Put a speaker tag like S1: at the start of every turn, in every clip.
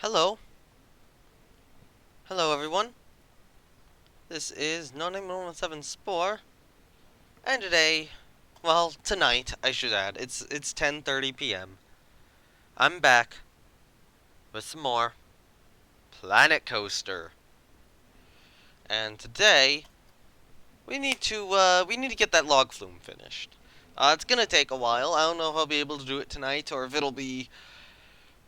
S1: Hello. Hello, everyone. This is No-Name-17 Spore. And today, well, tonight, I should add, it's 10:30 p.m. I'm back with some more Planet Coaster. And today, we need to get that log flume finished. It's gonna take a while. I don't know if I'll be able to do it tonight or if it'll be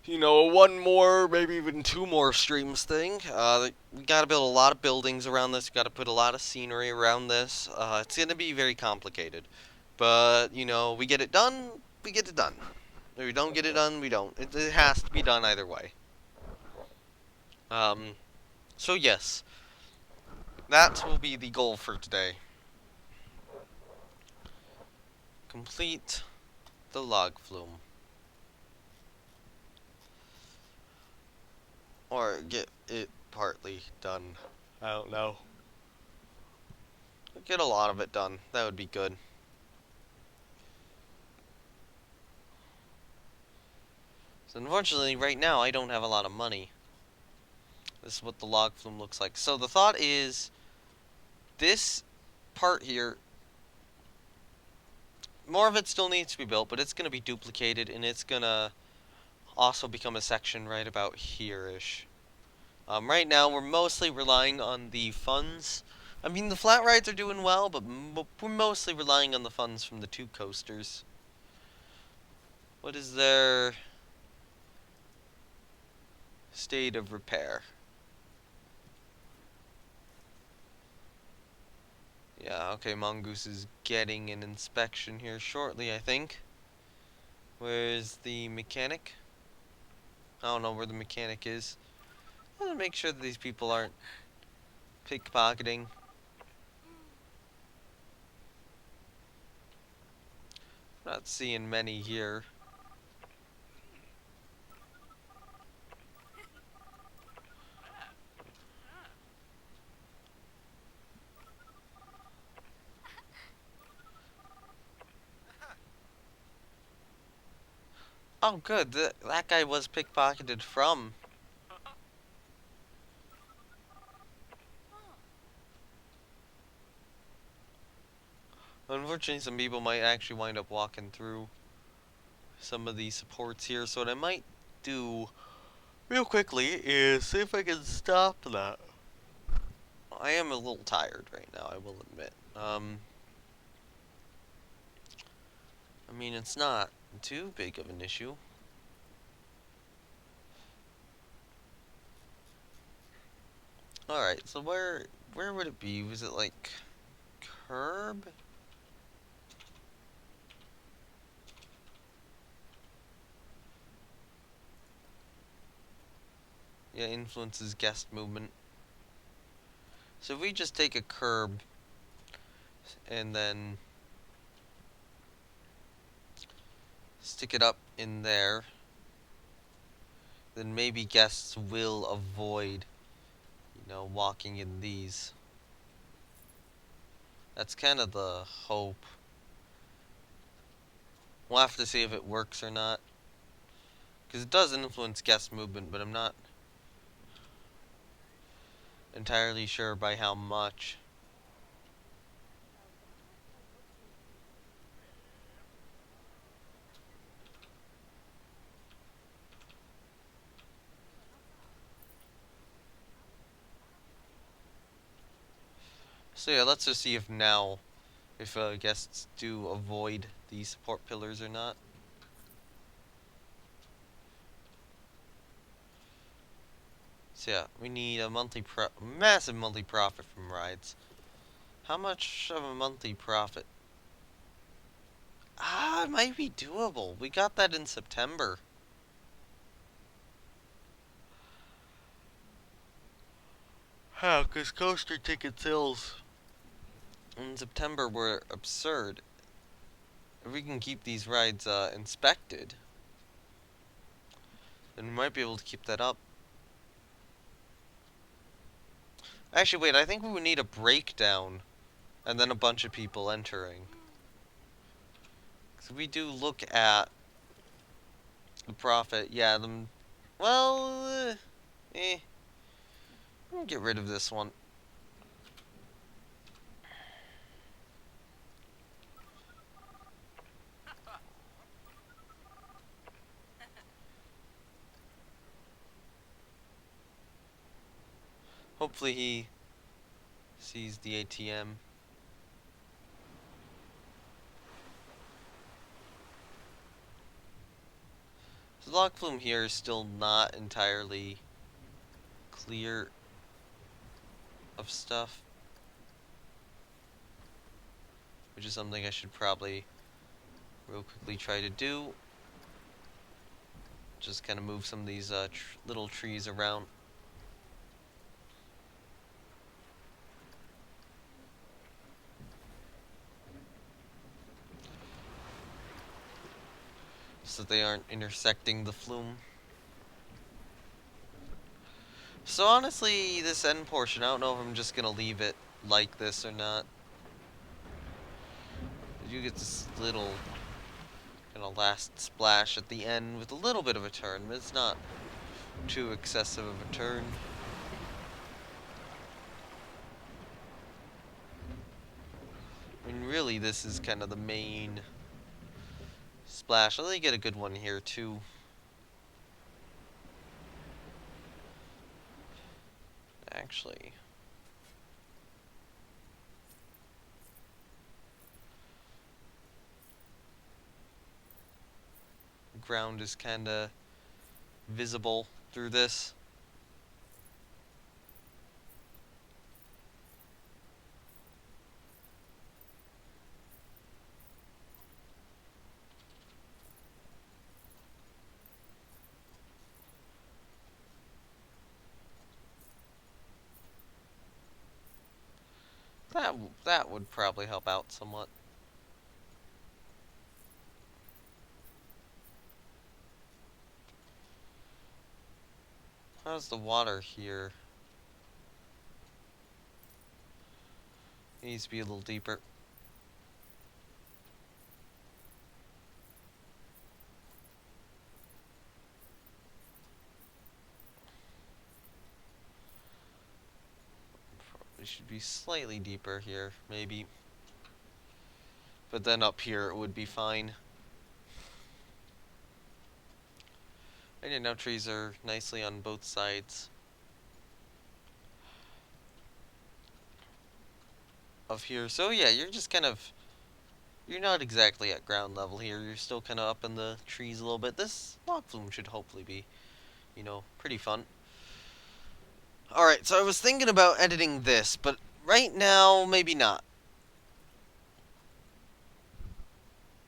S1: one more, maybe even two more streams thing. We gotta build a lot of buildings around this. We gotta put a lot of scenery around this. It's gonna be very complicated. But, we get it done, we get it done. If we don't get it done, we don't. It has to be done either way. Um, so yes, that will be the goal for today. Complete the log flume. Or get it partly done. I don't know. Get a lot of it done. That would be good. So unfortunately, right now, I don't have a lot of money. This is what the log flume looks like. So the thought is, this part here, more of it still needs to be built, but it's going to be duplicated, and it's going to also become a section right about here-ish. Right now, we're mostly relying on the funds. I mean, the flat rides are doing well, but we're mostly relying on the funds from the two coasters. What is their state of repair? Yeah, okay, Mongoose is getting an inspection here shortly, I think. Where's the mechanic? I don't know where the mechanic is. I want to make sure that these people aren't pickpocketing. Not seeing many here. Oh, good. That guy was pickpocketed from. Unfortunately, some people might actually wind up walking through some of these supports here. So what I might do real quickly is see if I can stop that. I am a little tired right now, I will admit. I mean, it's not too big of an issue. Alright, so where would it be? Was it like curb? Yeah, influences guest movement. So if we just take a curb and then stick it up in there, then maybe guests will avoid, walking in these. That's kind of the hope. We'll have to see if it works or not. Because it does influence guest movement, but I'm not entirely sure by how much. So yeah, let's just see if now, if guests do avoid these support pillars or not. So yeah, we need a massive monthly profit from rides. How much of a monthly profit? It might be doable. We got that in September. How? Because coaster ticket sales in September were absurd. If we can keep these rides inspected, then we might be able to keep that up. Actually, wait, I think we would need a breakdown and then a bunch of people entering. So we do look at the profit. Yeah, well, I'm gonna get rid of this one. Hopefully he sees the ATM. The log flume here is still not entirely clear of stuff, which is something I should probably real quickly try to do. Just kind of move some of these little trees around. So that they aren't intersecting the flume. So honestly, this end portion, I don't know if I'm just gonna leave it like this or not. You get this little kind of last splash at the end with a little bit of a turn, but it's not too excessive of a turn. I mean, really, this is kind of the main splash. I'll let you get a good one here, too. Actually, the ground is kind of visible through this. That would probably help out somewhat. How's the water here? It needs to be a little deeper. Probably should be slightly deeper here, maybe. But then up here it would be fine. And now trees are nicely on both sides of here. So yeah, you're just kind of, you're not exactly at ground level here. You're still kind of up in the trees a little bit. This log flume should hopefully be, you know, pretty fun. Alright, so I was thinking about editing this, but right now, maybe not.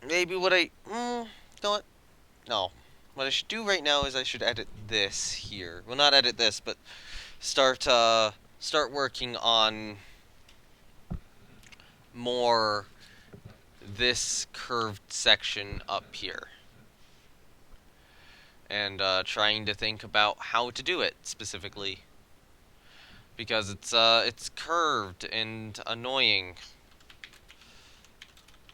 S1: Maybe what you know what? No. What I should do right now is I should edit this here. Well, not edit this, but start working on more this curved section up here. And trying to think about how to do it specifically. Because it's curved and annoying.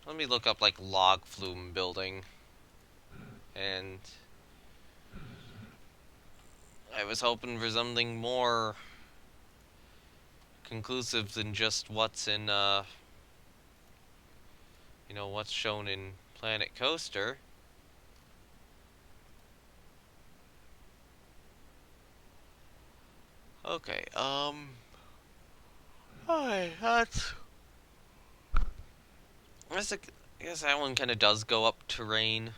S1: Let me look up like log flume building. And I was hoping for something more conclusive than just what's in you know, what's shown in Planet Coaster. Okay, hi, that's... I guess that one kind of does go up terrain.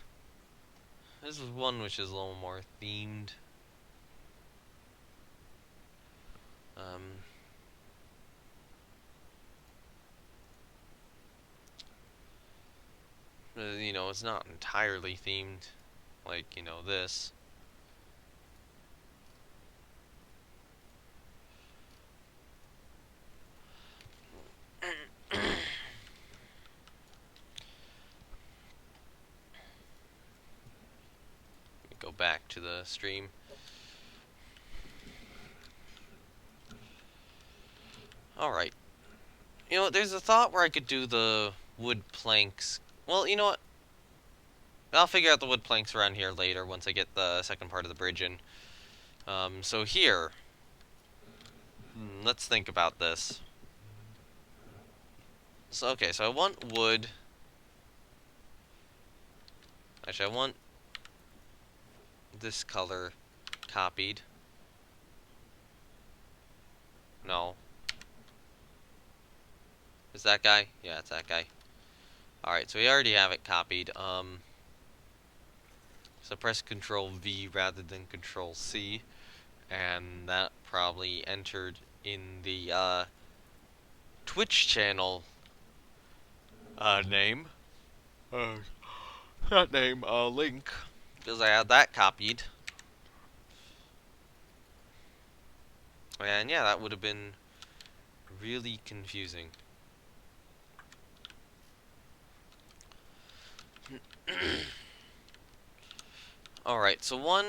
S1: This is one which is a little more themed. You know, it's not entirely themed, like, you know, this. Go back to the stream. Alright. You know what, there's a thought where I could do the wood planks. Well, you know what? I'll figure out the wood planks around here later once I get the second part of the bridge in. So here, let's think about this. So, okay, so I want wood. Actually, I want this color copied. No. Is that guy? Yeah, it's that guy. Alright, so we already have it copied. So press Control V rather than Control C. And that probably entered in the, Twitch channel, name. Not name, link. Because I had that copied. And yeah, that would have been really confusing. Alright, so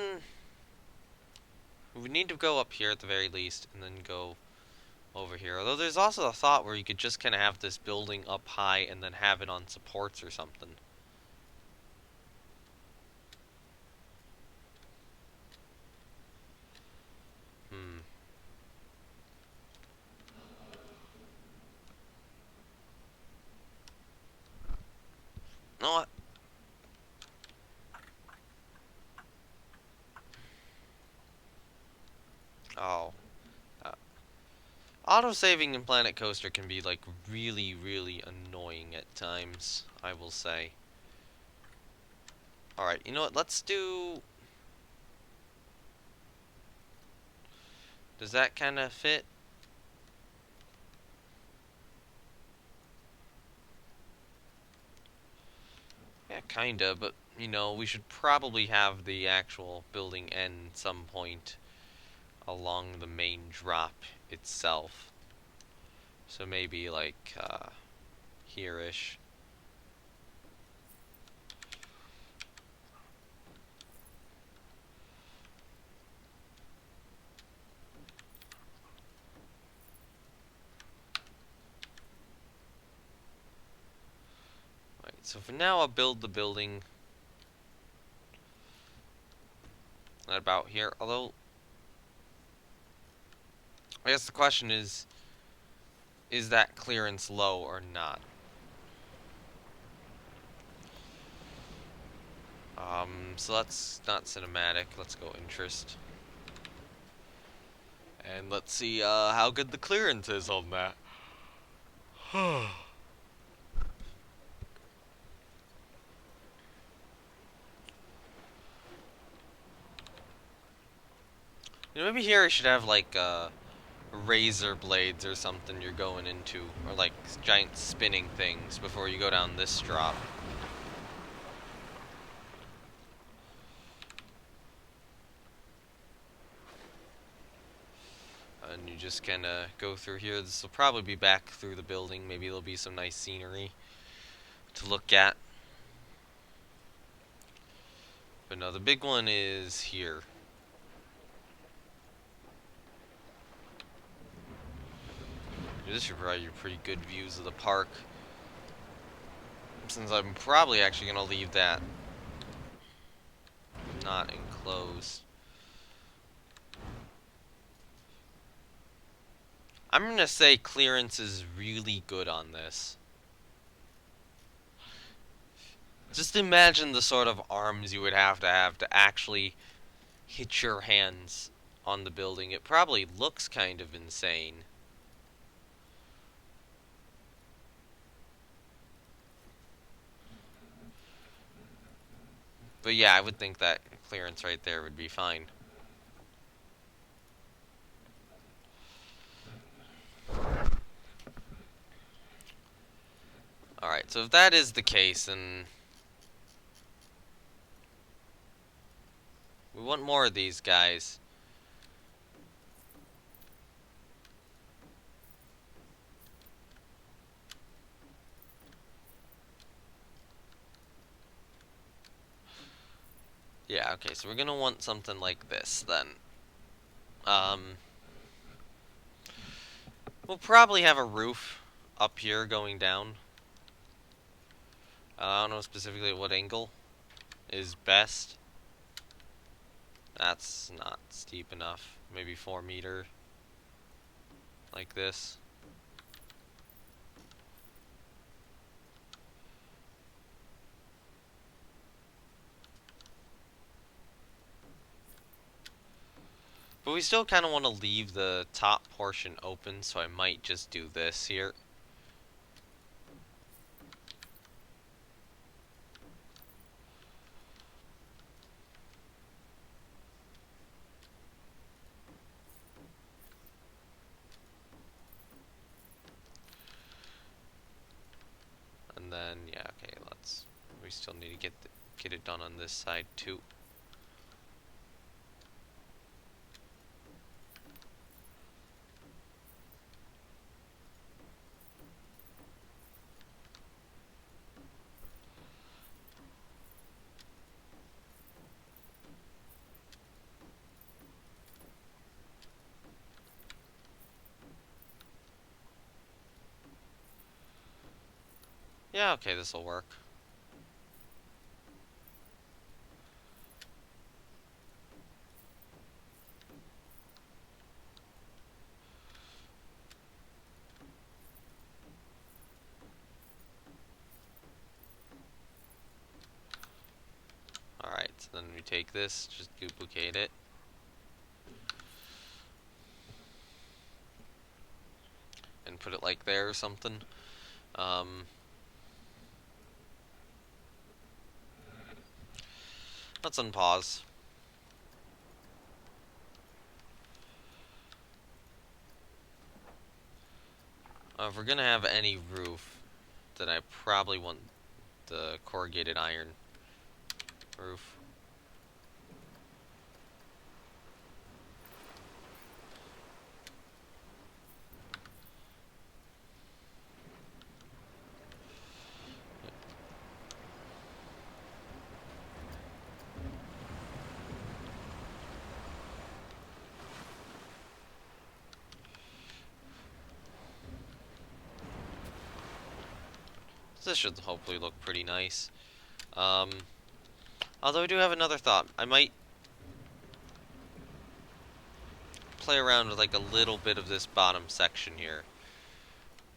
S1: we need to go up here at the very least, and then go over here. Although there's also a thought where you could just kind of have this building up high and then have it on supports or something. No, what? Oh. Uh, Autosaving in Planet Coaster can be, like, really, really annoying at times, I will say. Alright, you know what? Let's do... Does that kind of fit? Yeah, kinda, but, you know, we should probably have the actual building end some point along the main drop itself. So maybe, like, here-ish. Right, so for now I'll build the building at about here, although I guess the question is that clearance low or not? So let's not cinematic, let's go interest. And let's see how good the clearance is on that. You know, maybe here I should have like razor blades or something you're going into, or like giant spinning things before you go down this drop. And you just kind of go through here. This will probably be back through the building. Maybe there'll be some nice scenery to look at. But no, the big one is here. This should provide you pretty good views of the park. Since I'm probably actually going to leave that not enclosed. I'm going to say clearance is really good on this. Just imagine the sort of arms you would have to actually hit your hands on the building. It probably looks kind of insane. But yeah, I would think that clearance right there would be fine. Alright, so if that is the case, then we want more of these guys. Yeah, okay, so we're gonna want something like this, then. We'll probably have a roof up here going down. I don't know specifically at what angle is best. That's not steep enough. Maybe 4 meter, like this. But we still kind of want to leave the top portion open, so I might just do this here. And then, yeah, okay, we still need to get it done on this side too. Yeah, okay, this will work. Alright, so then we take this, just duplicate it. And put it like there or something. Let's unpause. If we're gonna have any roof, then I probably want the corrugated iron roof. This should hopefully look pretty nice. Although I do have another thought. I might play around with like a little bit of this bottom section here.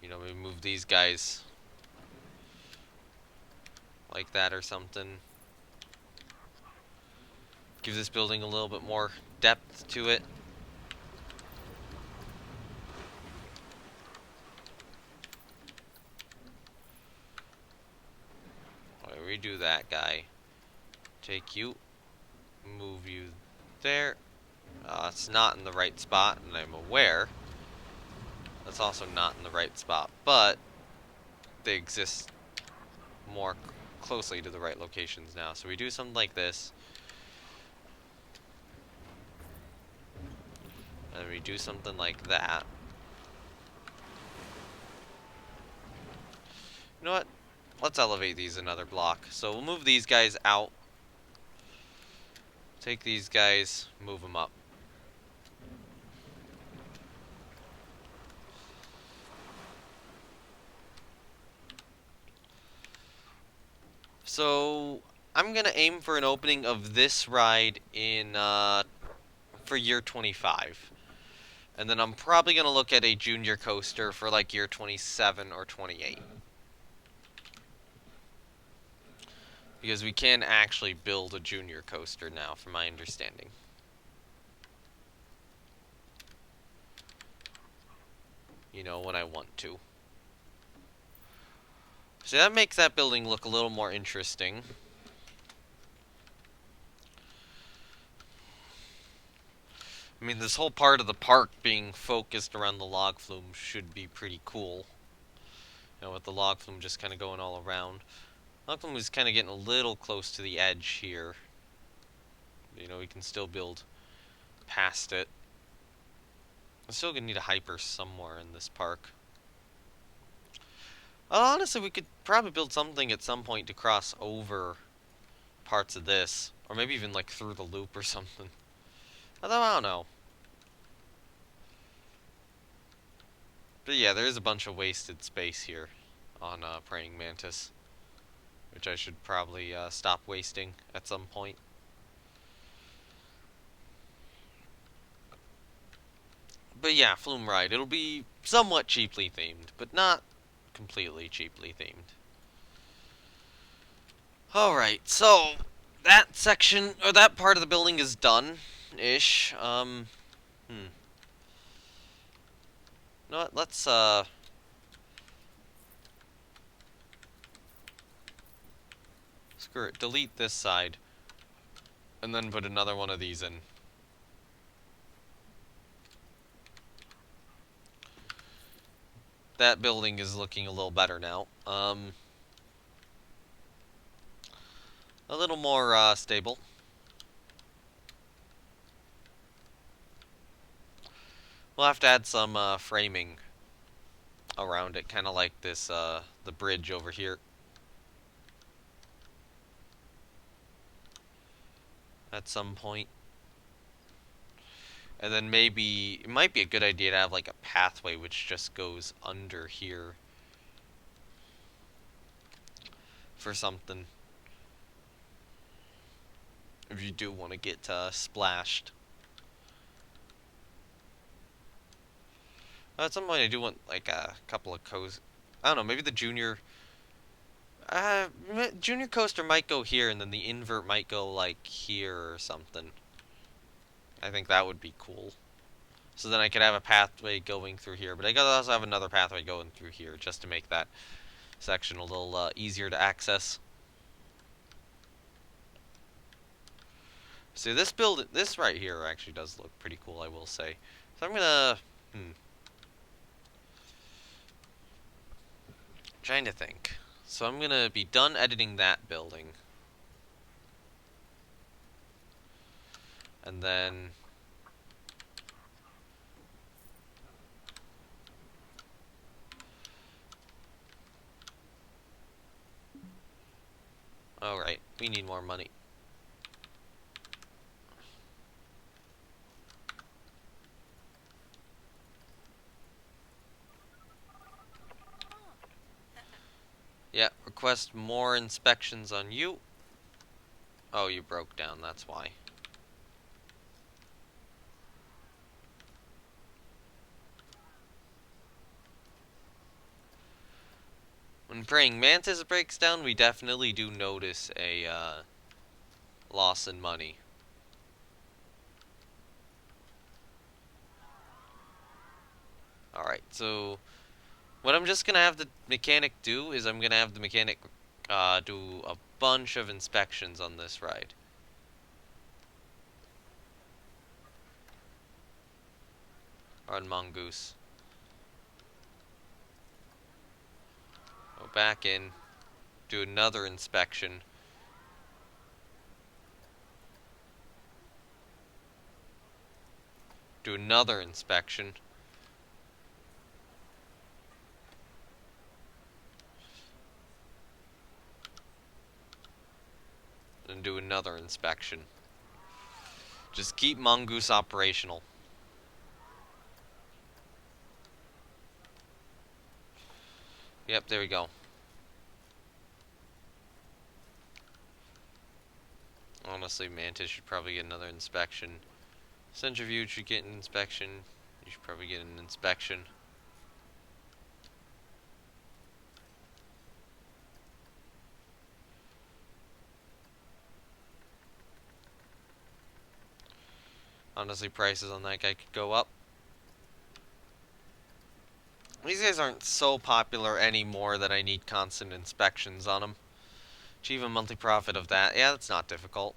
S1: You know, maybe move these guys like that or something. Give this building a little bit more depth to it. Redo that guy. Take you, move you there. It's not in the right spot, and I'm aware. That's also not in the right spot, but they exist more closely to the right locations now. So we do something like this. And we do something like that. You know what? Let's elevate these another block. So we'll move these guys out. Take these guys, move them up. So I'm gonna aim for an opening of this ride in for year 25. And then I'm probably gonna look at a junior coaster for like year 27 or 28. Because we can actually build a junior coaster now, from my understanding. You know, when I want to. So that makes that building look a little more interesting. I mean, this whole part of the park being focused around the log flume should be pretty cool. You know, with the log flume just kind of going all around. Log flume is kind of getting a little close to the edge here. You know, we can still build past it. I'm still gonna need a hyper somewhere in this park. Honestly, we could probably build something at some point to cross over parts of this. Or maybe even like through the loop or something. Although, I don't know. But yeah, there is a bunch of wasted space here on Praying Mantis. Which I should probably stop wasting at some point. But yeah, Flume Ride. It'll be somewhat cheaply themed, but not completely cheaply themed. Alright, so that section, or that part of the building is done-ish. You know what, let's, screw it, delete this side, and then put another one of these in. That building is looking a little better now. A little more, stable. We'll have to add some, framing around it, kind of like this, the bridge over here. At some point. And then maybe, it might be a good idea to have like a pathway which just goes under here. For something. If you do want to get, splashed. At some point I do want like a couple of I don't know, maybe the junior... junior coaster might go here, and then the invert might go like here or something. I think that would be cool. So then I could have a pathway going through here, but I gotta also have another pathway going through here just to make that section a little easier to access. See, this right here actually does look pretty cool, I will say. So I'm gonna, trying to think. So I'm gonna be done editing that building. And then... Alright, we need more money. Yeah, request more inspections on you. Oh, you broke down, that's why. When Praying Mantis breaks down, we definitely do notice a loss in money. Alright, so what I'm just gonna have the mechanic do is I'm gonna have the mechanic do a bunch of inspections on this ride. On Mongoose. Go back in, do another inspection. Do another inspection. And do another inspection. Just keep Mongoose operational. Yep, there we go. Honestly, Mantis should probably get another inspection. Centrifuge should get an inspection. You should probably get an inspection. Honestly, prices on that guy could go up. These guys aren't so popular anymore that I need constant inspections on them. Achieve a monthly profit of that. Yeah, that's not difficult.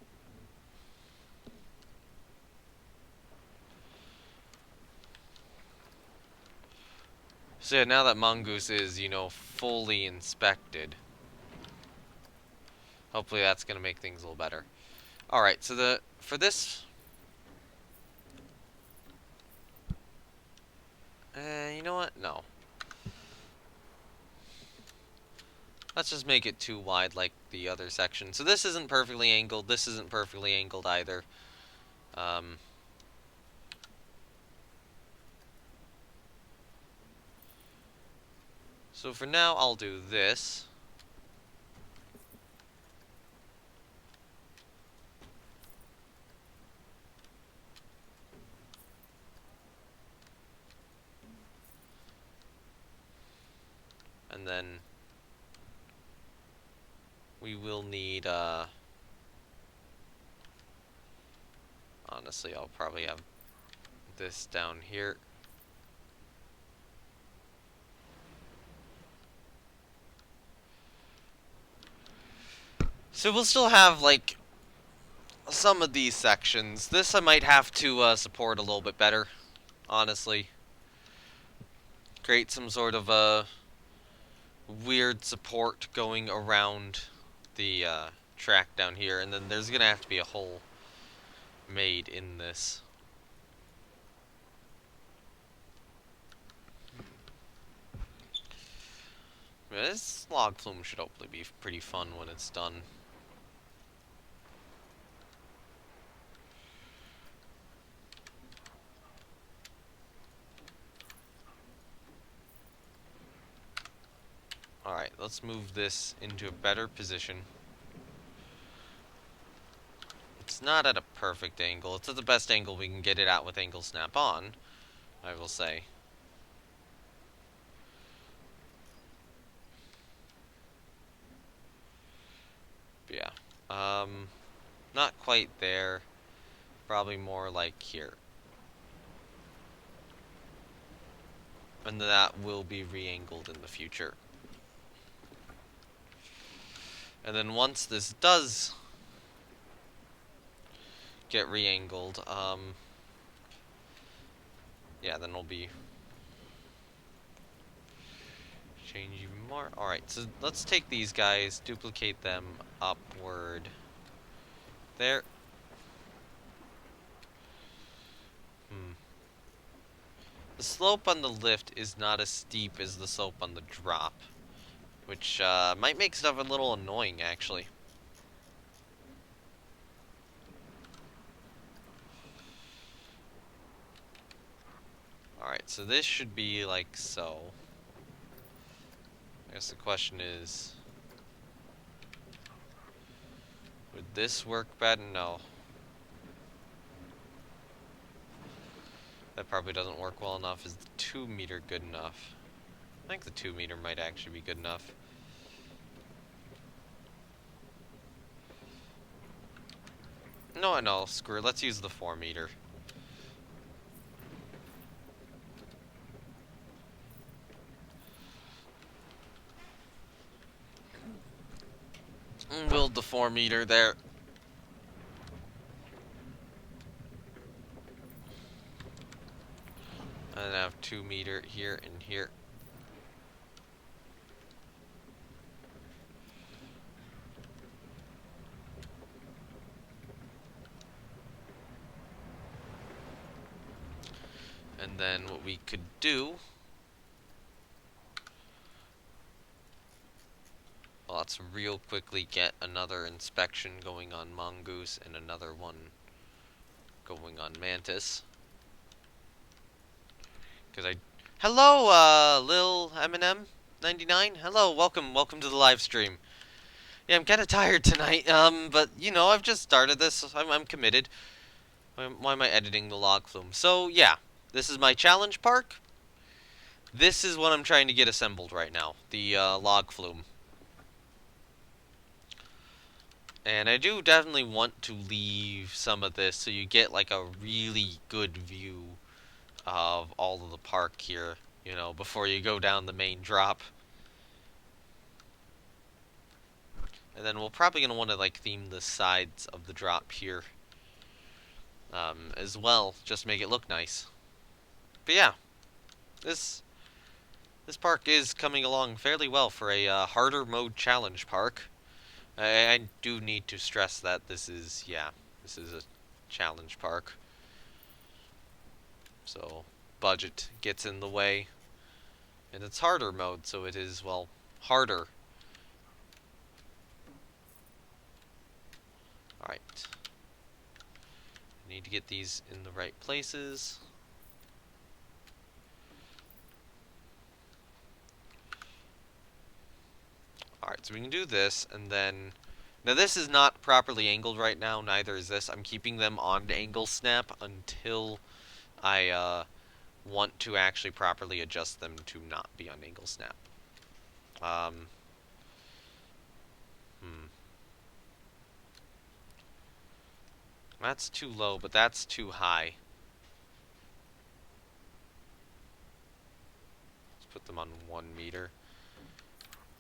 S1: So yeah, now that Mongoose is, you know, fully inspected, hopefully that's going to make things a little better. Alright, so for this... you know what? No. Let's just make it too wide like the other section. So this isn't perfectly angled. This isn't perfectly angled either. So for now, I'll do this. and then we will need, honestly, I'll probably have this down here. So we'll still have, like, some of these sections. This I might have to support a little bit better, honestly. Create some sort of weird support going around the track down here, and then there's gonna have to be a hole made in this. This log flume should hopefully be pretty fun when it's done. Alright, let's move this into a better position. It's not at a perfect angle. It's at the best angle we can get it at with angle snap on, I will say. But yeah. Not quite there. Probably more like here. And that will be re-angled in the future. And then once this does get re-angled, yeah, then we'll be change even more. Alright, so let's take these guys, duplicate them upward. There. The slope on the lift is not as steep as the slope on the drop, which might make stuff a little annoying, actually. Alright, so this should be like so. I guess the question is, would this work better? No. That probably doesn't work well enough. Is the 2 meter good enough? I think the 2 meter might actually be good enough. No, screw it. Let's use the 4 meter. Build the 4 meter there. And I have 2 meter here and here. And then what we could do, well, let's real quickly get another inspection going on Mongoose and another one going on Mantis. Hello, Lil Eminem 99. Hello, welcome to the live stream. Yeah, I'm kind of tired tonight, but you know, I've just started this. I'm committed. Why am I editing the log flume? So yeah, this is my challenge park. This is what I'm trying to get assembled right now, the log flume. And I do definitely want to leave some of this so you get like a really good view of all of the park here, you know, before you go down the main drop. And then we're probably going to want to like theme the sides of the drop here as well, just to make it look nice. But yeah, this park is coming along fairly well for a harder mode challenge park. I do need to stress that this is a challenge park. So budget gets in the way, and it's harder mode, so it is, well, harder. Alright. Need to get these in the right places. Alright, so we can do this, and then... Now this is not properly angled right now, neither is this. I'm keeping them on angle snap until I want to actually properly adjust them to not be on angle snap. Um, hmm. That's too low, but that's too high. Let's put them on 1 meter.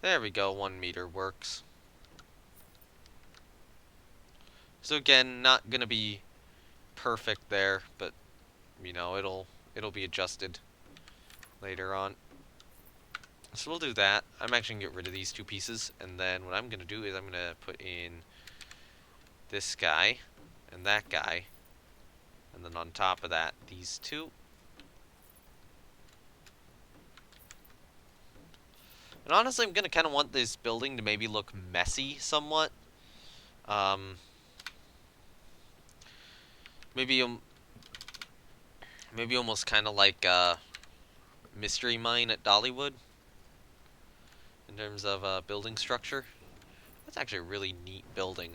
S1: There we go, 1 meter works. So again, not gonna be perfect there, but you know, it'll be adjusted later on. So we'll do that. I'm actually gonna get rid of these two pieces, and then what I'm gonna do is I'm gonna put in this guy and that guy, and then on top of that, these two. And honestly, I'm gonna kind of want this building to maybe look messy somewhat. Um, maybe maybe almost kind of like Mystery Mine at Dollywood in terms of building structure. That's actually a really neat building.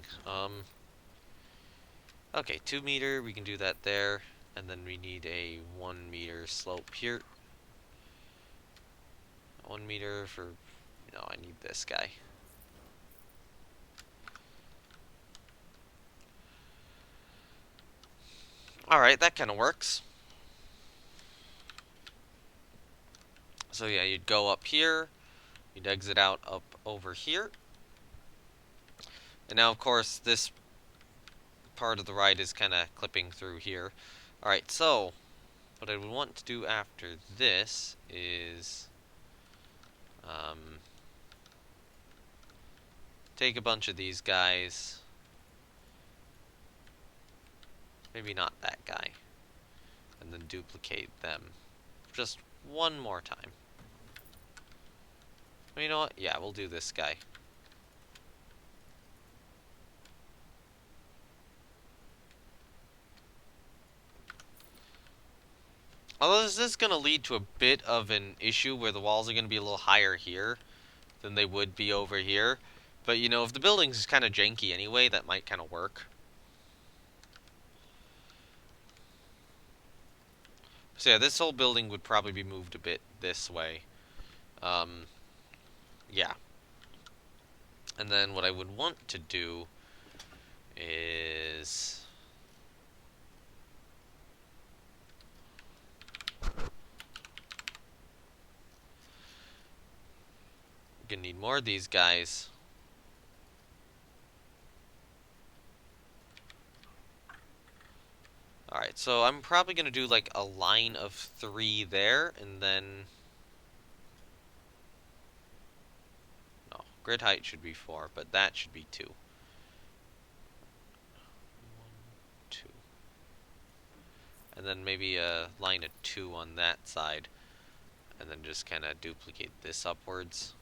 S1: Okay, 2 meter, we can do that there, and then we need a 1 meter slope here. 1 meter for, no, I need this guy. Alright, that kind of works. So yeah, you'd go up here, you'd exit out up over here. And now, of course, this part of the ride is kind of clipping through here. Alright, so what I would want to do after this is take a bunch of these guys. Maybe not that guy. And then duplicate them. Just one more time. Well, you know what? Yeah, we'll do this guy. Although this is going to lead to a bit of an issue where the walls are going to be a little higher here than they would be over here. But, you know, if the building's kind of janky anyway, that might kind of work. So yeah, this whole building would probably be moved a bit this way. Yeah. And then what I would want to do is... we're gonna need more of these guys. Alright, so I'm probably gonna do like a line of 3 there, and then... no, grid height should be 4, but that should be 2. 1, 2. And then maybe a line of 2 on that side, and then just kind of duplicate this upwards.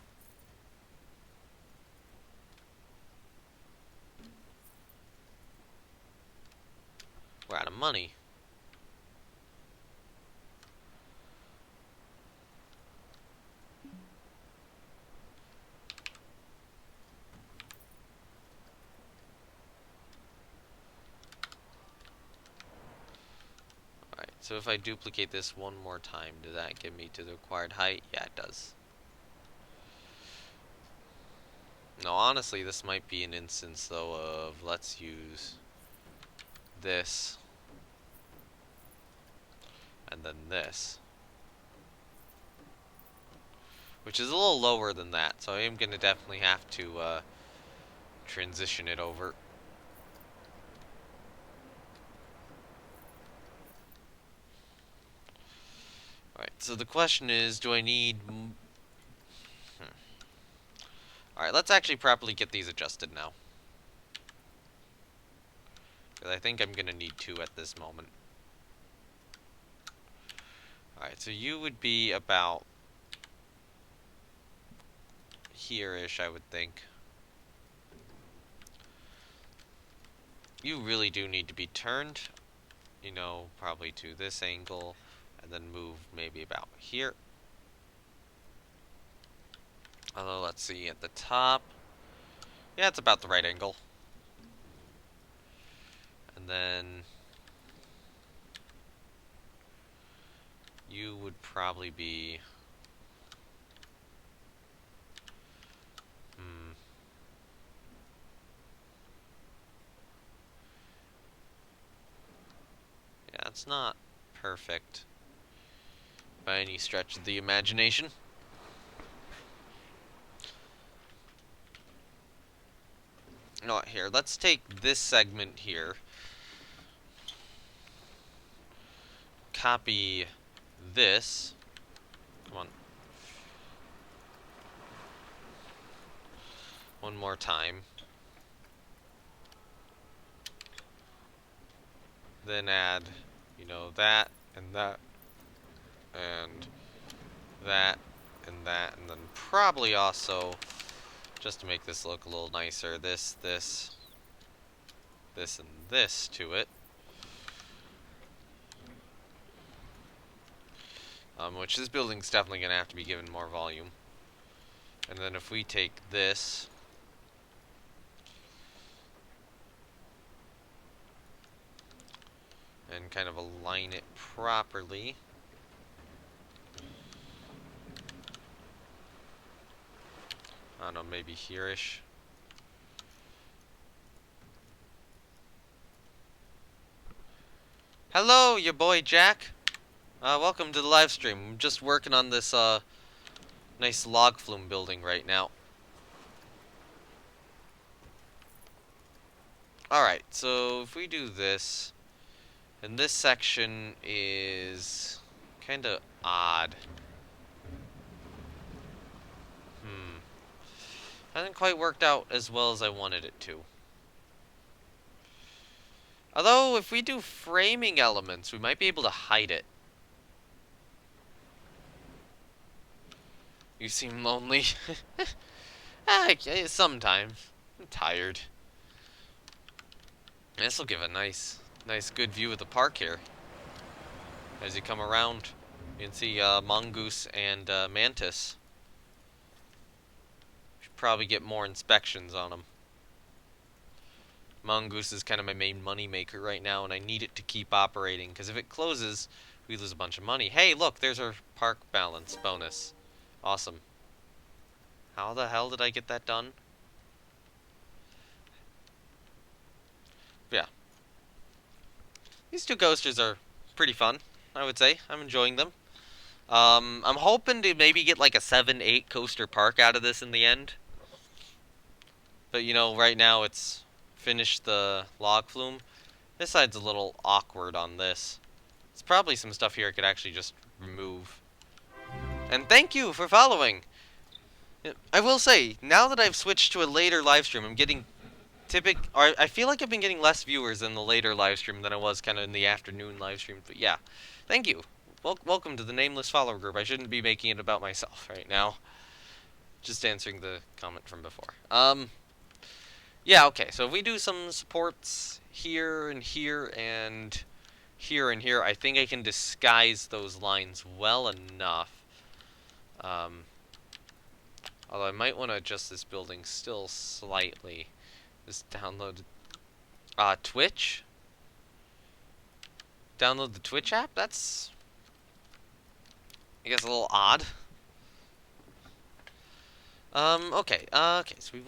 S1: We're out of money. Alright, so if I duplicate this one more time, does that get me to the required height? Yeah, it does. No, honestly, this might be an instance, though, of let's use this, and then this. Which is a little lower than that, so I am going to definitely have to transition it over. Alright, so the question is, do I need... Alright, let's actually properly get these adjusted now. Because I think I'm going to need 2 at this moment. Alright, so you would be about here-ish, I would think. You really do need to be turned, you know, probably to this angle, and then move maybe about here. Although, let's see, at the top, yeah, it's about the right angle. And then you would probably be it's not perfect by any stretch of the imagination. Not here. Let's take this segment here. Copy this. Come on. One more time. Then add, you know, that, and that, and that, and that, and then probably also, just to make this look a little nicer, this, and this to it. Which this building's definitely going to have to be given more volume. And then if we take this, and kind of align it properly. I don't know, maybe here-ish. Hello, your boy Jack. Welcome to the live stream. I'm just working on this nice log flume building right now. Alright, so if we do this, and this section is kind of odd. Hasn't quite worked out as well as I wanted it to. Although, if we do framing elements, we might be able to hide it. You seem lonely. Sometimes. I'm tired. This will give a nice good view of the park here. As you come around, you can see mongoose and mantis. Should probably get more inspections on them. Mongoose is kind of my main money maker right now, and I need it to keep operating, because if it closes, we lose a bunch of money. Hey, look, there's our park balance bonus. Awesome. How the hell did I get that done? Yeah. These two coasters are pretty fun, I would say. I'm enjoying them. I'm hoping to maybe get like a 7-8 coaster park out of this in the end. But, you know, right now it's finished the log flume. This side's a little awkward on this. There's probably some stuff here I could actually just remove. And thank you for following! I will say, now that I've switched to a later live stream, I'm getting I feel like I've been getting less viewers in the later live stream than I was kind of in the afternoon live stream. But yeah, thank you. Welcome to the Nameless follower group. I shouldn't be making it about myself right now. Just answering the comment from before. Yeah, okay, so if we do some supports here and here and here and here, I think I can disguise those lines well enough. Although I might want to adjust this building still slightly. Just download Twitch. Download the Twitch app? That's, I guess, a little odd. Okay, so we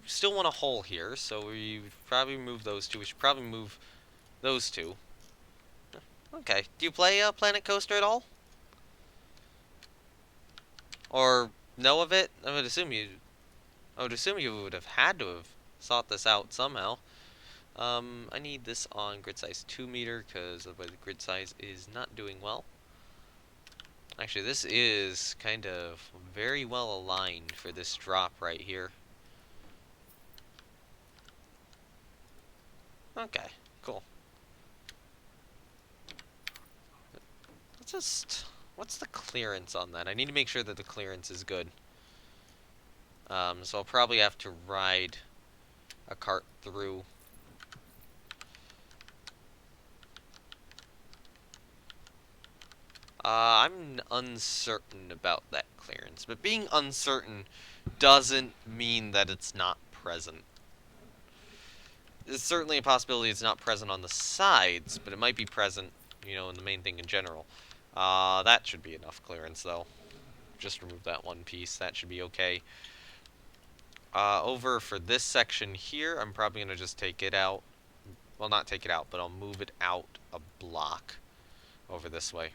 S1: still want a hole here, so we would probably move those two. We should probably move those two. Okay, do you play Planet Coaster at all? Or know of it? I would assume you would have had to have sought this out somehow. I need this on grid size 2 meter, because otherwise the grid size is not doing well. Actually, this is kind of very well aligned for this drop right here. Okay, cool. What's the clearance on that? I need to make sure that the clearance is good. So I'll probably have to ride a cart through. I'm uncertain about that clearance, but being uncertain doesn't mean that it's not present. There's certainly a possibility it's not present on the sides, but it might be present, you know, in the main thing in general. That should be enough clearance, though. Just remove that one piece. That should be okay. Over for this section here, I'm probably going to just take it out. Well, not take it out, but I'll move it out a block. over this way.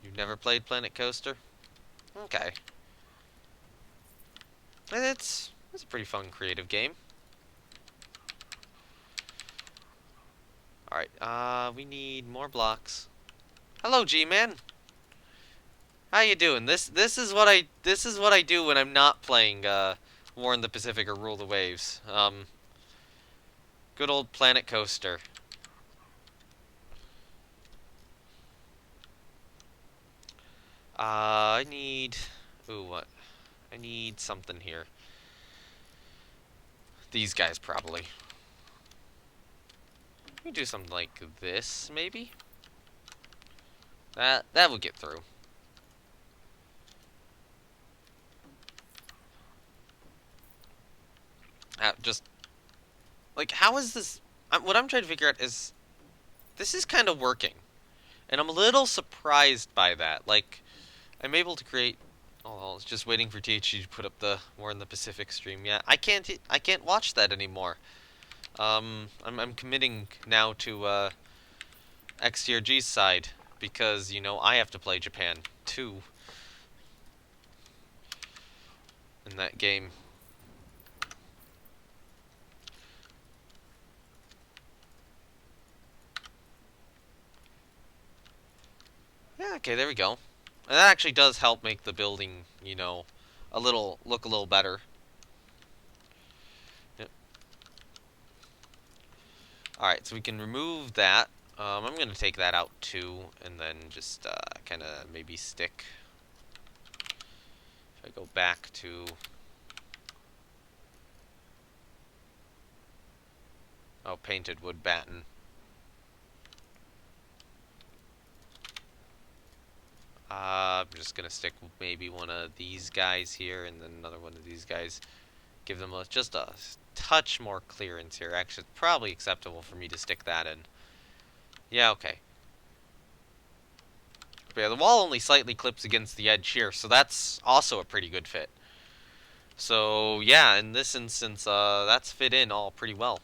S1: You've never played Planet Coaster? Okay. It's a pretty fun, creative game. Alright, we need more blocks. Hello, G-Man. How you doing? This is what I do when I'm not playing War in the Pacific or Rule the Waves. Good old Planet Coaster. I need... Ooh, what? I need something here. These guys, probably. We do something like this, maybe? That will get through. Just... Like, how is this... what I'm trying to figure out is... This is kind of working. And I'm a little surprised by that. Like, I'm able to create... Oh, I was just waiting for THG to put up the War in the Pacific stream. Yeah, I can't watch that anymore. I'm committing now to XTRG's side because, you know, I have to play Japan too in that game. Yeah, okay, there we go. And that actually does help make the building, you know, look a little better. Yep. Alright, so we can remove that. I'm going to take that out too, and then just kind of maybe stick. If I go back to... Oh, painted wood batten. I'm just going to stick maybe one of these guys here, and then another one of these guys. Give them just a touch more clearance here. Actually, it's probably acceptable for me to stick that in. Yeah, okay. But yeah, the wall only slightly clips against the edge here, so that's also a pretty good fit. So, yeah, in this instance, that's fit in all pretty well.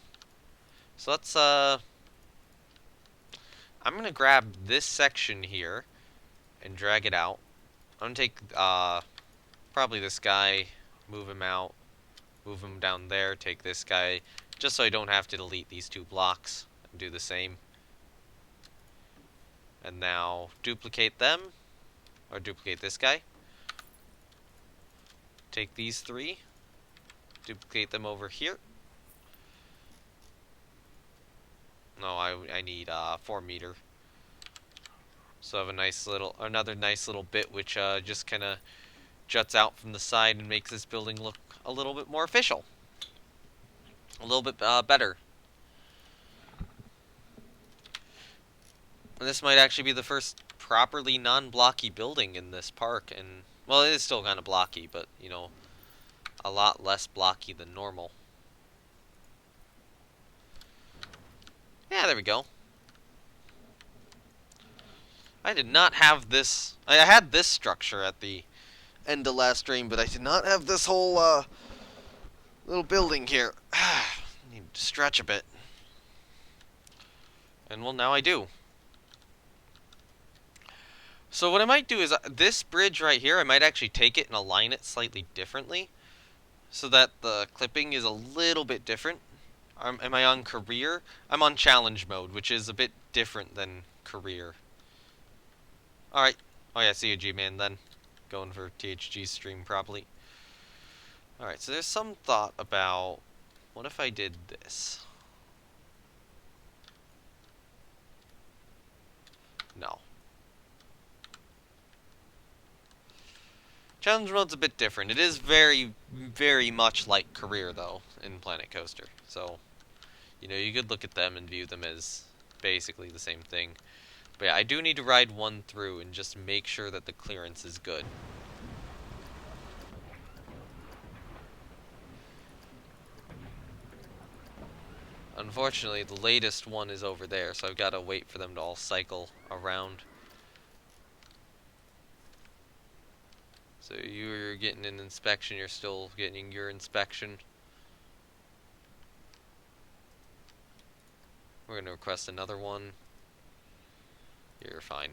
S1: So let's, I'm gonna grab this section here and drag it out. I'm gonna take, probably this guy, move him out, move him down there, take this guy, just so I don't have to delete these two blocks, and do the same. And now duplicate them, or duplicate this guy. Take these three, duplicate them over here. No, I need 4 meter. So I have a nice little, another nice little bit which just kind of juts out from the side and makes this building look a little bit more official, a little bit better. And this might actually be the first properly non-blocky building in this park, and well, it is still kind of blocky, but you know, a lot less blocky than normal. Yeah, there we go. I did not have this. I had this structure at the end of last stream, but I did not have this whole little building here. Need to stretch a bit. And well, now I do. So what I might do is this bridge right here, I might actually take it and align it slightly differently, so that the clipping is a little bit different. Am I on career? I'm on challenge mode, which is a bit different than career. Alright. Oh yeah, see you, G-Man, then. Going for THG stream, probably. Alright, so there's some thought about... What if I did this? No. Challenge mode's a bit different. It is very, very much like career, though, in Planet Coaster. So, you know, you could look at them and view them as basically the same thing. But yeah, I do need to ride one through and just make sure that the clearance is good. Unfortunately, the latest one is over there, so I've got to wait for them to all cycle around. So you're getting an inspection, you're still getting your inspection. We're going to request another one. You're fine.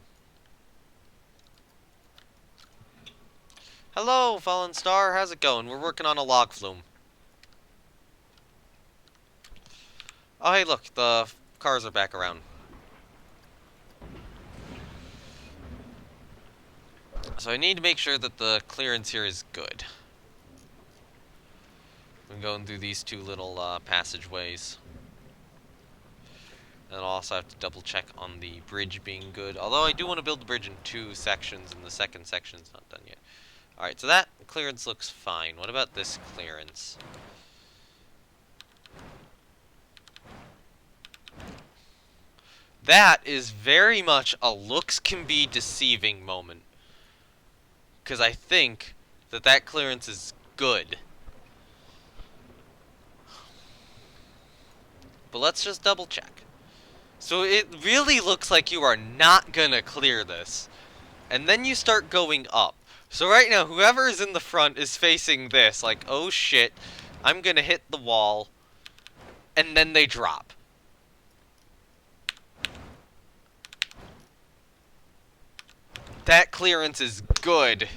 S1: Hello, Fallen Star. How's it going? We're working on a log flume. Oh, hey, look. The cars are back around. So I need to make sure that the clearance here is good. I'm going through these two little passageways. And I'll also have to double check on the bridge being good. Although I do want to build the bridge in 2 sections, and the second section's not done yet. Alright, so that clearance looks fine. What about this clearance? That is very much a looks can be deceiving moment. Because I think that that clearance is good. But let's just double check. So it really looks like you are not gonna clear this. And then you start going up. So right now, whoever is in the front is facing this. Like, oh shit, I'm gonna hit the wall. And then they drop. That clearance is good.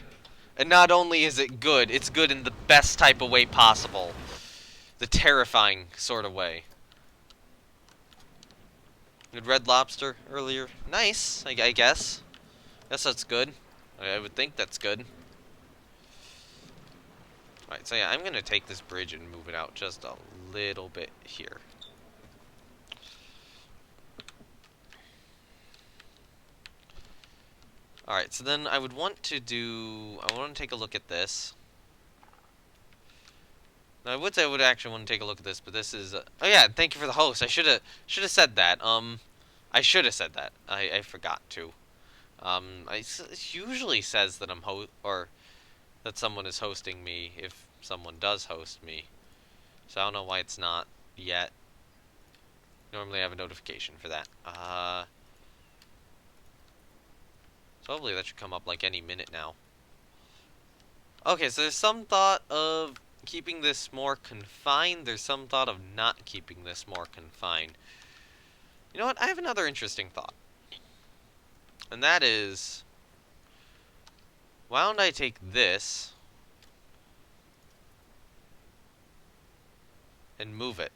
S1: And not only is it good, it's good in the best type of way possible. The terrifying sort of way. Good Red Lobster earlier. Nice, I guess. Guess that's good. I would think that's good. Alright, so yeah, I'm gonna take this bridge and move it out just a little bit here. Alright, so then I would want to take a look at this. Now, I would say I would actually want to take a look at this, but this is... oh yeah, thank you for the host. I should have said that. I should have said that. I forgot to. It usually says that or that someone is hosting me if someone does host me. So I don't know why it's not yet. Normally I have a notification for that. So hopefully that should come up like any minute now. Okay, so there's some thought of keeping this more confined. There's some thought of not keeping this more confined. You know what? I have another interesting thought. And that is, why don't I take this and move it?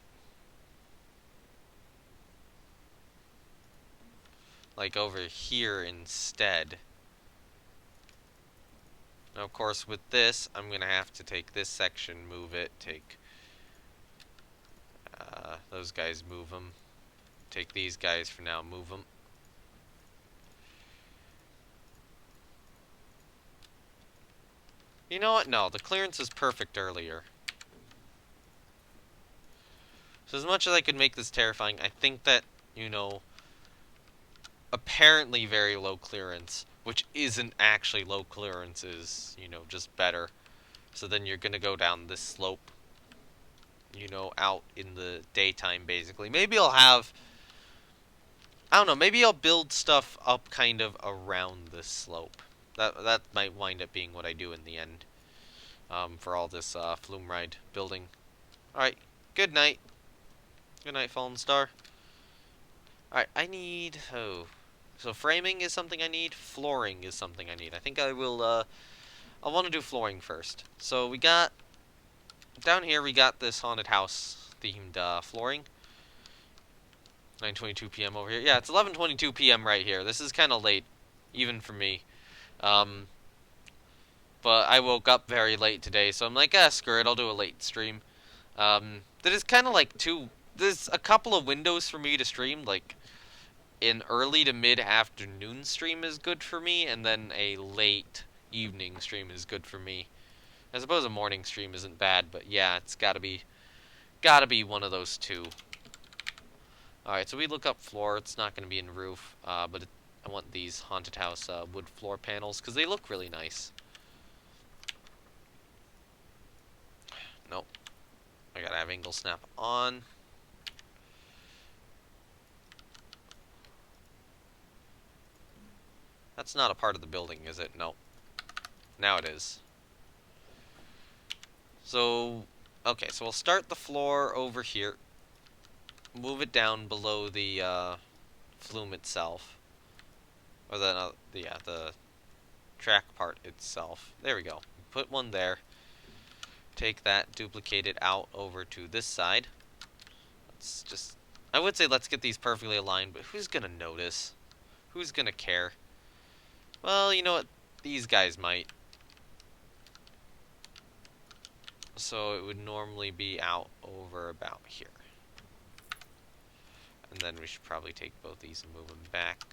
S1: Like over here instead. Now, of course, with this, I'm going to have to take this section, move it, take those guys, move them. Take these guys for now, move them. You know what? No, the clearance is perfect earlier. So as much as I could make this terrifying, I think that, you know, apparently very low clearance, which isn't actually low clearance, is, you know, just better. So then you're gonna go down this slope, you know, out in the daytime, basically. Maybe I'll have... I don't know, maybe I'll build stuff up kind of around this slope. That might wind up being what I do in the end. For all this Flume ride building. Alright, good night. Good night, Fallen Star. Alright, I need... oh. So framing is something I need. Flooring is something I need. I think I will... I want to do flooring first. So we got... down here we got this haunted house themed flooring. 9:22 p.m. over here. Yeah, it's 11:22 p.m. right here. This is kind of late, even for me. But I woke up very late today, so I'm like, screw it, I'll do a late stream. That is kind of like there's a couple of windows for me to stream, like an early to mid-afternoon stream is good for me, and then a late evening stream is good for me. I suppose a morning stream isn't bad, but yeah, it's gotta be one of those two. Alright, so we look up floor. It's not going to be in roof, but I want these haunted house wood floor panels because they look really nice. Nope. I gotta have angle snap on. That's not a part of the building, is it? No. Now it is. So, okay, so we'll start the floor over here. Move it down below the flume itself. Or yeah, the track part itself. There we go. Put one there. Take that, duplicate it out over to this side. Let's just... I would say let's get these perfectly aligned, but who's gonna notice? Who's gonna care? Well, you know what? These guys might. So it would normally be out over about here. And then we should probably take both these and move them back.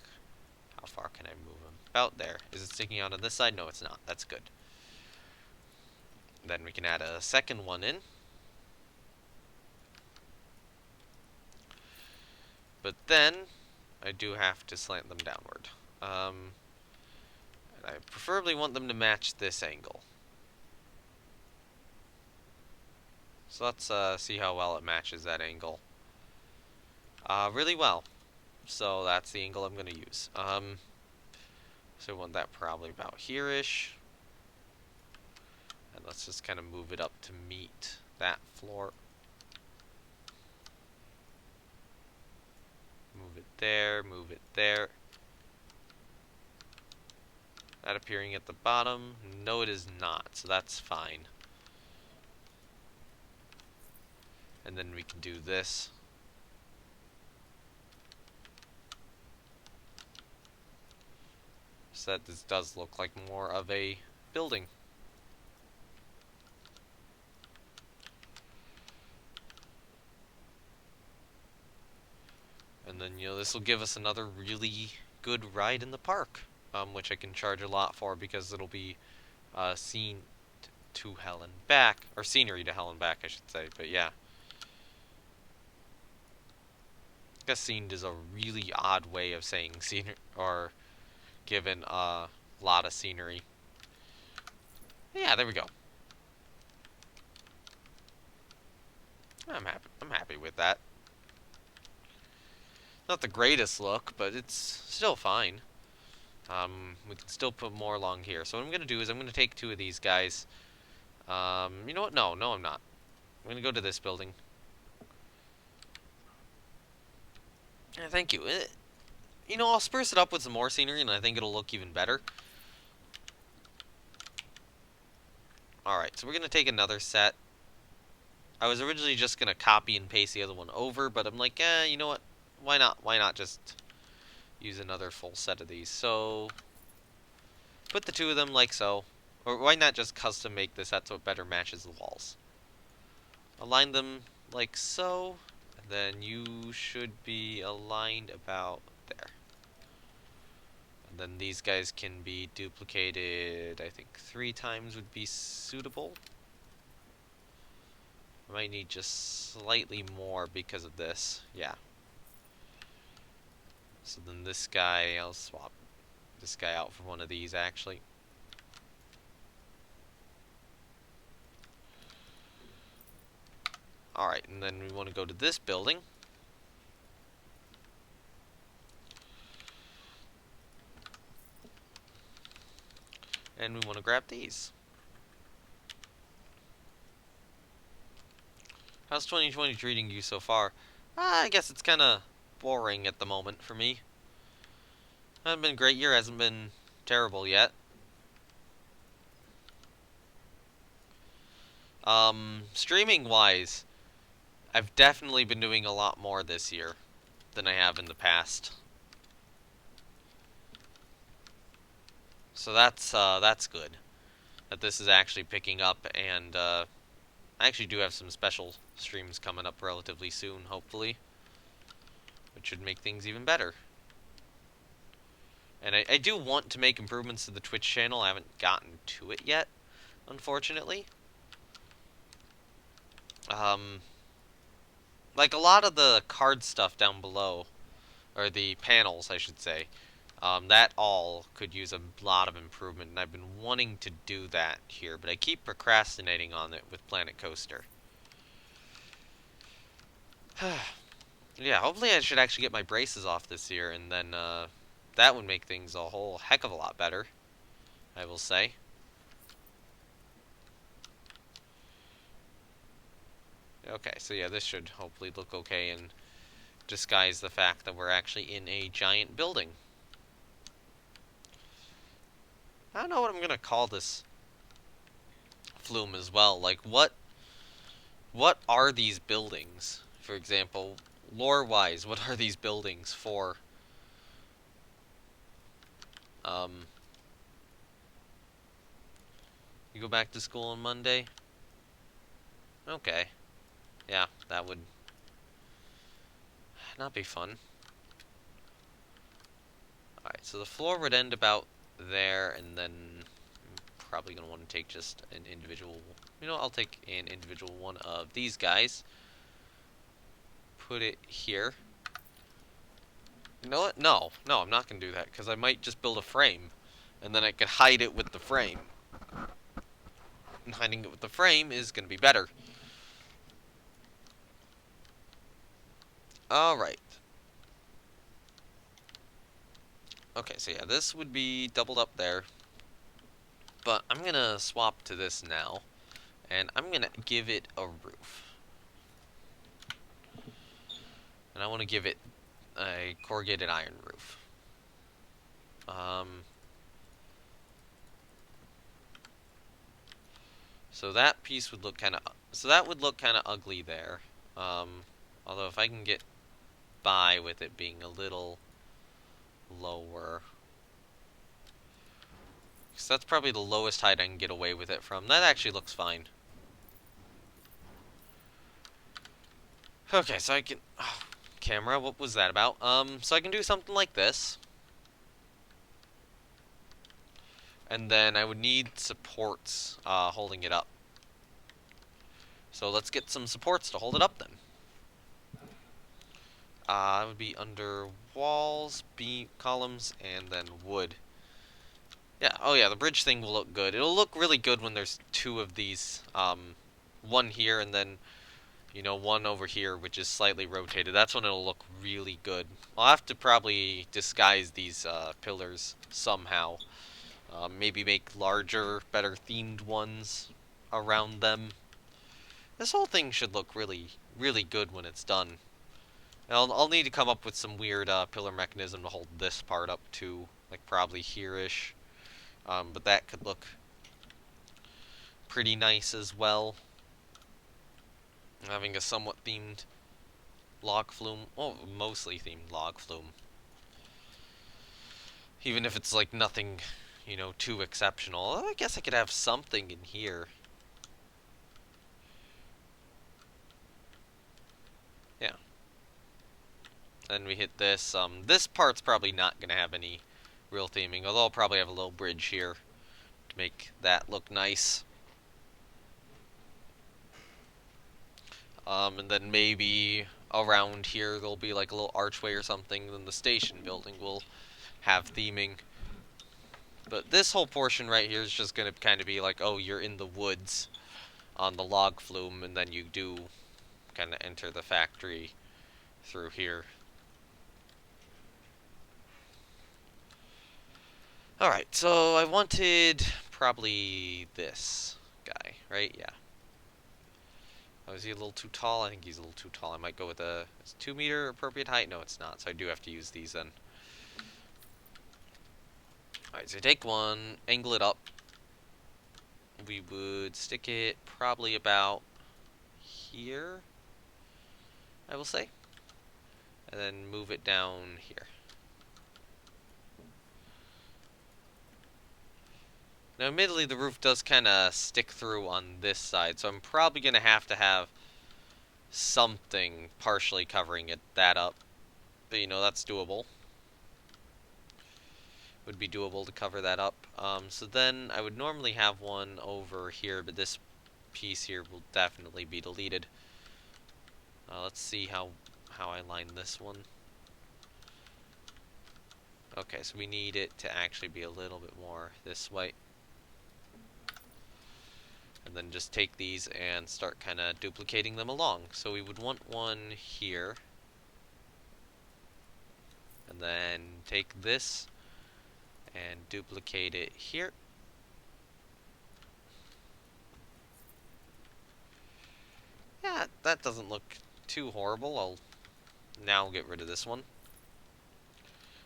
S1: How far can I move them? About there. Is it sticking out on this side? No, it's not. That's good. Then we can add a second one in. But then, I do have to slant them downward. And I preferably want them to match this angle. So let's see how well it matches that angle. Really well. So that's the angle I'm going to use. So I want that probably about here-ish. And let's just kind of move it up to meet that floor. Move it there, move it there. That appearing at the bottom? No, it is not, so that's fine. And then we can do this. So that this does look like more of a building. And then, you know, this will give us another really good ride in the park, which I can charge a lot for because it'll be scene to hell and back, or scenery to hell and back, I should say. But yeah, I guess scened is a really odd way of saying scenery, or given a lot of scenery. Yeah, there we go. I'm happy. I'm happy with that. Not the greatest look, but it's still fine. We can still put more along here. So what I'm going to do is I'm going to take two of these guys. You know what? No, I'm not. I'm going to go to this building. Yeah, thank you. You know, I'll spruce it up with some more scenery, and I think it'll look even better. Alright, so we're going to take another set. I was originally just going to copy and paste the other one over, but I'm like, you know what? Why not? Why not just use another full set of these? So, put the two of them like so. Or why not just custom make this set so it better matches the walls? Align them like so. And then you should be aligned about there. And then these guys can be duplicated, I think 3 times would be suitable. I might need just slightly more because of this. Yeah. So then this guy, I'll swap this guy out for one of these actually. Alright, and then we want to go to this building. And we want to grab these. How's 2020 treating you so far? I guess it's kind of boring at the moment for me. Hasn't been a great year, hasn't been terrible yet. Streaming-wise, I've definitely been doing a lot more this year than I have in the past. So that's good. That this is actually picking up, and I actually do have some special streams coming up relatively soon, hopefully. Which should make things even better. And I do want to make improvements to the Twitch channel. I haven't gotten to it yet, unfortunately. Like a lot of the card stuff down below, or the panels, I should say, that all could use a lot of improvement, and I've been wanting to do that here, but I keep procrastinating on it with Planet Coaster. Yeah, hopefully I should actually get my braces off this year, and then that would make things a whole heck of a lot better, I will say. Okay, so yeah, this should hopefully look okay and disguise the fact that we're actually in a giant building. I don't know what I'm gonna call this flume as well. Like, what are these buildings? For example, lore-wise, what are these buildings for? Um, you go back to school on Monday? Okay. Yeah, that would not be fun. Alright, so the floor would end about there, and then I'm probably going to want to take just an individual... You know, I'll take an individual one of these guys. Put it here. You know what? No, I'm not going to do that, because I might just build a frame, and then I could hide it with the frame. And hiding it with the frame is going to be better. Alright. Okay, so yeah, this would be doubled up there. But I'm going to swap to this now, and I'm going to give it a roof. And I want to give it a corrugated iron roof. So that piece would look kind of... So that would look kind of ugly there. Although if I can get by with it being a little lower... Because that's probably the lowest height I can get away with it from. That actually looks fine. Okay, so I can... Oh, camera, what was that about? So I can do something like this. And then I would need supports holding it up. So let's get some supports to hold it up then. It would be under walls, beam, columns, and then wood. Yeah, oh yeah, the bridge thing will look good. It'll look really good when there's two of these. One here and then, you know, one over here, which is slightly rotated. That's when it'll look really good. I'll have to probably disguise these pillars somehow. Maybe make larger, better themed ones around them. This whole thing should look really, really good when it's done. I'll need to come up with some weird pillar mechanism to hold this part up too, like probably here-ish. But that could look pretty nice as well. Having a somewhat themed log flume, well, mostly themed log flume. Even if it's like nothing, you know, too exceptional. I guess I could have something in here. Yeah. Then we hit this. This part's probably not going to have any real theming, although I'll probably have a little bridge here to make that look nice. And then maybe around here there'll be like a little archway or something, then the station building will have theming. But this whole portion right here is just going to kind of be like, oh, you're in the woods on the log flume, and then you do kind of enter the factory through here. Alright, so I wanted probably this guy, right? Yeah. Oh, is he a little too tall? I think he's a little too tall. I might go with a 2 meter appropriate height. No, it's not, so I do have to use these then. Alright, so take one, angle it up. We would stick it probably about here, I will say. And then move it down here. Now, admittedly, the roof does kind of stick through on this side, so I'm probably going to have something partially covering that up. But, you know, that's doable. Would be doable to cover that up. So then I would normally have one over here, but this piece here will definitely be deleted. Let's see how I line this one. Okay, so we need it to actually be a little bit more this way. And then just take these and start kind of duplicating them along. So we would want one here. And then take this and duplicate it here. Yeah, that doesn't look too horrible. I'll now get rid of this one.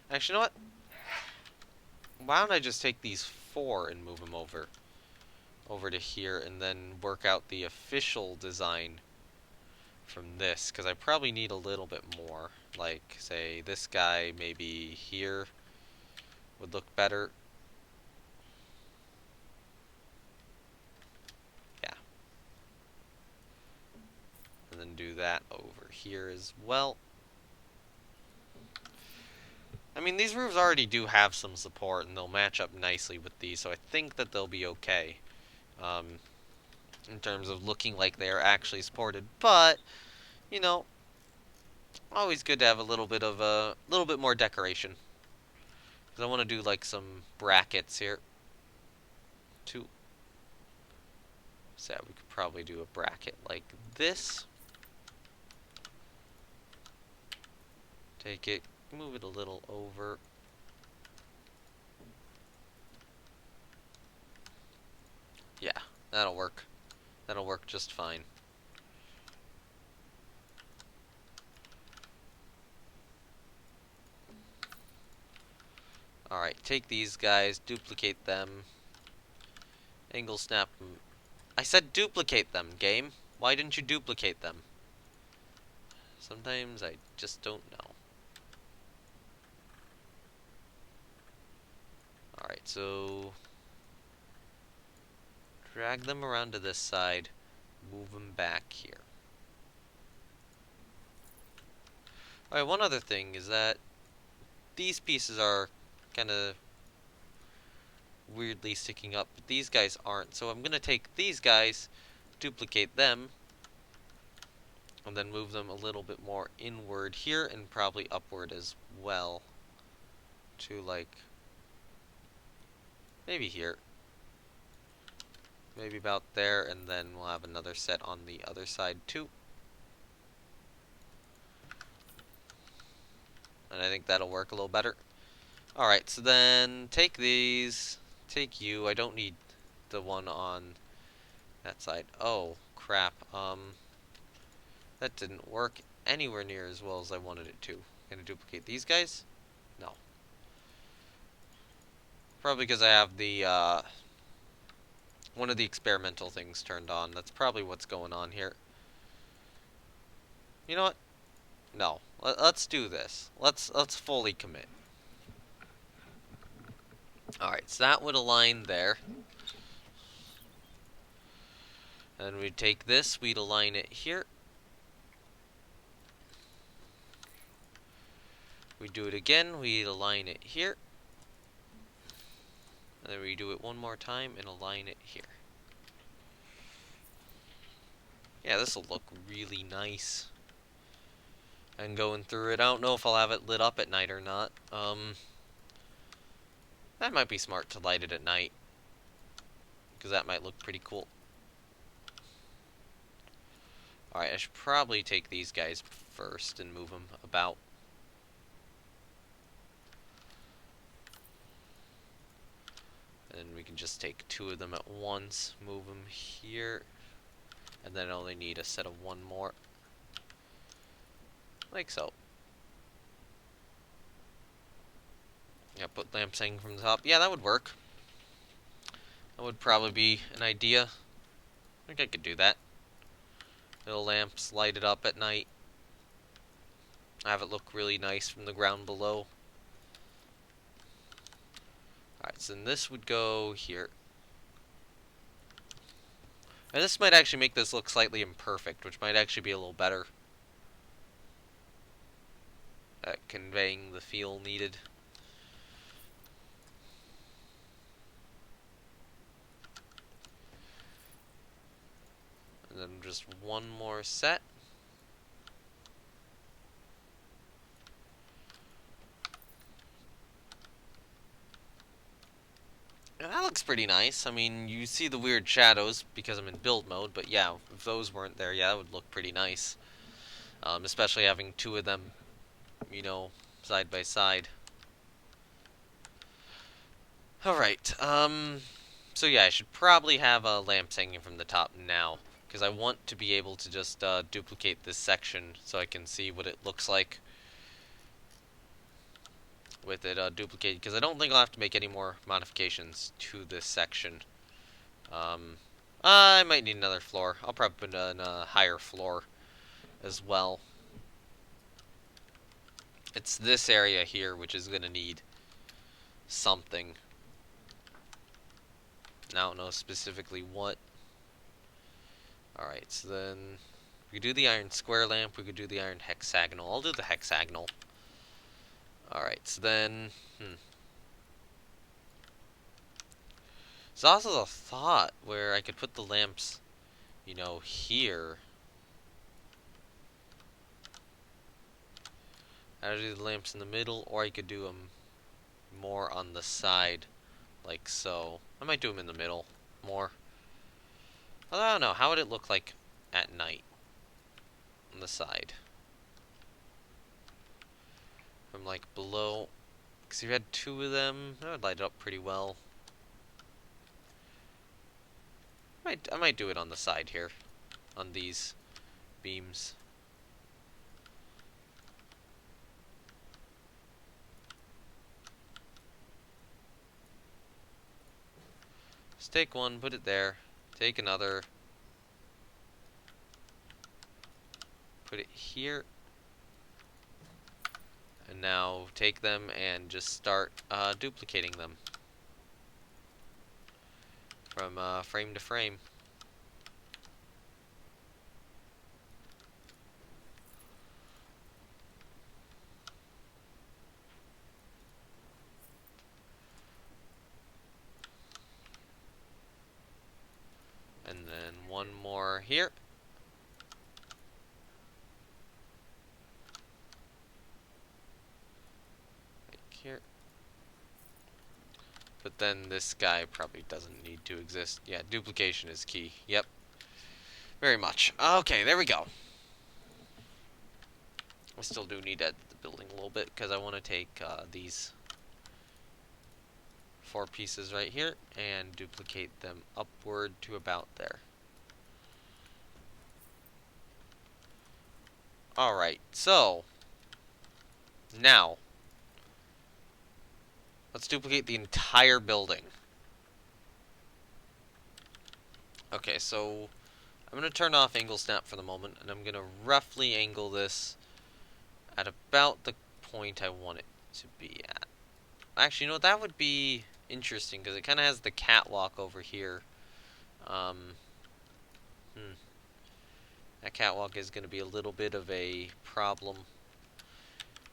S1: Actually, you know what? Why don't I just take these 4 and move them over to here, and then work out the official design from this, because I probably need a little bit more. Like, say, this guy maybe here would look better. Yeah. And then do that over here as well. I mean, these roofs already do have some support, and they'll match up nicely with these, so I think that they'll be okay. In terms of looking like they are actually supported, but, you know, always good to have a little bit more decoration. Because I want to do, like, some brackets here. So we could probably do a bracket like this. Take it, move it a little over. Yeah, that'll work. That'll work just fine. Alright, take these guys, duplicate them. Angle snap them. I said duplicate them, game. Why didn't you duplicate them? Sometimes I just don't know. Alright, so drag them around to this side, move them back here. Alright, one other thing is that these pieces are kind of weirdly sticking up, but these guys aren't. So I'm going to take these guys, duplicate them, and then move them a little bit more inward here and probably upward as well to, like, maybe here. Maybe about there, and then we'll have another set on the other side too. And I think that'll work a little better. Alright, so then take these, take you. I don't need the one on that side. Oh, crap. That didn't work anywhere near as well as I wanted it to. Gonna duplicate these guys? No. Probably because I have the, one of the experimental things turned on. That's probably what's going on here. You know what? No. Let's do this. Let's fully commit. Alright, so that would align there. And we'd take this, we'd align it here. We'd do it again, we'd align it here. And then we do it one more time and align it here. Yeah, this will look really nice. And going through it, I don't know if I'll have it lit up at night or not. That might be smart to light it at night, because that might look pretty cool. Alright, I should probably take these guys first and move them about. And we can just take 2 of them at once, move them here, and then only need a set of 1 more. Like so. Yeah, put lamps hanging from the top. Yeah, that would work. That would probably be an idea. I think I could do that. Little lamps lighted up at night. Have it look really nice from the ground below. Alright, so then this would go here. And this might actually make this look slightly imperfect, which might actually be a little better at conveying the feel needed. And then just 1 more set. And that looks pretty nice. I mean, you see the weird shadows because I'm in build mode, but yeah, if those weren't there, yeah, that would look pretty nice. Especially having 2 of them, you know, side by side. Alright, so yeah, I should probably have lamps hanging from the top now, because I want to be able to just duplicate this section so I can see what it looks like. with it duplicated, because I don't think I'll have to make any more modifications to this section. I might need another floor. I'll probably put in a higher floor as well. It's this area here which is going to need something. I don't know specifically what. Alright, so then we could do the iron square lamp, we could do the iron hexagonal. I'll do the hexagonal. Alright, so then, There's also a thought where I could put the lamps, you know, here. I do the lamps in the middle, or I could do them more on the side, like so. I might do them in the middle more. I don't know, how would it look like at night on the side? From like below, because if you had two of them, that would light it up pretty well. I might do it on the side here, on these beams. Just take one, put it there. Take another. Put it here. And now take them and just start duplicating them. From frame to frame. And then one more here. Right here. But then this guy probably doesn't need to exist. Yeah, duplication is key. Yep. Very much. Okay, there we go. I still do need to edit the building a little bit because I want to take these 4 pieces right here and duplicate them upward to about there. Alright, so now let's duplicate the entire building. Okay, so I'm going to turn off angle snap for the moment, and I'm going to roughly angle this at about the point I want it to be at. Actually, you know, that would be interesting, because it kind of has the catwalk over here. That catwalk is going to be a little bit of a problem,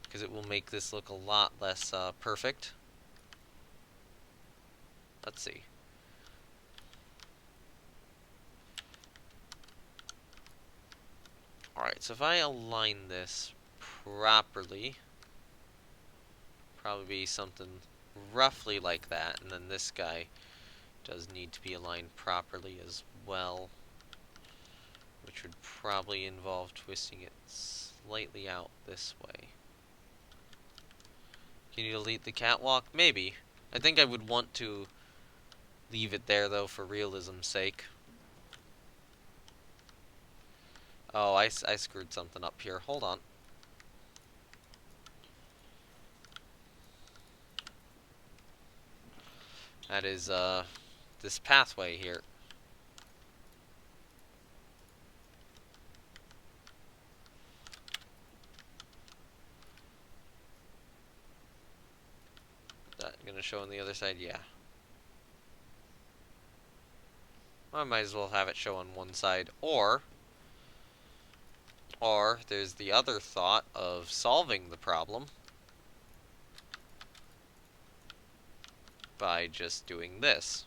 S1: because it will make this look a lot less perfect. Let's see. Alright, so if I align this properly, probably be something roughly like that, and then this guy does need to be aligned properly as well, which would probably involve twisting it slightly out this way. Can you delete the catwalk? Maybe. I think I would want to leave it there, though, for realism's sake. Oh, I screwed something up here. Hold on. That is, this pathway here. Is that gonna show on the other side? Yeah. I might as well have it show on one side, or there's the other thought of solving the problem by just doing this.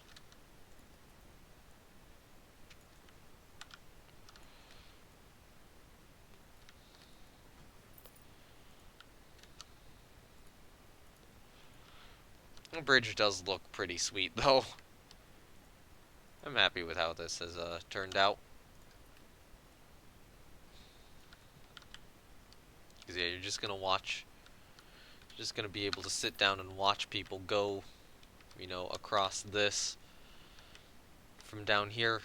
S1: The bridge does look pretty sweet, though. I'm happy with how this has turned out. Because, yeah, you're just gonna watch. You're just gonna be able to sit down and watch people go, you know, across this from down here.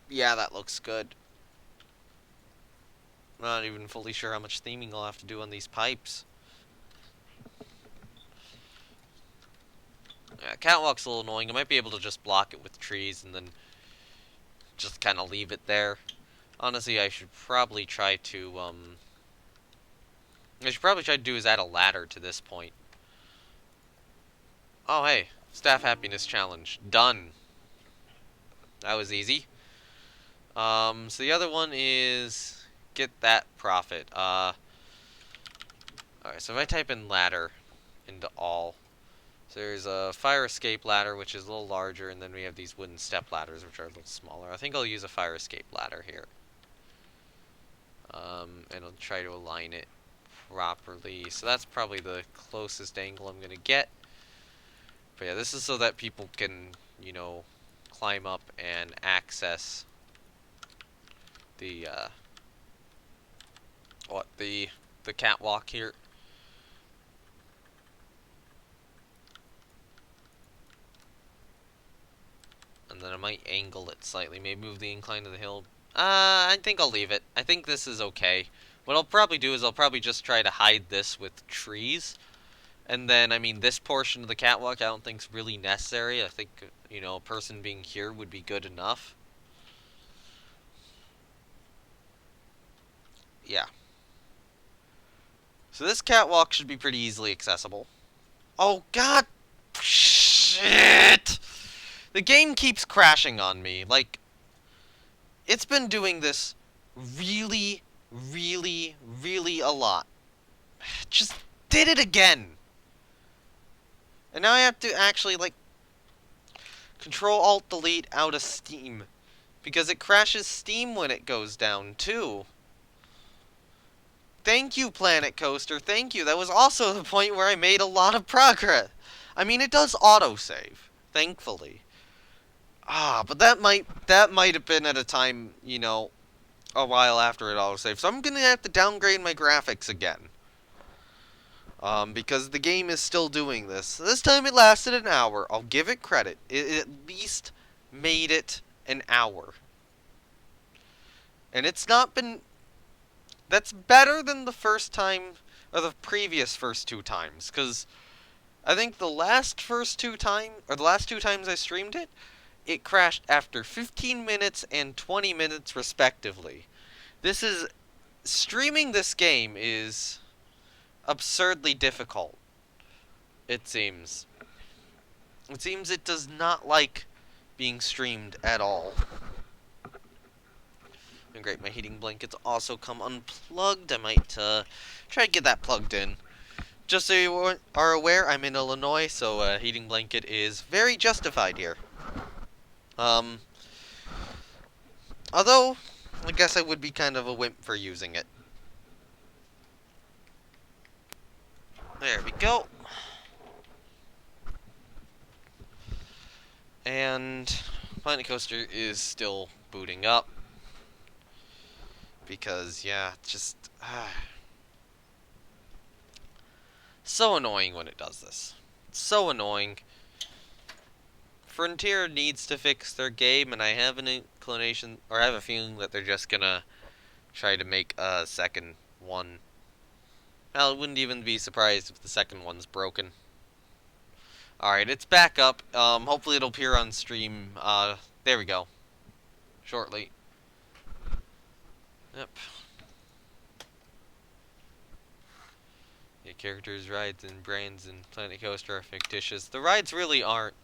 S1: Yeah, that looks good. I'm not even fully sure how much theming I'll have to do on these pipes. Yeah, catwalk's a little annoying. I might be able to just block it with trees and then just kind of leave it there. Honestly, I should probably try to, do is add a ladder to this point. Oh, hey. Staff happiness challenge. Done. That was easy. So the other one is get that profit. Alright, so if I type in ladder into all, so there's a fire escape ladder, which is a little larger, and then we have these wooden step ladders, which are a little smaller. I think I'll use a fire escape ladder here. And I'll try to align it properly. So that's probably the closest angle I'm going to get. But yeah, this is so that people can, you know, climb up and access the, the catwalk here. And then I might angle it slightly, maybe move the incline of the hill. I think I'll leave it. I think this is okay. What I'll probably do is I'll probably just try to hide this with trees. And then, I mean, this portion of the catwalk I don't think is really necessary. I think, you know, a person being here would be good enough. Yeah. So this catwalk should be pretty easily accessible. Oh, God! Shit! The game keeps crashing on me. Like, it's been doing this really, really, really a lot. Just did it again! And now I have to actually, like, Control-Alt-Delete out of Steam. Because it crashes Steam when it goes down, too. Thank you, Planet Coaster, thank you. That was also the point where I made a lot of progress. I mean, it does autosave, thankfully. But that might have been at a time, you know, a while after it autosaved. So I'm gonna have to downgrade my graphics again. Because the game is still doing this. This time it lasted an hour. I'll give it credit. It at least made it an hour. And it's not been... That's better than the first time, or the previous first two times. Because I think the last two times I streamed it, it crashed after 15 minutes and 20 minutes respectively. Streaming this game is absurdly difficult, it seems. It seems it does not like being streamed at all. And great, my heating blankets also come unplugged. I might try to get that plugged in. Just so you are aware, I'm in Illinois, so a heating blanket is very justified here. Although, I guess I would be kind of a wimp for using it. There we go. And Planet Coaster is still booting up. Because, yeah, just... so annoying when it does this. So annoying. Frontier needs to fix their game, and I have an inclination, or I have a feeling that they're just gonna try to make a second one. Well, I wouldn't even be surprised if the second one's broken. Alright, it's back up. Hopefully it'll appear on stream, there we go. Shortly. Yep. Yeah, characters, rides, and brands in Planet Coaster are fictitious. The rides really aren't.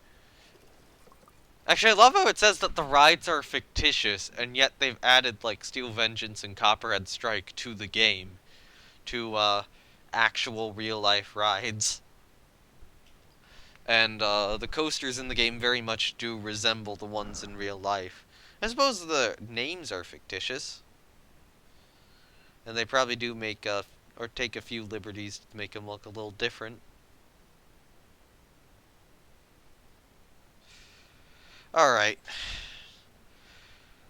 S1: Actually, I love how it says that the rides are fictitious, and yet they've added, like, Steel Vengeance and Copperhead Strike to the game. To, actual real-life rides. And, the coasters in the game very much do resemble the ones in real life. I suppose the names are fictitious. And they probably do make, or take a few liberties to make them look a little different. Alright.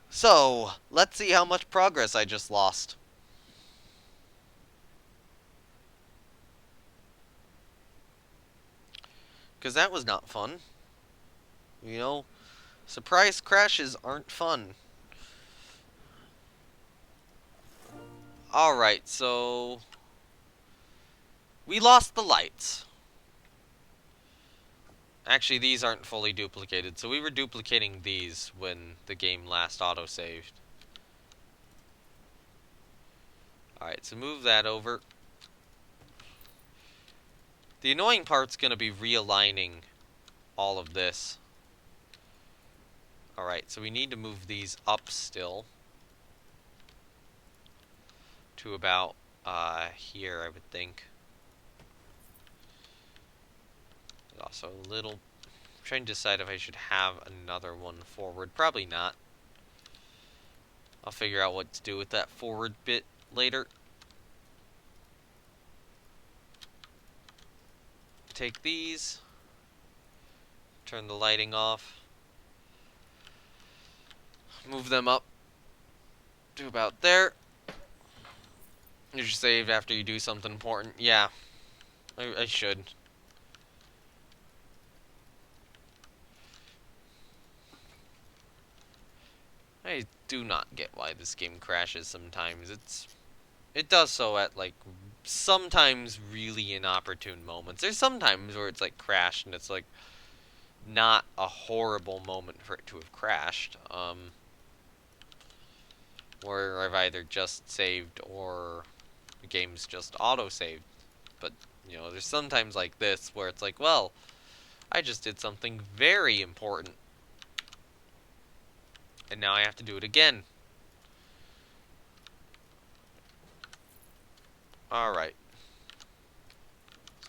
S1: So, let's see how much progress I just lost. Because that was not fun. You know, surprise crashes aren't fun. Alright, so we lost the lights. Actually, these aren't fully duplicated, so we were duplicating these when the game last autosaved. Alright, so move that over. The annoying part's gonna be realigning all of this. Alright, so we need to move these up still. To about, here, I would think. Also a little... I'm trying to decide if I should have another one forward. Probably not. I'll figure out what to do with that forward bit later. Take these. Turn the lighting off. Move them up to about there. You should save after you do something important. Yeah, I should. I do not get why this game crashes sometimes. It does so at, like, sometimes really inopportune moments. There's sometimes where it's, like, crashed and it's, like, not a horrible moment for it to have crashed. Where I've either just saved or the game's just auto-saved. But, you know, there's sometimes like this where it's like, well, I just did something very important. And now I have to do it again. Alright.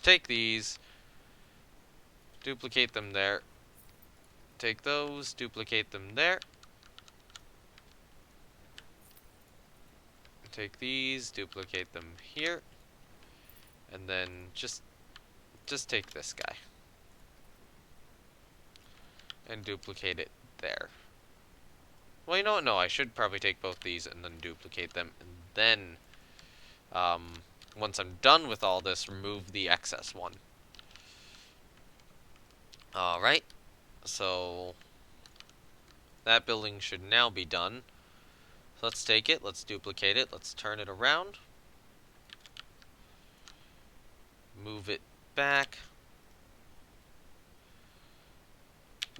S1: Take these. Duplicate them there. Take those. Duplicate them there. Take these. Duplicate them here. And then just take this guy. And duplicate it there. Well, you know what? No, I should probably take both these and then duplicate them. And then, once I'm done with all this, remove the excess one. Alright. So, that building should now be done. So let's take it. Let's duplicate it. Let's turn it around. Move it back.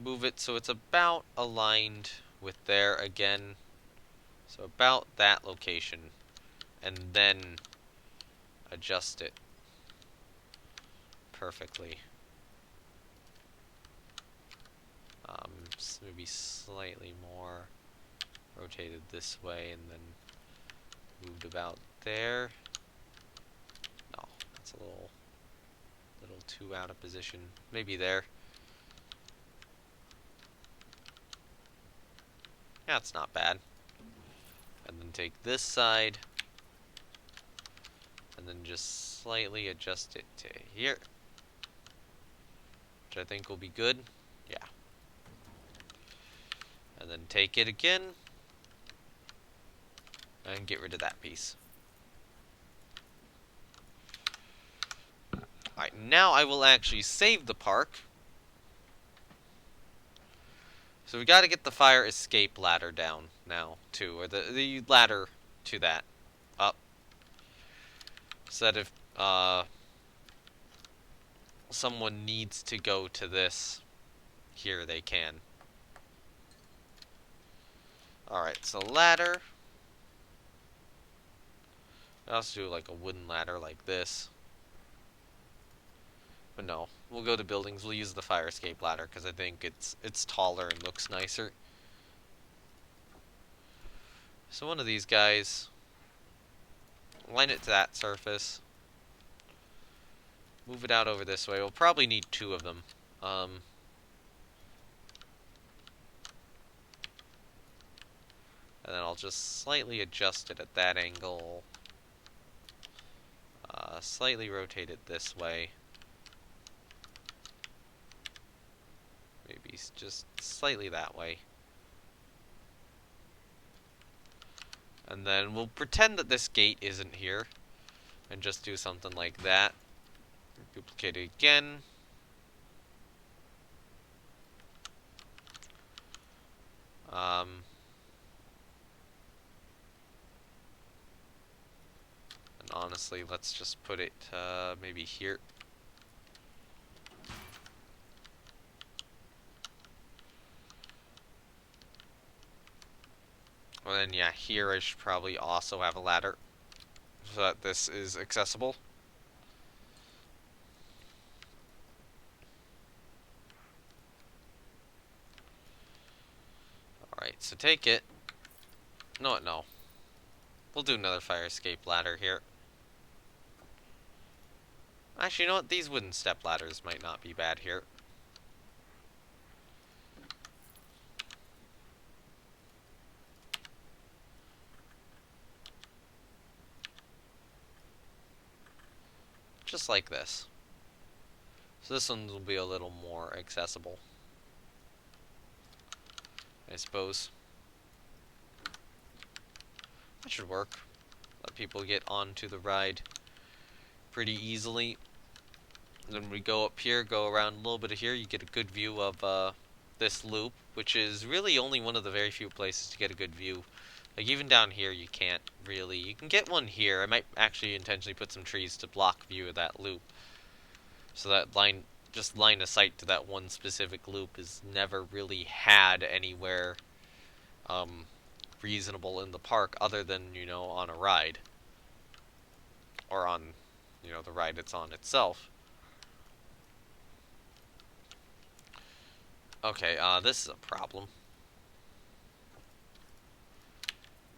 S1: Move it so it's about aligned with there again. So about that location. And then adjust it perfectly. Maybe slightly more rotated this way and then moved about there. No, that's a little too out of position. Maybe there. That's not bad. And then take this side and then just slightly adjust it to here, which I think will be good. Yeah. And then take it again and get rid of that piece. Alright, now I will actually save the park. So we gotta get the fire escape ladder down now, too. Or the ladder to that. Up. So that if, someone needs to go to this, here they can. Alright, so ladder. I also do like a wooden ladder like this. But no, we'll go to buildings. We'll use the fire escape ladder because I think it's taller and looks nicer. So one of these guys, line it to that surface. Move it out over this way. We'll probably need two of them. And then I'll just slightly adjust it at that angle. Slightly rotate it this way. Maybe just slightly that way. And then we'll pretend that this gate isn't here. And just do something like that. Duplicate it again. honestly, let's just put it maybe here. And then, yeah, here I should probably also have a ladder so that this is accessible. Alright, so take it. No. We'll do another fire escape ladder here. Actually, you know what? These wooden step ladders might not be bad here. Just like this. So this one will be a little more accessible, I suppose. That should work. Let people get onto the ride pretty easily. And then we go up here, go around a little bit of here, you get a good view of this loop, which is really only one of the very few places to get a good view. Like, even down here you can't really. You can get one here. I might actually intentionally put some trees to block view of that loop. So that line of sight to that one specific loop is never really had anywhere reasonable in the park other than, you know, on a ride. Or on, you know, the ride it's on itself. Okay, this is a problem.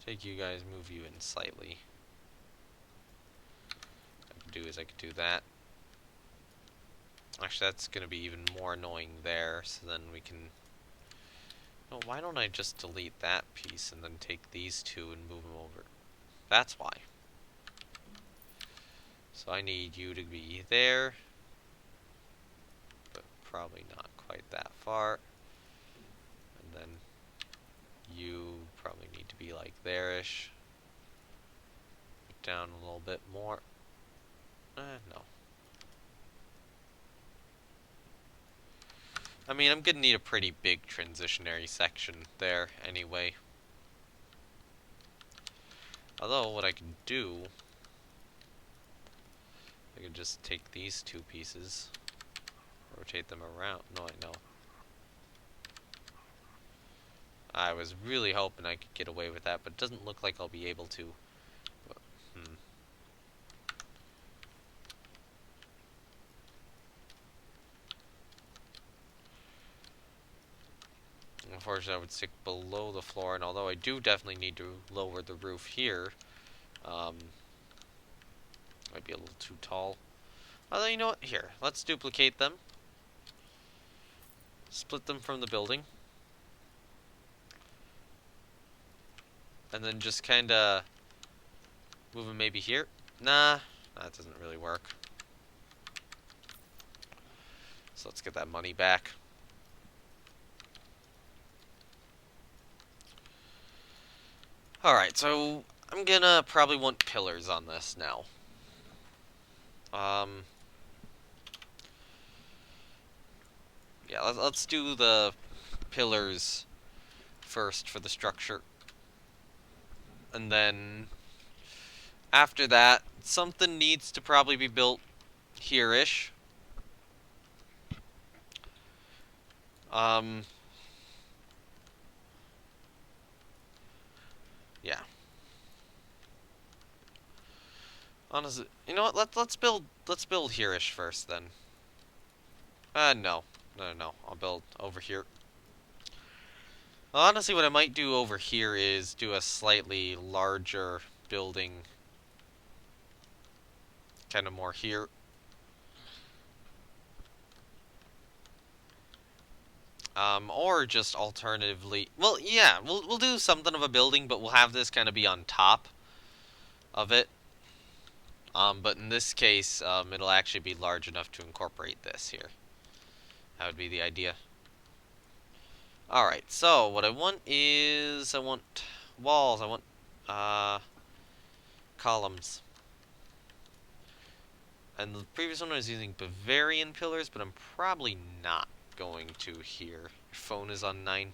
S1: Take you guys, move you in slightly. What I could do is I could do that. Actually, that's going to be even more annoying there, so then we can... No, why don't I just delete that piece and then take these two and move them over? That's why. So I need you to be there, but probably not quite that far. And then you probably need to be like there-ish. Put down a little bit more. No. I mean, I'm gonna need a pretty big transitionary section there anyway. Although, what I can do, I could just take these two pieces, rotate them around. No, I know. I was really hoping I could get away with that, but it doesn't look like I'll be able to. But, Unfortunately, I would stick below the floor, and although I do definitely need to lower the roof here, might be a little too tall. Although, you know what? Here, let's duplicate them. Split them from the building. And then just kinda move them maybe here. Nah, that doesn't really work. So let's get that money back. Alright, so I'm gonna probably want pillars on this now. Yeah, let's do the pillars first for the structure. And then after that, something needs to probably be built here-ish. Yeah. Honestly, you know what? Let's build here-ish first then. No. I'll build over here. Honestly, what I might do over here is do a slightly larger building. Kind of more here. Or just alternatively... Well, yeah, we'll do something of a building, but we'll have this kind of be on top of it. But in this case, it'll actually be large enough to incorporate this here. That would be the idea. Alright, so what I want is... I want walls, I want columns. And the previous one I was using Bavarian pillars, but I'm probably not going to here. Your phone is on 9%.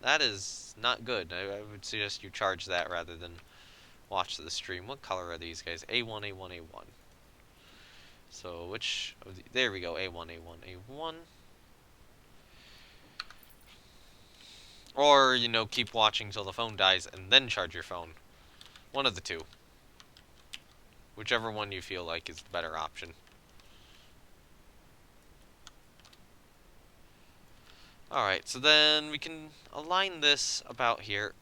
S1: That is not good. I would suggest you charge that rather than watch the stream. What color are these guys? A1, A1, A1. So which of the, there we go, A1, A1, A1. Or, you know, keep watching till the phone dies and then charge your phone. One of the two. Whichever one you feel like is the better option. Alright, so then we can align this about here.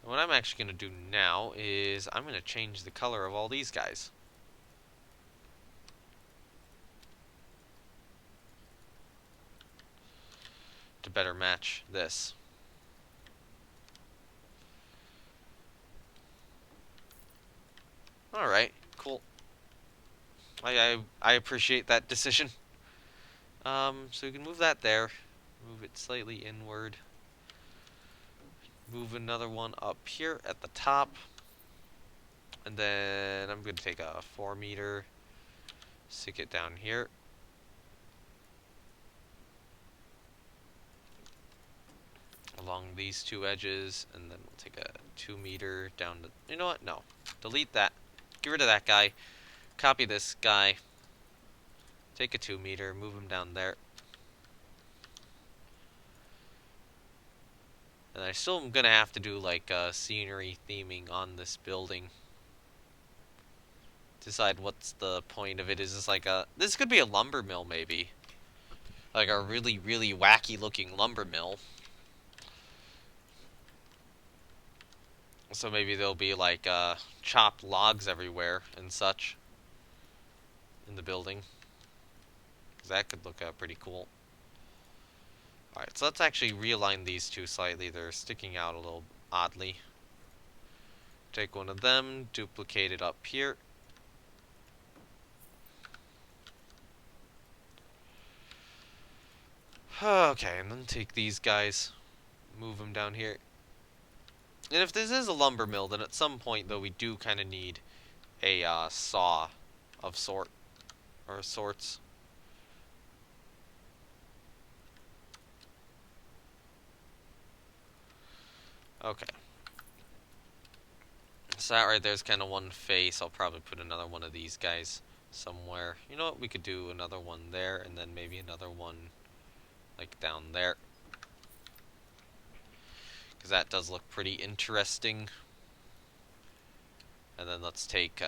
S1: What I'm actually going to do now is I'm going to change the color of all these guys. To better match this. Alright, cool. I appreciate that decision. So we can move that there. Move it slightly inward. Move another one up here at the top. And then I'm going to take a 4 meter, stick it down here. Along these two edges, and then we'll take a 2 meter down to, you know what, no. Delete that. Get rid of that guy. Copy this guy. Take a 2 meter, move him down there. And I still am going to have to do like scenery theming on this building. Decide what's the point of it. Is this like a, this could be a lumber mill maybe. Like a really, really wacky looking lumber mill. So maybe there'll be like chopped logs everywhere and such in the building. 'Cause that could look pretty cool. Alright, so let's actually realign these two slightly. They're sticking out a little oddly. Take one of them, duplicate it up here. Okay, and then take these guys, move them down here. And if this is a lumber mill, then at some point, though, we do kind of need a saw of sorts. Okay. So that right there's kind of one face. I'll probably put another one of these guys somewhere. You know what? We could do another one there, and then maybe another one like down there. Because that does look pretty interesting. And then let's just take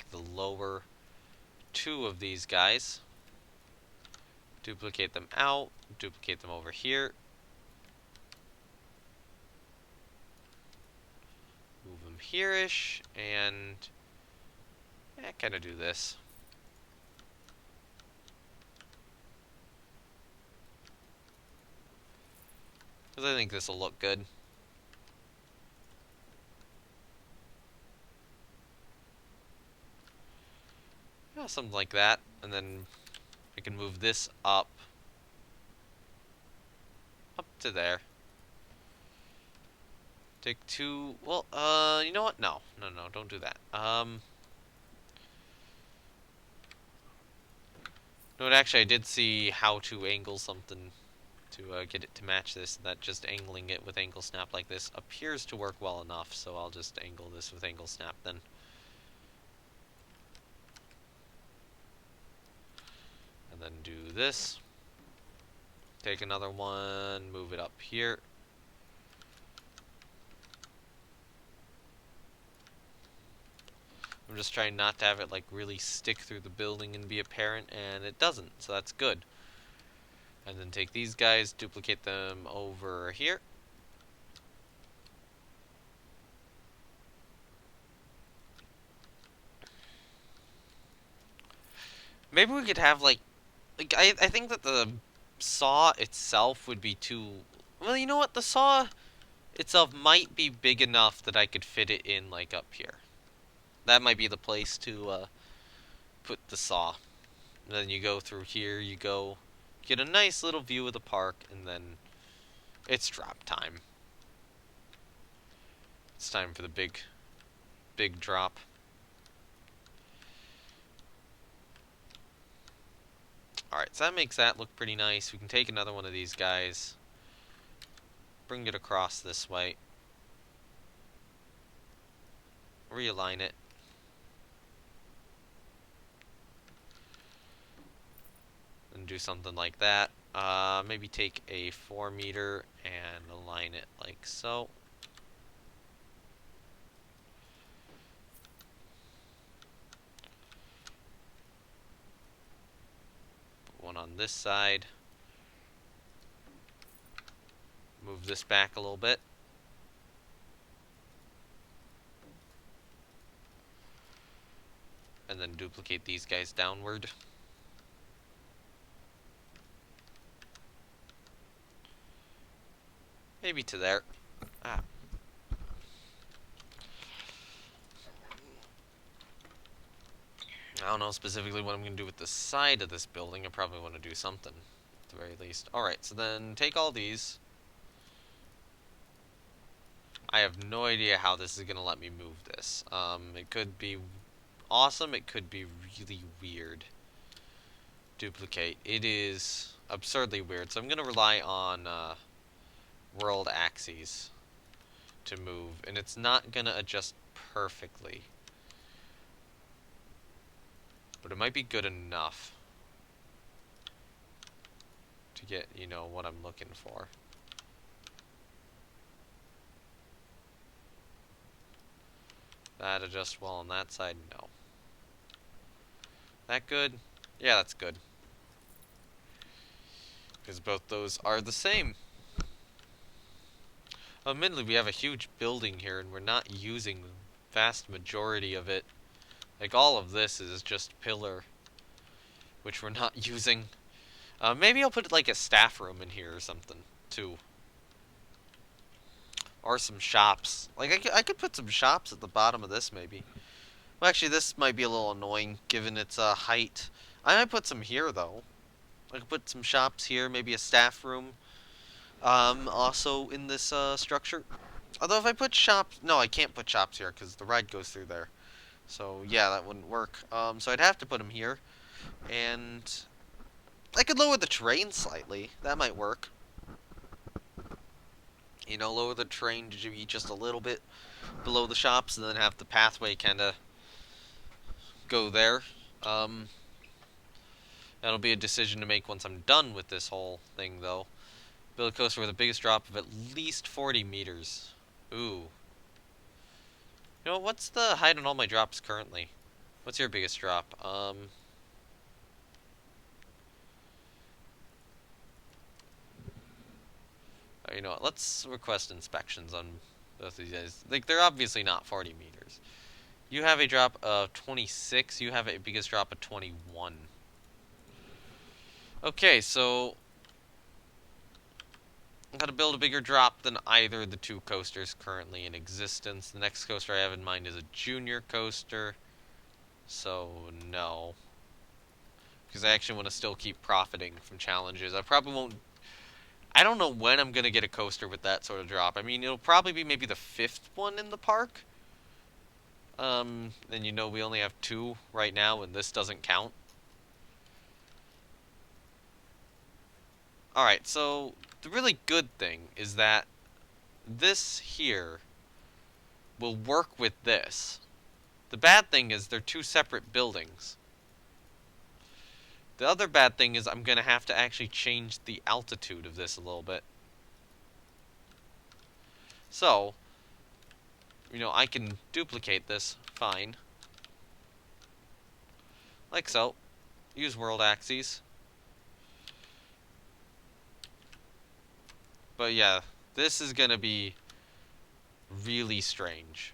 S1: the lower two of these guys. Duplicate them out. Duplicate them over here. Move them here-ish. And kind of do this. Because I think this will look good. Yeah, something like that. And then I can move this up to there. Take two, well, you know what? No, don't do that. No, actually, I did see how to angle something to get it to match this. That just angling it with angle snap like this appears to work well enough, so I'll just angle this with angle snap then. And then do this. Take another one, move it up here. I'm just trying not to have it like really stick through the building and be apparent, and it doesn't, so that's good. And then take these guys, duplicate them over here. Maybe we could have like I think that the saw itself would be too, well, you know what, the saw itself might be big enough that I could fit it in like up here. That might be the place to put the saw. And then you go through here, you go get a nice little view of the park, and then it's drop time. It's time for the big drop. Alright, so that makes that look pretty nice. We can take another one of these guys. bring it across this way. Realign it. And do something like that. Maybe take a 4 meter and align it like so. Put one on this side. Move this back a little bit. And then duplicate these guys downward. Maybe to there. Ah. I don't know specifically what I'm going to do with the side of this building. I probably want to do something, at the very least. Alright, so then take all these. I have no idea how this is going to let me move this. It could be awesome. It could be really weird. Duplicate. It is absurdly weird. So I'm going to rely on world axes to move. And it's not going to adjust perfectly. But it might be good enough to get, you know, what I'm looking for. That adjusts well on that side? No. That good? Yeah, that's good. Because both those are the same. Admittedly, we have a huge building here, and we're not using the vast majority of it. Like, all of this is just pillar, which we're not using. Maybe I'll put, like, a staff room in here or something, too. Or some shops. Like, I could put some shops at the bottom of this, maybe. Well, actually, this might be a little annoying, given its height. I might put some here, though. I could put some shops here, maybe a staff room. Also in this, structure. Although if I put shops... No, I can't put shops here, because the ride goes through there. So, yeah, that wouldn't work. So I'd have to put them here. And... I could lower the terrain slightly. That might work. You know, lower the terrain to be just a little bit below the shops, and then have the pathway kind of go there. That'll be a decision to make once I'm done with this whole thing, though. Build a coaster with the biggest drop of at least 40 meters. Ooh. You know, what's the height on all my drops currently? What's your biggest drop? You know what, let's request inspections on both of these guys. Like, they're obviously not 40 meters. You have a drop of 26, you have a biggest drop of 21. Okay, so... I'm gonna build a bigger drop than either of the two coasters currently in existence. The next coaster I have in mind is a junior coaster. So, no. Because I actually want to still keep profiting from challenges. I probably won't... I don't know when I'm going to get a coaster with that sort of drop. I mean, it'll probably be maybe the 5th one in the park. And you know we only have 2 right now, and this doesn't count. Alright, so the really good thing is that this here will work with this. The bad thing is they're 2 separate buildings. The other bad thing is I'm going to have to actually change the altitude of this a little bit. So, you know, I can duplicate this fine. Like so. Use world axes. But yeah, this is going to be really strange.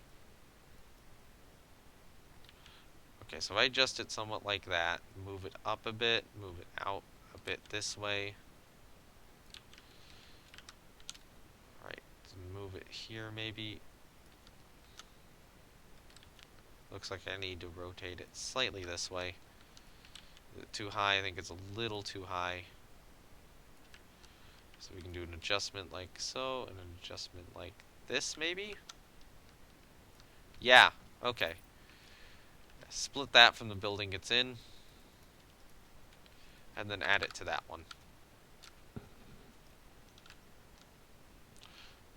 S1: Okay, so if I adjust it somewhat like that, move it up a bit, move it out a bit this way. Alright, move it here maybe. Looks like I need to rotate it slightly this way. Is it too high? I think it's a little too high. So we can do an adjustment like so, and an adjustment like this maybe? Yeah, okay. Split that from the building it's in, and then add it to that one.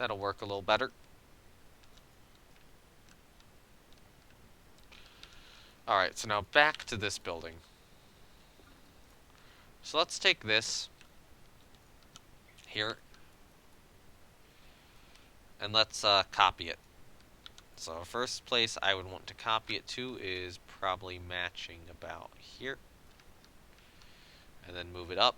S1: That'll work a little better. Alright, so now back to this building. So let's take this here, and let's copy it. So first place I would want to copy it to is probably matching about here. And then move it up.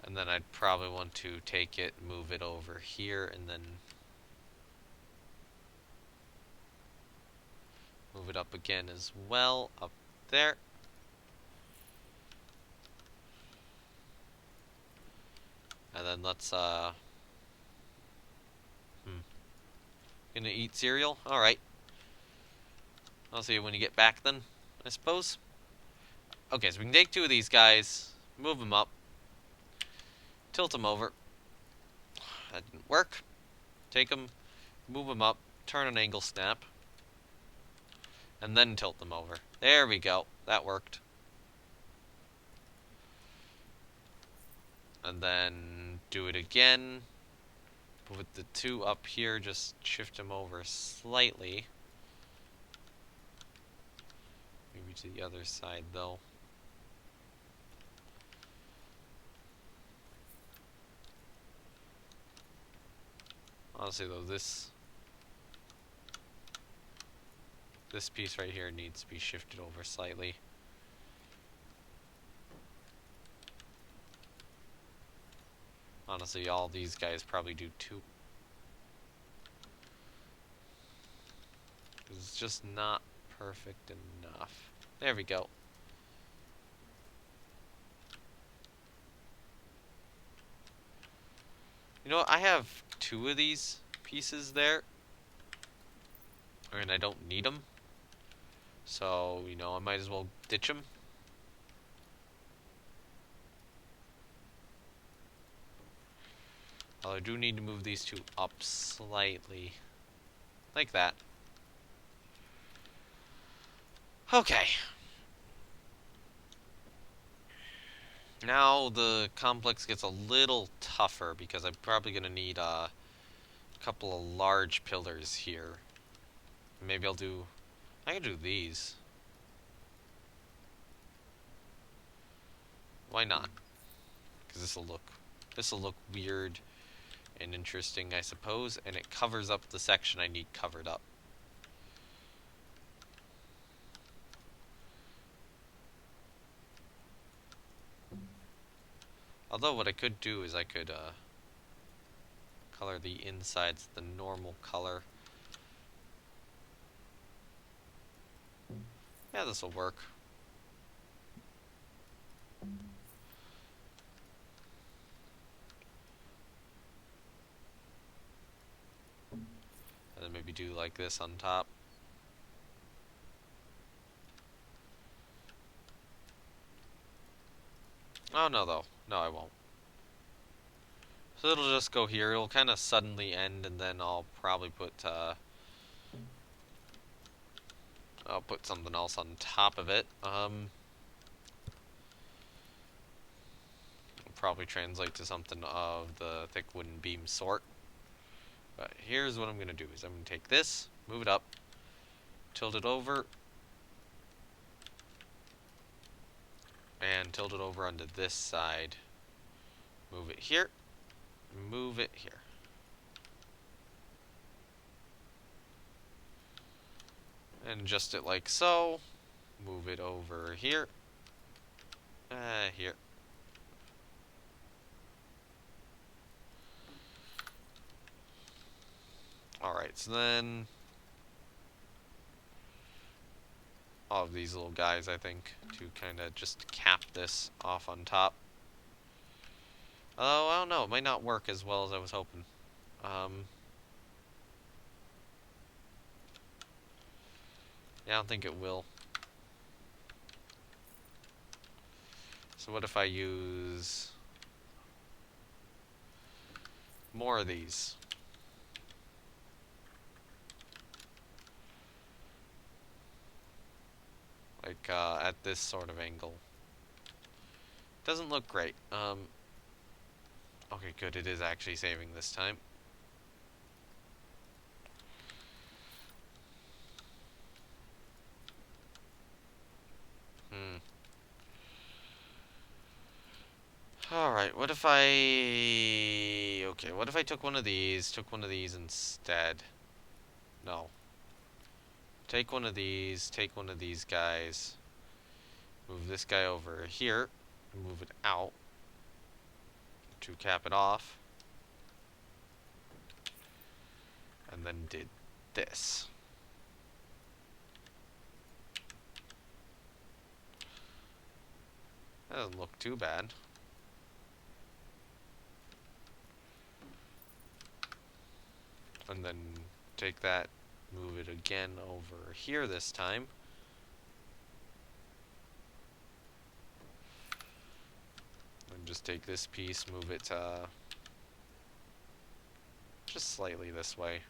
S1: And then I'd probably want to take it, move it over here, and then move it up again as well, up there. And then let's, Gonna eat cereal? Alright. I'll see you when you get back then, I suppose. Okay, so we can take two of these guys, move them up, tilt them over. That didn't work. Take them, move them up, turn an angle snap, and then tilt them over. There we go. That worked. And then do it again. With the two up here, just shift them over slightly. Maybe to the other side, though. Honestly, though, this piece right here needs to be shifted over slightly. Honestly, all these guys probably do too. It's just not perfect enough. There we go. You know what? I have two of these pieces there. And I don't need them. So, you know, I might as well ditch them. Although I do need to move these two up slightly. Like that. Okay. Now the complex gets a little tougher because I'm probably going to need a couple of large pillars here. Maybe I can do these. Why not? Because this will look weird and interesting, I suppose, and it covers up the section I need covered up. Although what I could do is I could color the insides the normal color. Yeah, this will work. And then maybe do like this on top. Oh, no, though. No, I won't. So it'll just go here. It'll kind of suddenly end, and then I'll probably put, I'll put something else on top of it. It'll probably translate to something of the thick wooden beam sort. But here's what I'm going to do, is I'm going to take this, move it up, tilt it over, and tilt it over onto this side. Move it here, move it here. And adjust it like so. Move it over here. Here. Alright, so then all of these little guys, I think, to kind of just cap this off on top. Oh, I don't know. It might not work as well as I was hoping. Yeah, I don't think it will. So what if I use more of these? at this sort of angle. Doesn't look great. Okay, good. It is actually saving this time. Alright, what if I... Okay, what if I took one of these instead? No. Take one of these guys. Move this guy over here. Move it out to cap it off. And then did this. That doesn't look too bad. And then take that, move it again over here this time. And just take this piece, move it just slightly this way.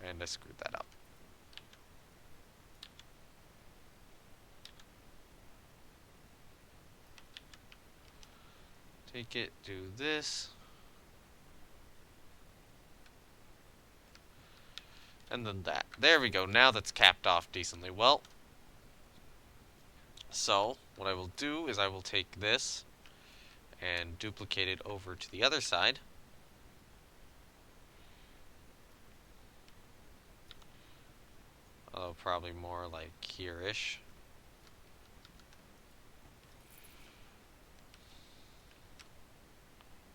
S1: And I screwed that up. Take it, do this. And then that. There we go. Now that's capped off decently well. So, what I will do is I will take this and duplicate it over to the other side. Oh, probably more like here-ish.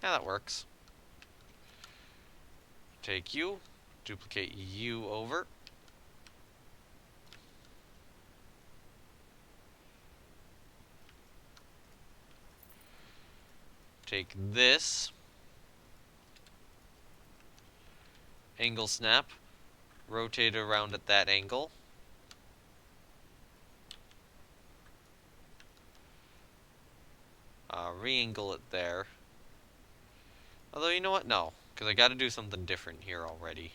S1: Yeah, that works. Take you, duplicate you over. Take this, angle snap, rotate it around at that angle. Re-angle it there. Although, you know what? No, because I got to do something different here already.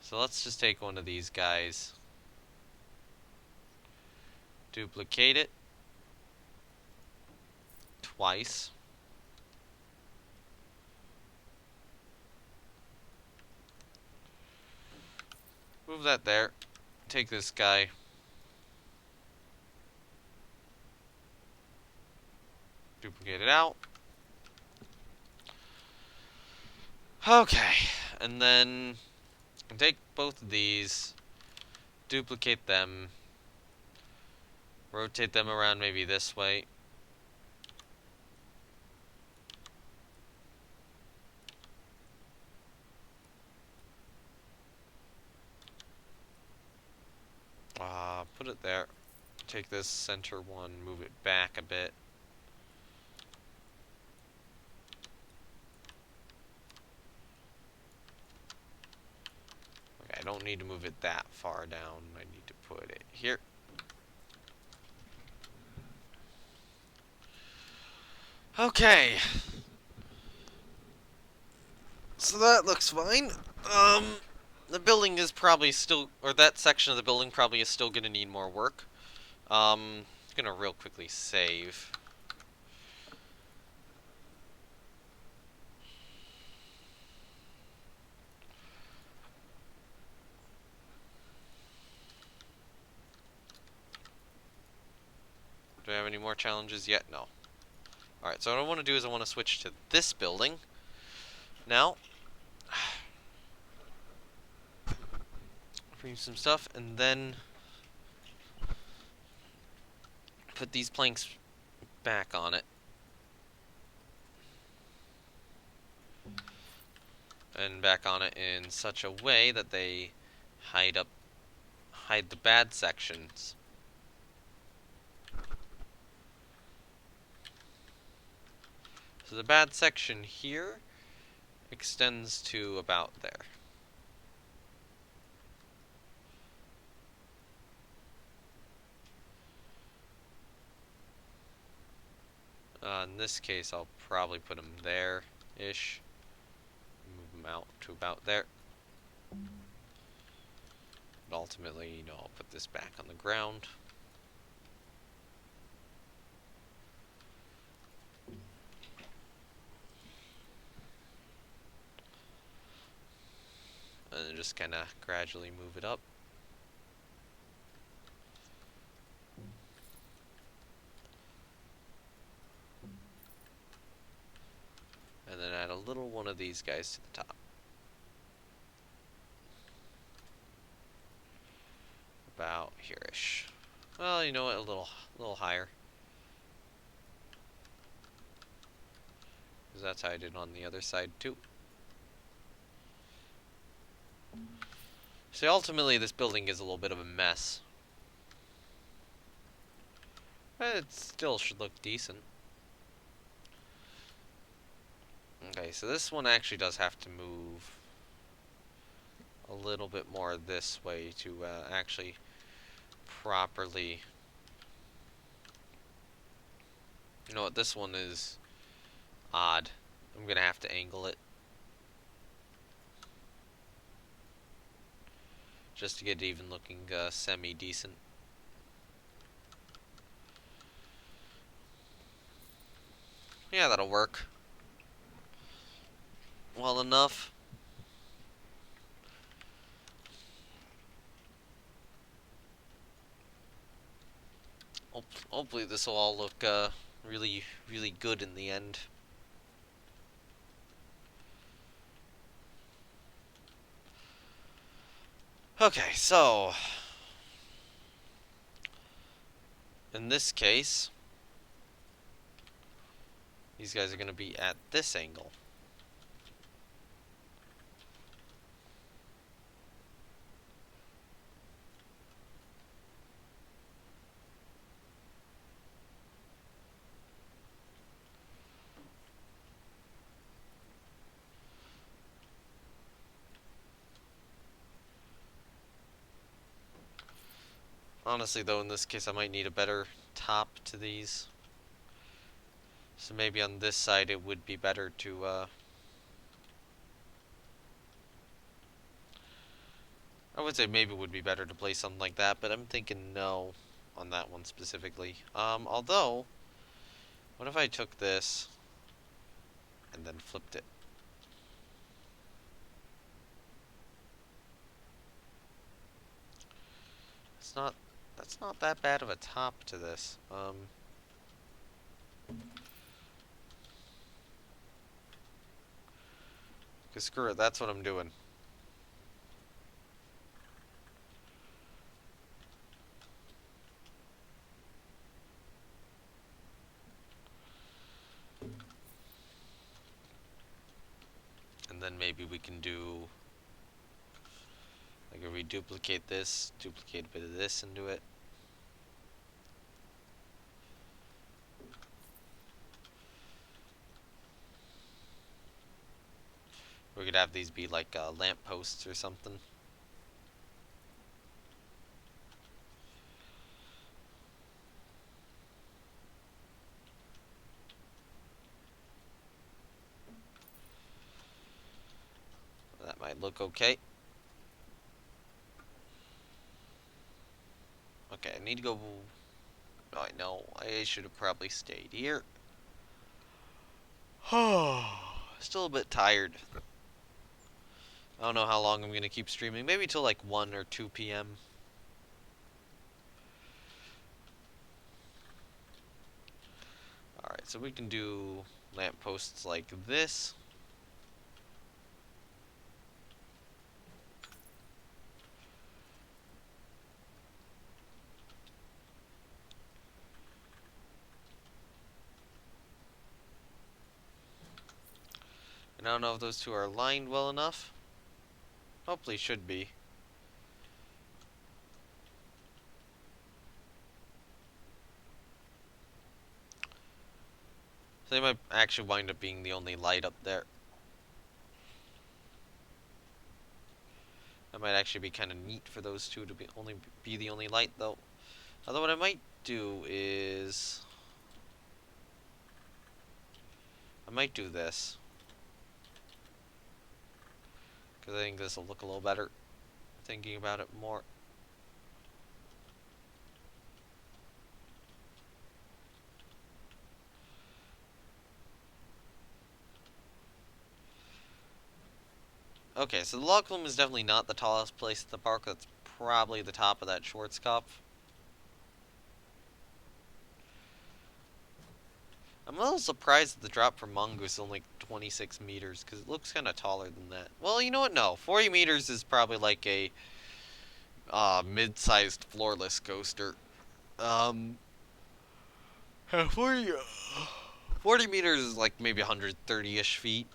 S1: So let's just take one of these guys, duplicate it twice. Move that there. Take this guy. Duplicate it out. Okay. And then take both of these, duplicate them, rotate them around maybe this way. Put it there. Take this center one, move it back a bit. Okay, I don't need to move it that far down. I need to put it here. Okay. So that looks fine. The building is probably still, or that section of the building probably is still gonna need more work. Gonna real quickly save. Do I have any more challenges yet? No. Alright, so what I want to do is I want to switch to this building. Now, bring some stuff, and then put these planks back on it. And back on it in such a way that they hide the bad sections. So the bad section here extends to about there. In this case, I'll probably put them there-ish. Move them out to about there.
S2: But ultimately, you know, I'll put this back on the ground. And then just kind of gradually move it up. And then add a little one of these guys to the top. About here-ish. Well, you know what, a little higher. Because that's how I did on the other side too. So ultimately this building is a little bit of a mess. But it still should look decent. Okay, so this one actually does have to move a little bit more this way to actually properly... You know what, this one is odd. I'm gonna have to angle it just to get it even looking semi-decent. Yeah, that'll work well enough. Hopefully this will all look really, really good in the end. Okay, so in this case, these guys are going to be at this angle. Honestly, though, in this case, I might need a better top to these. So maybe on this side it would be better to, I would say maybe it would be better to place something like that, but I'm thinking no on that one specifically. Although, what if I took this and then flipped it? It's not, that's not that bad of a top to this. Cause screw it, that's what I'm doing. And then maybe we can do, like if we duplicate this, duplicate a bit of this into it. We could have these be like lamp posts or something. That might look okay. Okay, I need to go... Oh, I know, I should have probably stayed here. Still a bit tired. I don't know how long I'm going to keep streaming. Maybe till like 1 or 2 p.m. Alright, so we can do lampposts like this. And I don't know if those two are aligned well enough. Hopefully should be. So they might actually wind up being the only light up there. That might actually be kind of neat for those two to be the only light, though. Although what I might do is... I might do this. Because I think this will look a little better. Thinking about it more. Okay, so the log flume is definitely not the tallest place in the park. That's probably the top of that Schwarzkopf. I'm a little surprised that the drop from Mongoose is only 26 meters, because it looks kind of taller than that. Well, you know what? No. 40 meters is probably like a mid-sized floorless coaster. Um, 40, 40 meters is like maybe 130-ish feet,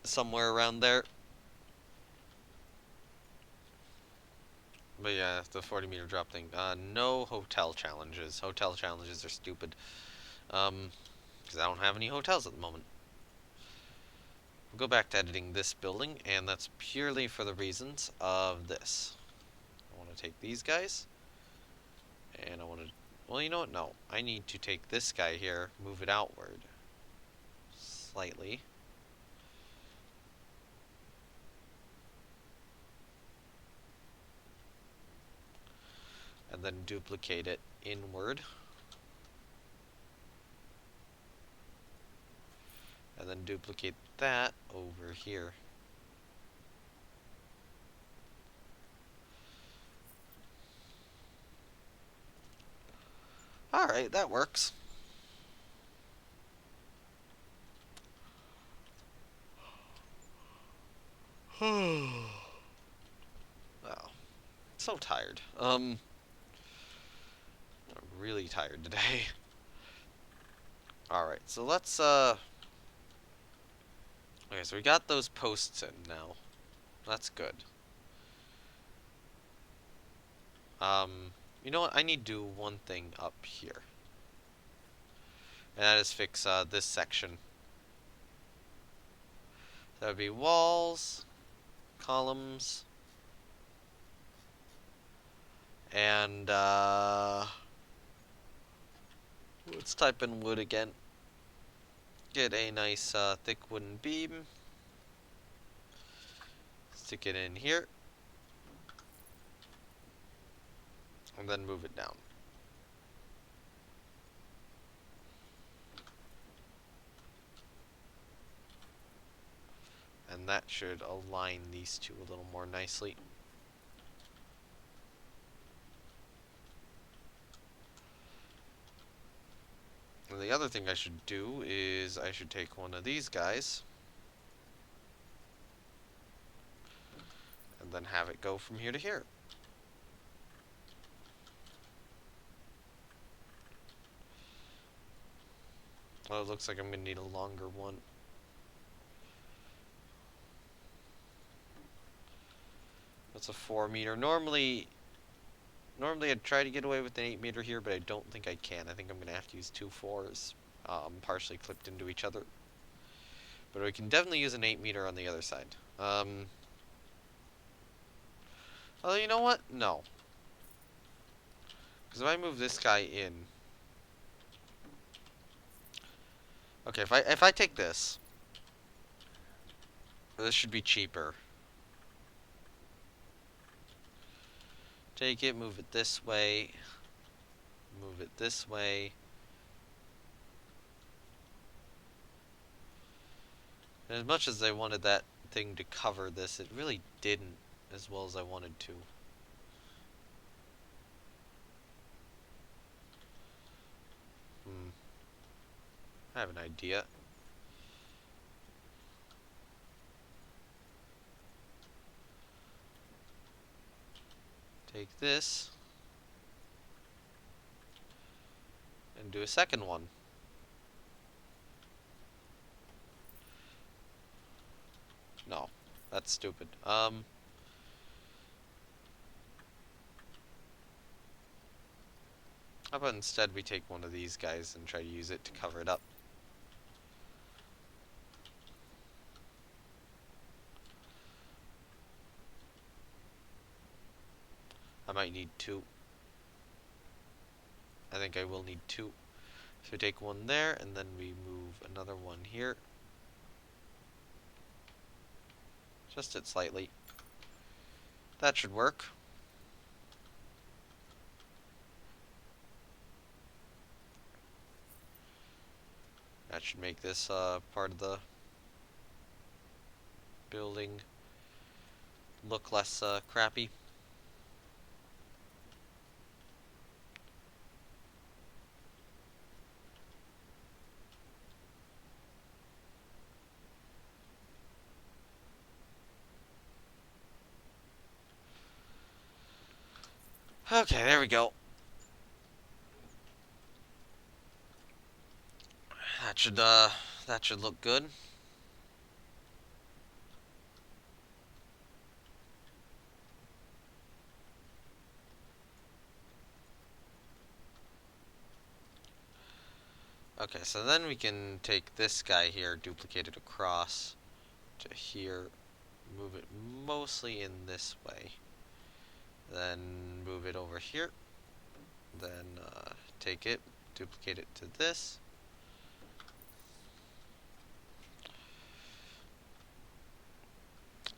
S2: somewhere around there. But yeah, the 40-meter drop thing. No hotel challenges. Hotel challenges are stupid. Because I don't have any hotels at the moment. We'll go back to editing this building, and that's purely for the reasons of this. I want to take these guys, and I want to... Well, you know what? No. I need to take this guy here, move it outward slightly. And then duplicate it inward. And then duplicate that over here. Alright, that works. Wow. So tired. I'm really tired today. Alright, so let's, Okay, so we got those posts in now. That's good. You know what? I need to do one thing up here. And that is fix, this section. That would be walls, columns, and, let's type in wood again. Get a nice, thick wooden beam. Stick it in here. And then move it down. And that should align these two a little more nicely. And the other thing I should do is I should take one of these guys and then have it go from here to here. Well, it looks like I'm going to need a longer one. That's a 4 meter. Normally I'd try to get away with an 8 meter here, but I don't think I can. I think I'm going to have to use two 4s, partially clipped into each other. But we can definitely use an 8 meter on the other side. Oh, you know what? No. Because if I move this guy in... Okay, if I take this should be cheaper. Take it, move it this way, move it this way. And as much as I wanted that thing to cover this, it really didn't as well as I wanted to. I have an idea. Take this and do a second one. No, that's stupid. How about instead we take one of these guys and try to use it to cover it up? I might need two. I think I will need two. So we take one there, and then we move another one here. Just it slightly. That should work. That should make this part of the building look less crappy. Okay, there we go. That should look good. Okay, so then we can take this guy here, duplicate it across to here, move it mostly in this way. Then move it over here. Then take it, duplicate it to this.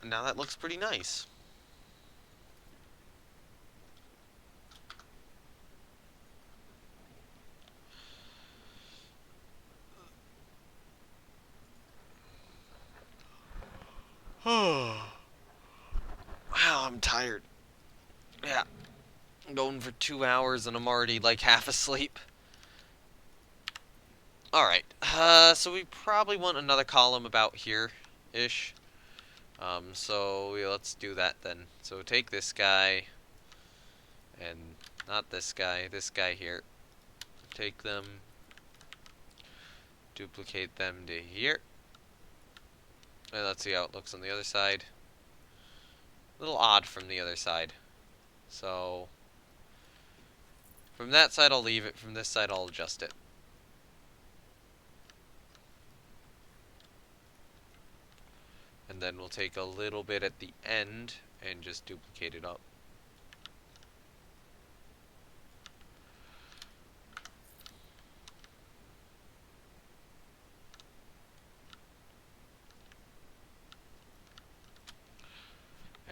S2: Now that looks pretty nice. Wow, I'm tired. Yeah, I'm going for 2 hours and I'm already like half asleep. Alright, so we probably want another column about here-ish. So let's do that then. So take this guy, and not this guy here. Take them, duplicate them to here. And let's see how it looks on the other side. A little odd from the other side. So from that side I'll leave it, from this side I'll adjust it. And then we'll take a little bit at the end and just duplicate it up.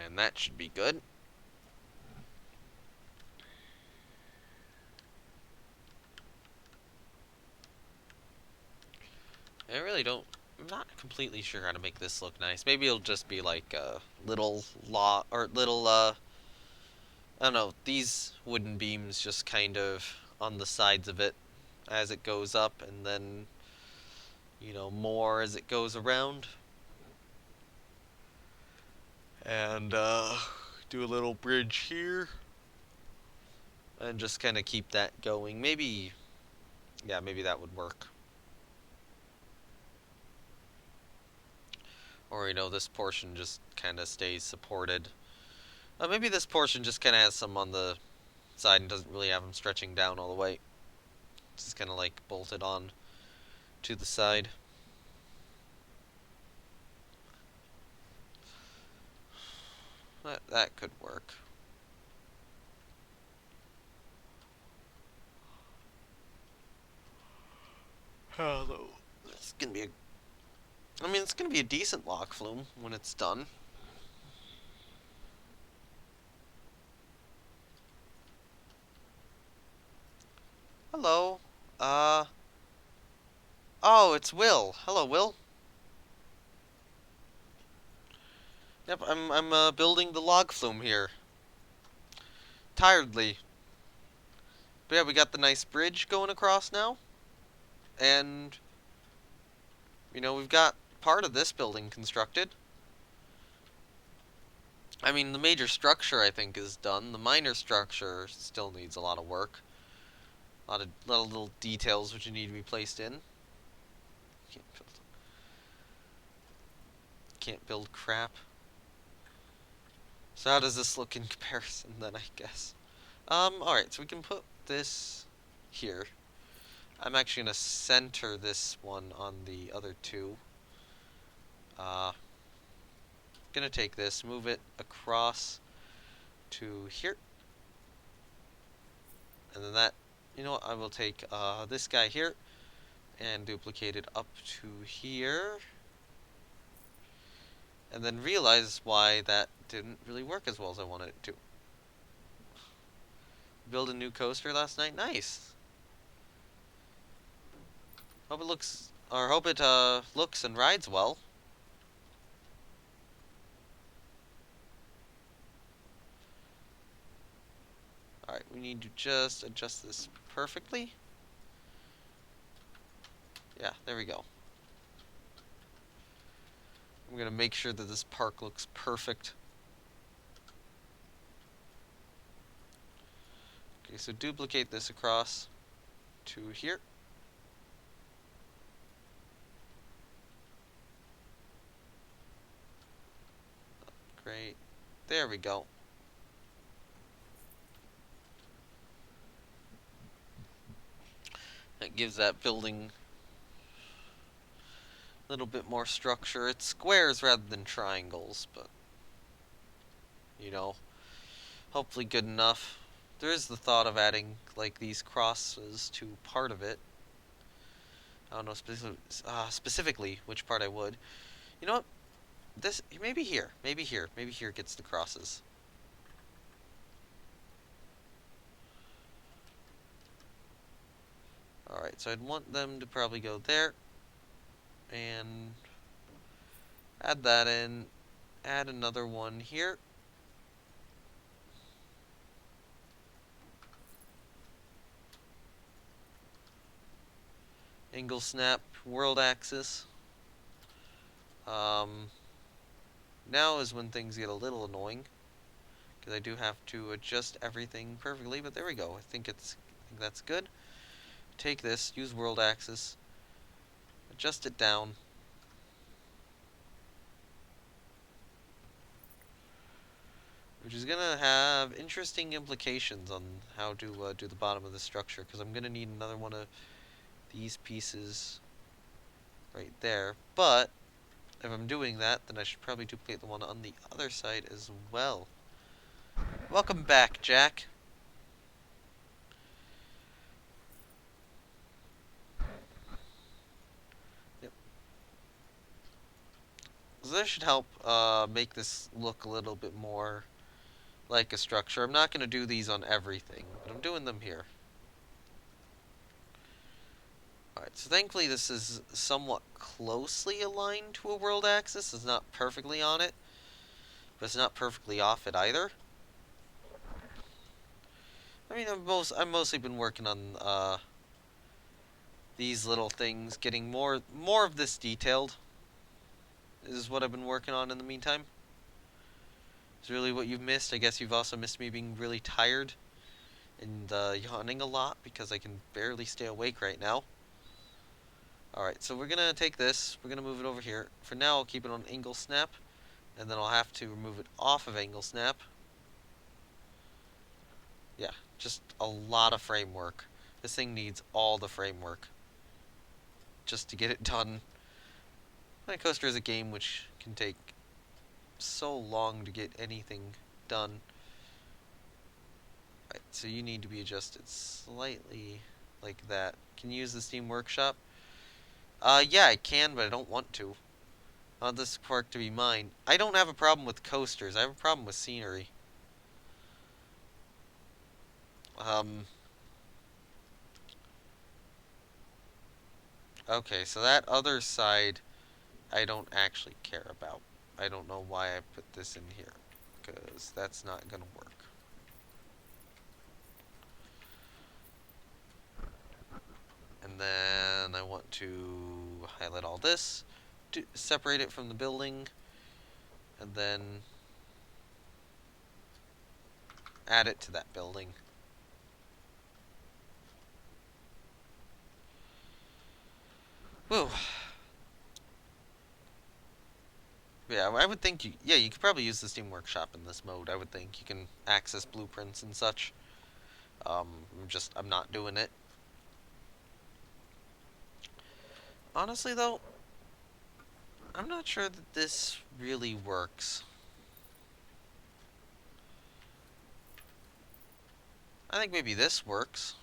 S2: And that should be good. I really don't, I'm not completely sure how to make this look nice. Maybe it'll just be like a little I don't know, these wooden beams just kind of on the sides of it as it goes up, and then, more as it goes around. And, do a little bridge here. And just kind of keep that going. Maybe, yeah, maybe that would work. Or, this portion just kind of stays supported. Maybe this portion just kind of has some on the side and doesn't really have them stretching down all the way. It's just kind of like bolted on to the side. That could work. Hello. It's gonna be it's gonna be a decent lock flume when it's done. Hello. Uh. Oh, it's Will. Hello, Will. Yep, I'm building the log flume here. Tiredly. But yeah, we got the nice bridge going across now. And, we've got part of this building constructed. I mean, the major structure, I think, is done. The minor structure still needs a lot of work. A lot of little details which need to be placed in. Can't build crap. So how does this look in comparison then, I guess? Alright, so we can put this here. I'm actually going to center this one on the other two. Gonna take this, move it across to here. And then that, I will take this guy here and duplicate it up to here. And then realize why that didn't really work as well as I wanted it to. Build a new coaster last night? Nice. Hope it looks and rides well. Alright, we need to just adjust this perfectly. Yeah, there we go. I'm gonna make sure that this park looks perfect. Okay, so duplicate this across to here. Great. There we go. That gives that building a little bit more structure. It's squares rather than triangles, but, you know, hopefully good enough. There is the thought of adding, like, these crosses to part of it. I don't know specifically which part I would. You know what? This, maybe here. Maybe here. Maybe here gets the crosses. Alright, so I'd want them to probably go there. And add that in. Add another one here. Angle snap, world axis. Now is when things get a little annoying, because I do have to adjust everything perfectly, but there we go. I think that's good. Take this, use world axis, adjust it down. Which is going to have interesting implications on how to do the bottom of the structure, because I'm going to need another one of these pieces right there. But if I'm doing that, then I should probably duplicate the one on the other side as well. Welcome back, Jack. Yep. So this should help make this look a little bit more like a structure. I'm not going to do these on everything, but I'm doing them here. Alright, so thankfully this is somewhat closely aligned to a world axis. It's not perfectly on it, but it's not perfectly off it either. I mean, I've mostly been working on these little things, getting more of this detailed. Is what I've been working on in the meantime. It's really what you've missed. I guess you've also missed me being really tired and yawning a lot because I can barely stay awake right now. Alright, so we're gonna take this, we're gonna move it over here. For now, I'll keep it on angle snap, and then I'll have to remove it off of angle snap. Yeah, just a lot of framework. This thing needs all the framework just to get it done. Planet Coaster is a game which can take so long to get anything done. Right, so you need to be adjusted slightly like that. Can you use the Steam Workshop? Yeah, I can, but I don't want to. I want this park to be mine. I don't have a problem with coasters. I have a problem with scenery. Okay, so that other side, I don't actually care about. I don't know why I put this in here, because that's not gonna work. And then I want to highlight all this, separate it from the building, and then add it to that building. Whoa. Yeah, I would think you could probably use the Steam Workshop in this mode. I would think you can access blueprints and such. I'm not doing it. Honestly, though, I'm not sure that this really works. I think maybe this works.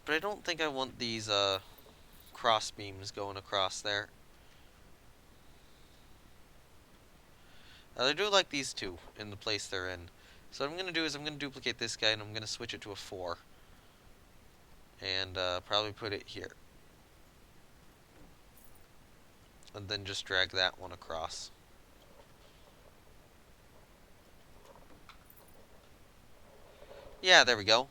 S2: But I don't think I want these, cross beams going across there. I do like these two in the place they're in. So what I'm going to do is I'm going to duplicate this guy and I'm going to switch it to a 4. And probably put it here. And then just drag that one across.
S1: Yeah, there we go.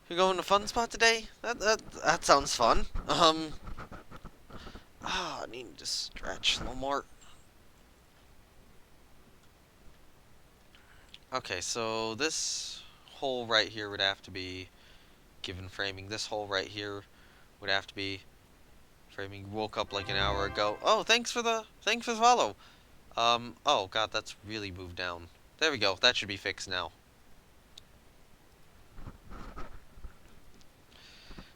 S1: You're going to Fun Spot today? That sounds fun. I need to stretch a little more. Okay, so this hole right here would have to be given framing. This hole right here would have to be framing. Woke up like an hour ago. Oh, thanks for the follow. Oh god, that's really moved down. There we go. That should be fixed now.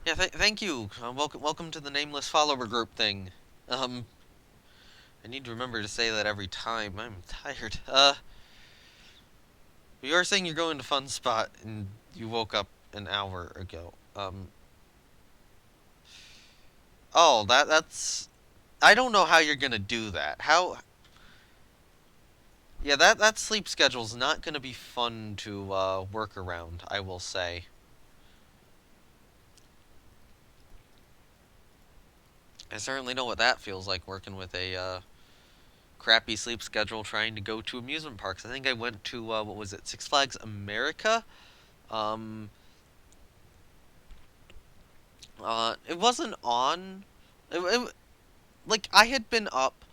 S1: Yeah, thank you. Welcome to the nameless follower group thing. Um, I need to remember to say that every time. I'm tired. You are saying you're going to Fun Spot and you woke up an hour ago. Oh, that's. I don't know how you're gonna do that. How? Yeah, that sleep schedule's not gonna be fun to work around. I will say. I certainly know what that feels like working with a crappy sleep schedule trying to go to amusement parks. I think I went to what was it, Six Flags America. Um, it wasn't on. Like I had been up.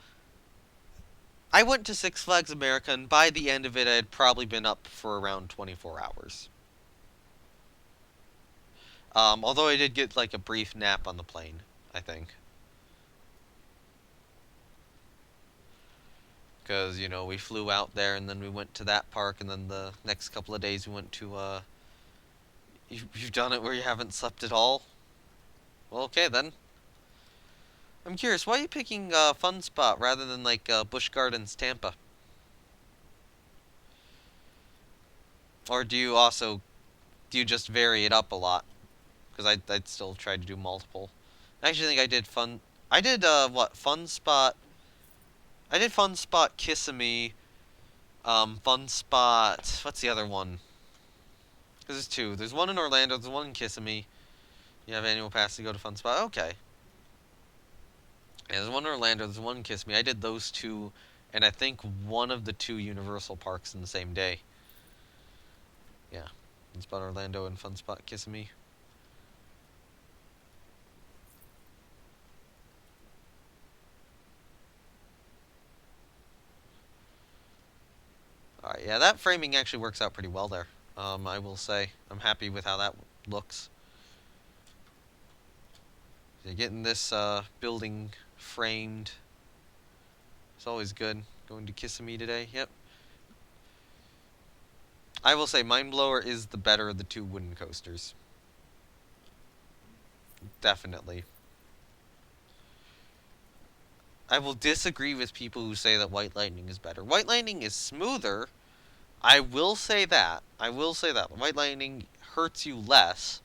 S1: I went to Six Flags America, and by the end of it, I had probably been up for around 24 hours. Although I did get like a brief nap on the plane, I think, because we flew out there and then we went to that park, and then the next couple of days we went to. You've done it where you haven't slept at all. Well, okay then. I'm curious, why are you picking Fun Spot rather than like Busch Gardens, Tampa? Or do you just vary it up a lot? Because I'd still try to do multiple. I actually think I did fun. I did what Fun Spot. I did Fun Spot Kissimmee. Fun Spot. What's the other one? Because there's two. There's one in Orlando. There's one in Kissimmee. You have annual pass to go to Fun Spot. Okay. Yeah, there's one in Orlando. There's one in Kissimmee. I did those two, and I think one of the two Universal parks in the same day. Yeah. Fun Spot Orlando and Fun Spot Kissimmee. Alright, yeah, that framing actually works out pretty well there. I will say. I'm happy with how that looks. So getting this building framed. It's always good. Going to Kissimmee today. Yep. I will say Mind Blower is the better of the two wooden coasters. Definitely. I will disagree with people who say that White Lightning is better. White Lightning is smoother. I will say that. I will say that. White Lightning hurts you less,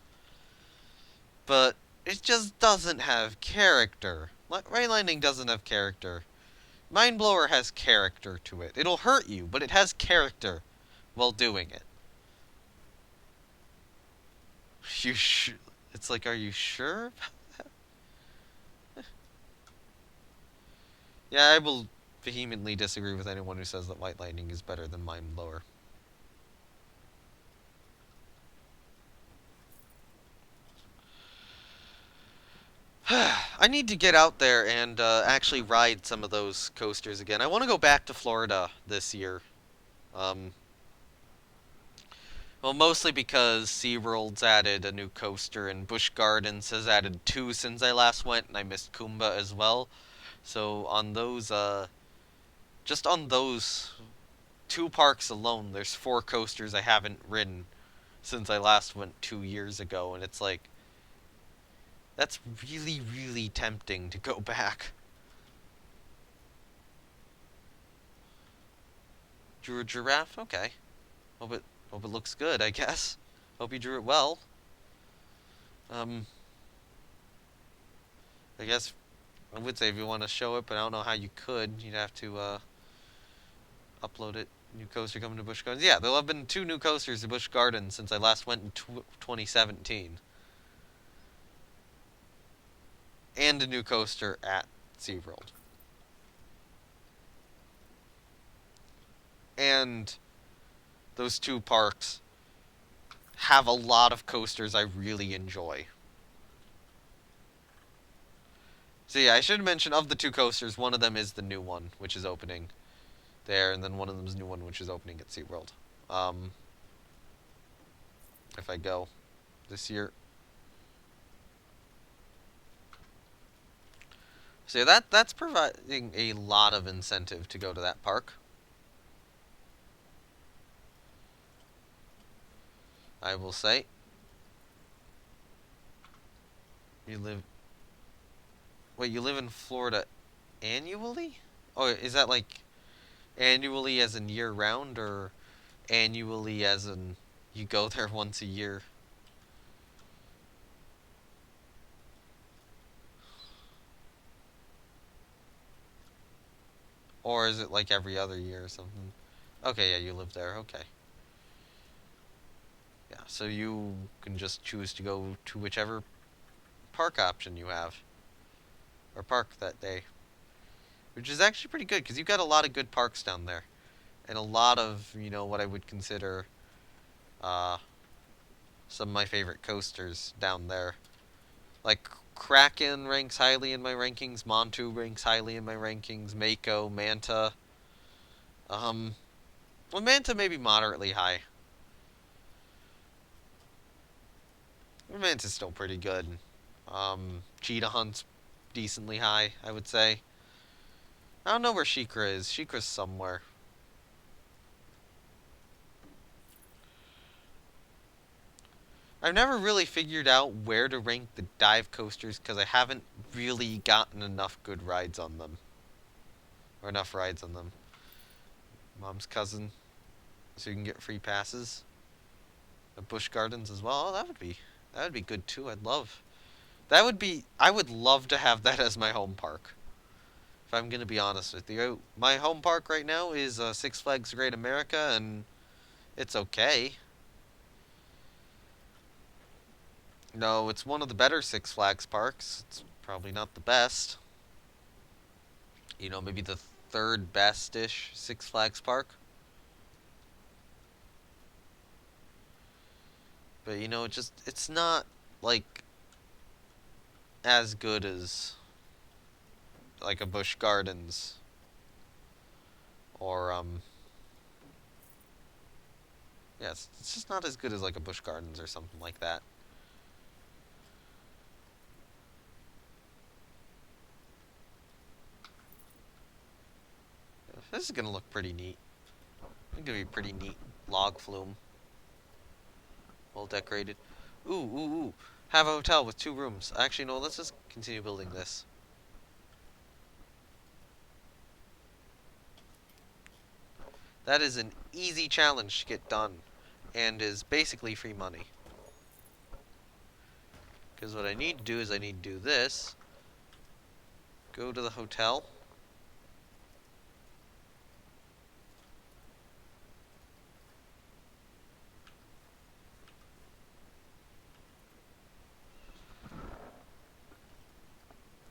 S1: but it just doesn't have character. White Lightning doesn't have character. Mind Blower has character to it. It'll hurt you, but it has character while doing it. You It's like, are you sure? Yeah, I will vehemently disagree with anyone who says that White Lightning is better than Mind Blower. I need to get out there and actually ride some of those coasters again. I want to go back to Florida this year. Um, well, mostly because SeaWorld's added a new coaster and Busch Gardens has added two since I last went, and I missed Kumba as well. So on those, just on those two parks alone, there's four coasters I haven't ridden since I last went 2 years ago, and it's like, that's really, really tempting to go back. Drew a giraffe? Okay. Hope it looks good, I guess. Hope you drew it well. Um, I guess I would say if you want to show it, but I don't know how you could. You'd have to upload it. New coaster coming to Busch Gardens. Yeah, there'll have been two new coasters to Busch Gardens since I last went in 2017. And a new coaster at SeaWorld. And
S2: those two parks have a lot of coasters I really enjoy. So yeah, I should mention of the two coasters, one of them is the new one, which is opening there, and then one of them is the new one, which is opening at SeaWorld. Um, if I go this year. So yeah, that's providing a lot of incentive to go to that park. I will say. You live. Wait, you live in Florida annually? Oh, is that like annually as in year round, or annually as in you go there once a year? Or is it like every other year or something? Okay, yeah, you live there. Okay. Yeah, so you can just choose to go to whichever park option you have, or park that day, which is actually pretty good because you've got a lot of good parks down there, and a lot of what I would consider uh, some of my favorite coasters down there. Like Kraken ranks highly in my rankings, Montu ranks highly in my rankings, Mako, Manta. Um, well, Manta maybe moderately high. Manta's still pretty good. Cheetah Hunt's decently high, I would say. I don't know where Shikra is. Shikra's somewhere. I've never really figured out where to rank the dive coasters because I haven't really gotten enough good rides on them. Or enough rides on them. Mom's cousin, so you can get free passes. At Busch Gardens as well. Oh, that would be good too. I would love to have that as my home park. If I'm gonna be honest with you, my home park right now is Six Flags Great America, and it's okay. No, it's one of the better Six Flags parks. It's probably not the best. Maybe the third best-ish Six Flags park. But it's not like as good as like a Busch Gardens or yeah, it's just not as good as like a Busch Gardens or something like that. This is gonna look pretty neat. It's gonna be pretty neat log flume, well decorated. Ooh, ooh, ooh! Have a hotel with 2 rooms. Actually, no. Let's just continue building this. That is an easy challenge to get done, and is basically free money. Because what I need to do is I need to do this. Go to the hotel.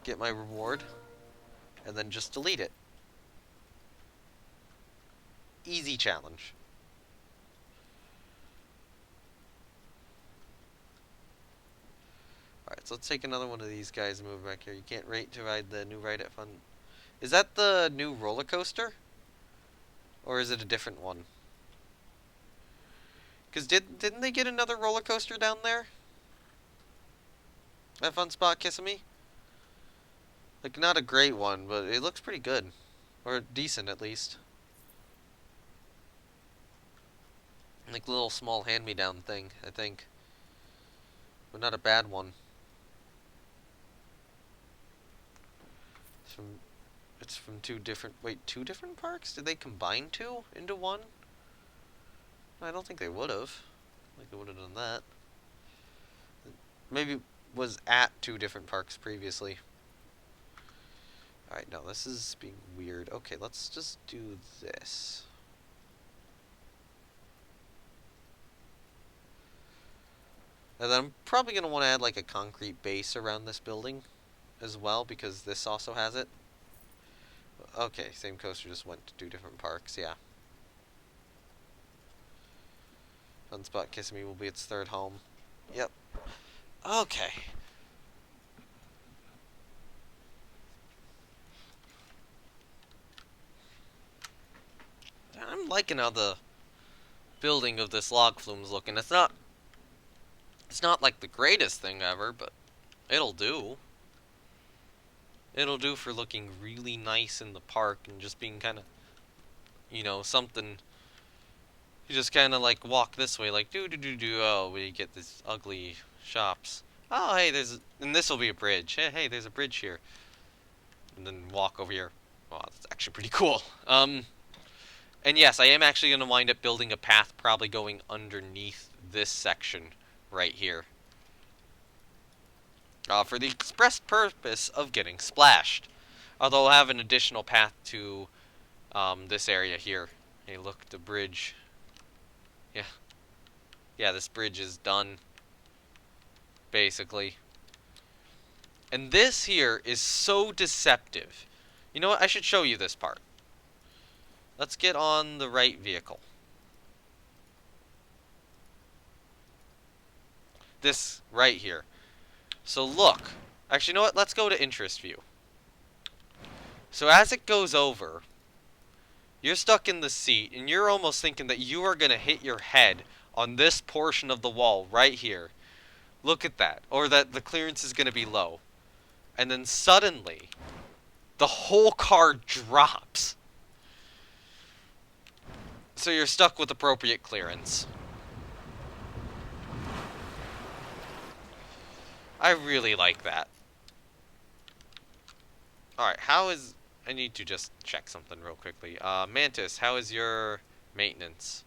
S2: Get my reward. And then just delete it. Easy challenge. Alright, so let's take another one of these guys and move back here. You can't wait to ride the new ride at Fun. Is that the new roller coaster? Or is it a different one? Because didn't they get another roller coaster down there? At Fun Spot Kissimmee? Like, not a great one, but it looks pretty good. Or decent, at least. Like a little small hand-me-down thing, I think. But not a bad one. It's from two different... Wait, two different parks? Did they combine two into one? I don't think they would have. Like, they would have done that. Maybe was at two different parks previously. Alright, no, this is being weird. Okay, let's just do this. And then I'm probably going to want to add like a concrete base around this building as well, because this also has it. Okay, same coaster, just went to two different parks, yeah. Sunspot Kissimmee will be its third home. Yep. Okay. I'm liking how the building of this log flume's looking. It's not like the greatest thing ever, but it'll do. It'll do for looking really nice in the park and just being kind of, something. You just kind of like walk this way, like do. Oh, we get these ugly shops. Oh, hey, and this will be a bridge. Hey, there's a bridge here. And then walk over here. Wow, that's actually pretty cool. And yes, I am actually going to wind up building a path probably going underneath this section right here. For the express purpose of getting splashed. Although I'll have an additional path to this area here. Hey, look, the bridge. Yeah. Yeah, this bridge is done. Basically. And this here is so deceptive. You know what? I should show you this part. Let's get on the right vehicle. This right here. So look. Actually, you know what? Let's go to interest view. So as it goes over, you're stuck in the seat, and you're almost thinking that you are going to hit your head on this portion of the wall right here. Look at that. Or that the clearance is going to be low. And then suddenly, the whole car drops. So you're stuck with appropriate clearance. I really like that. Alright, I need to just check something real quickly. Mantis, how is your maintenance?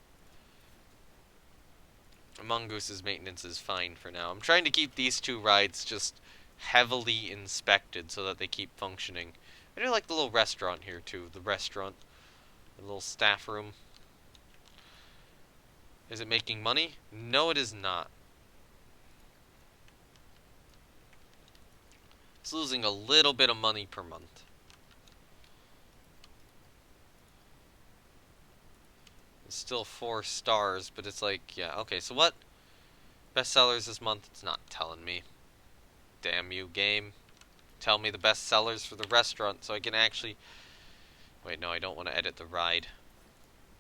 S2: Mongoose's maintenance is fine for now. I'm trying to keep these two rides just heavily inspected so that they keep functioning. I do like the little restaurant here too. The restaurant. The little staff room. Is it making money? No, it is not. It's losing a little bit of money per month. It's still 4 stars, but it's like, yeah, okay, so what? Bestsellers this month? It's not telling me. Damn you, game. Tell me the best sellers for the restaurant so I can actually... Wait, no, I don't want to edit the ride.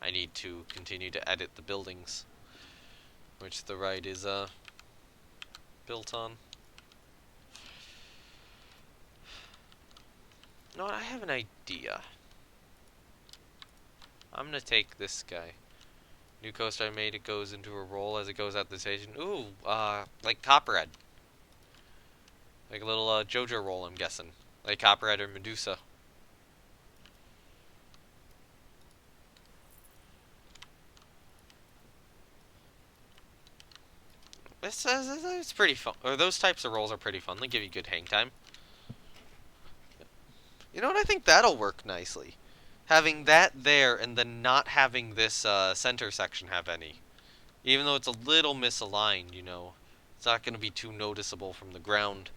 S2: I need to continue to edit the buildings, which the ride is built on. You know what, I have an idea. I'm gonna take this guy. New coaster I made, it goes into a roll as it goes out the station. Ooh, like Copperhead. Like a little JoJo roll, I'm guessing. Like Copperhead or Medusa. It's pretty fun. Or those types of rolls are pretty fun. They give you good hang time. You know what? I think that'll work nicely. Having that there and then not having this center section have any. Even though it's a little misaligned, you know. It's not going to be too noticeable from the ground.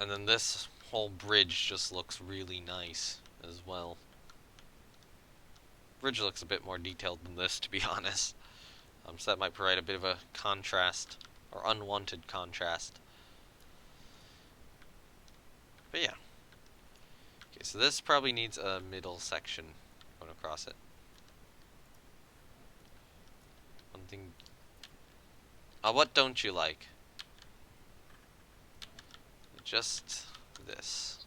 S2: And then this whole bridge just looks really nice as well. Bridge looks a bit more detailed than this, to be honest. So that might provide a bit of a contrast, or unwanted contrast. But yeah. Okay, so this probably needs a middle section going across it. One thing... what don't you like? Just this.